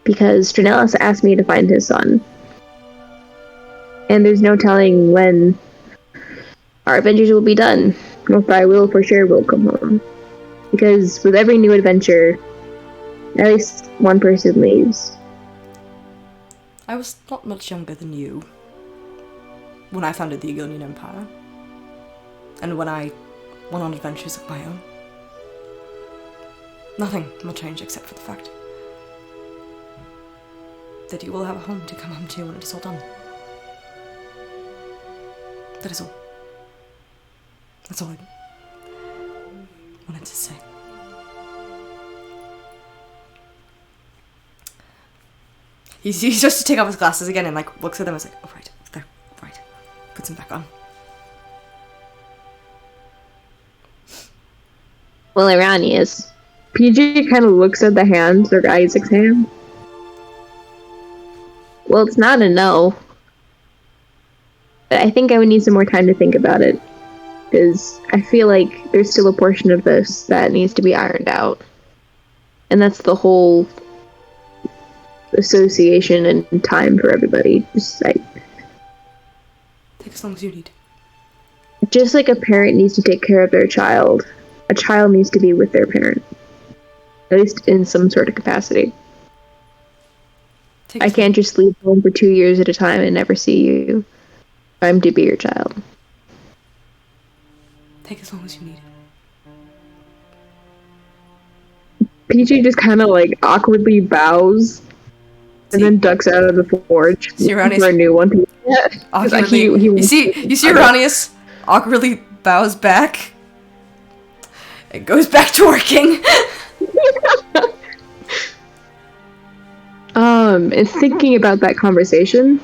Speaker 7: because Stranellis asked me to find his son, and there's no telling when our adventures will be done, or if I will for sure will come home, because with every new adventure, at least one person leaves.
Speaker 1: I was not much younger than you when I founded the Egonian Empire, and when I went on adventures of my own. Nothing will change except for the fact that you will have a home to come home to when it is all done. That is all. That's all I wanted to say. He starts to take off his glasses again and like looks at them and is like, oh right, there, right. Puts them back on.
Speaker 7: Well, Iranius. PJ kind of looks at the hand, or Isaac's hand. Well, it's not a no. But I think I would need some more time to think about it. Because I feel like there's still a portion of this that needs to be ironed out. And that's the whole association and time for everybody.
Speaker 1: Take as long as you need.
Speaker 7: Just like a parent needs to take care of their child, a child needs to be with their parent. At least in some sort of capacity. I can't just leave home for 2 years at a time and never see you. I'm to be your child.
Speaker 1: Take as long as you need.
Speaker 7: PJ just kind of like awkwardly bows and then ducks out of the forge for a new one.
Speaker 1: Awkwardly, you see Iranius awkwardly bows back and goes back to working.
Speaker 7: And thinking about that conversation,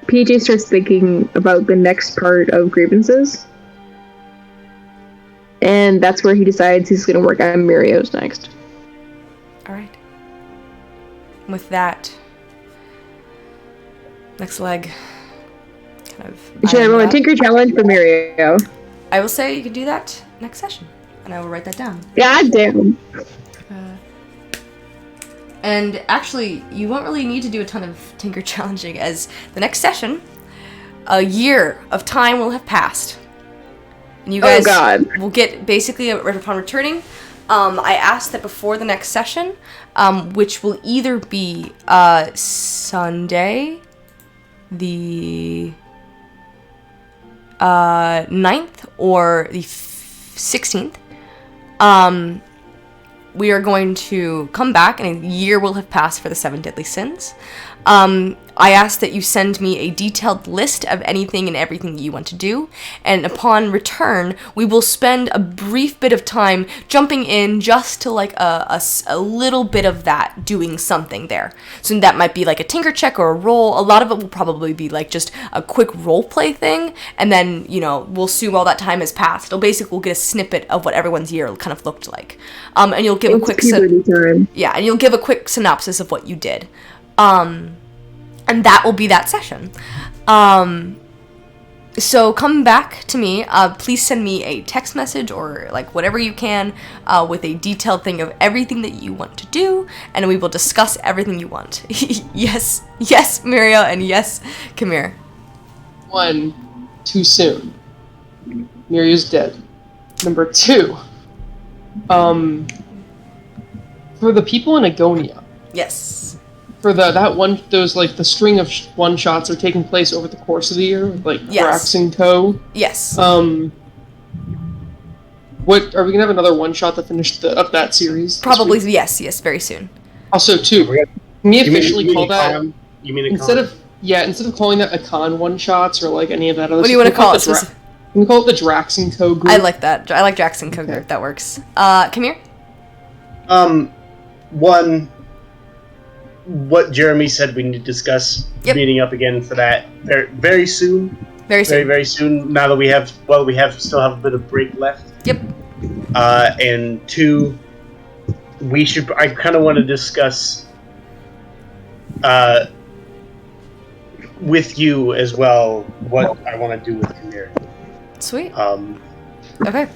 Speaker 7: PJ starts thinking about the next part of grievances. And that's where he decides he's going to work on Mirio's next.
Speaker 1: Alright. With that, next leg. Kind of.
Speaker 7: Should I roll a Tinker Challenge for Mirio?
Speaker 1: I will say you can do that next session. And I will write that down.
Speaker 7: God damn.
Speaker 1: And actually, you won't really need to do a ton of Tinker Challenging, as the next session, a year of time will have passed. And you guys will get basically right upon returning. I asked that before the next session, which will either be Sunday, the 9th, or the 16th, we are going to come back, and a year will have passed for the 7 deadly sins. I ask that you send me a detailed list of anything and everything that you want to do, and upon return, we will spend a brief bit of time jumping in just to like a little bit of that, doing something there. So that might be like a tinker check or a roll. A lot of it will probably be like just a quick role play thing, and then, you know, we'll assume all that time has passed. It'll basically, we'll get a snippet of what everyone's year kind of looked like. And you'll give a quick and you'll give a quick synopsis of what you did. And that will be that session. So come back to me. Please send me a text message or like whatever you can with a detailed thing of everything that you want to do, and we will discuss everything you want. Yes, Mirio, and yes, Kamir.
Speaker 6: 1, too soon. Mirio's dead. Number 2, for the people in Agonia.
Speaker 1: Yes.
Speaker 6: For the string of one shots are taking place over the course of the year, like Drax and Co.
Speaker 1: Yes.
Speaker 6: What are we gonna have another one shot to finish up that series?
Speaker 1: Probably yes, very soon.
Speaker 6: Also, too, can we officially call that?
Speaker 2: You mean
Speaker 6: instead of calling that a con one shots or like any of that other?
Speaker 1: What do you want to call it?
Speaker 6: Can we call it the Drax and Co. group?
Speaker 1: I like that. I like Drax and Co. group. That works. Kamir.
Speaker 2: One. What Jeremy said we need to discuss meeting up again for that very soon. Very soon. Now that we still have a bit of break left.
Speaker 1: Yep.
Speaker 2: And 2, I kind of want to discuss with you as well what I want to do with Kamir.
Speaker 1: Sweet. Okay.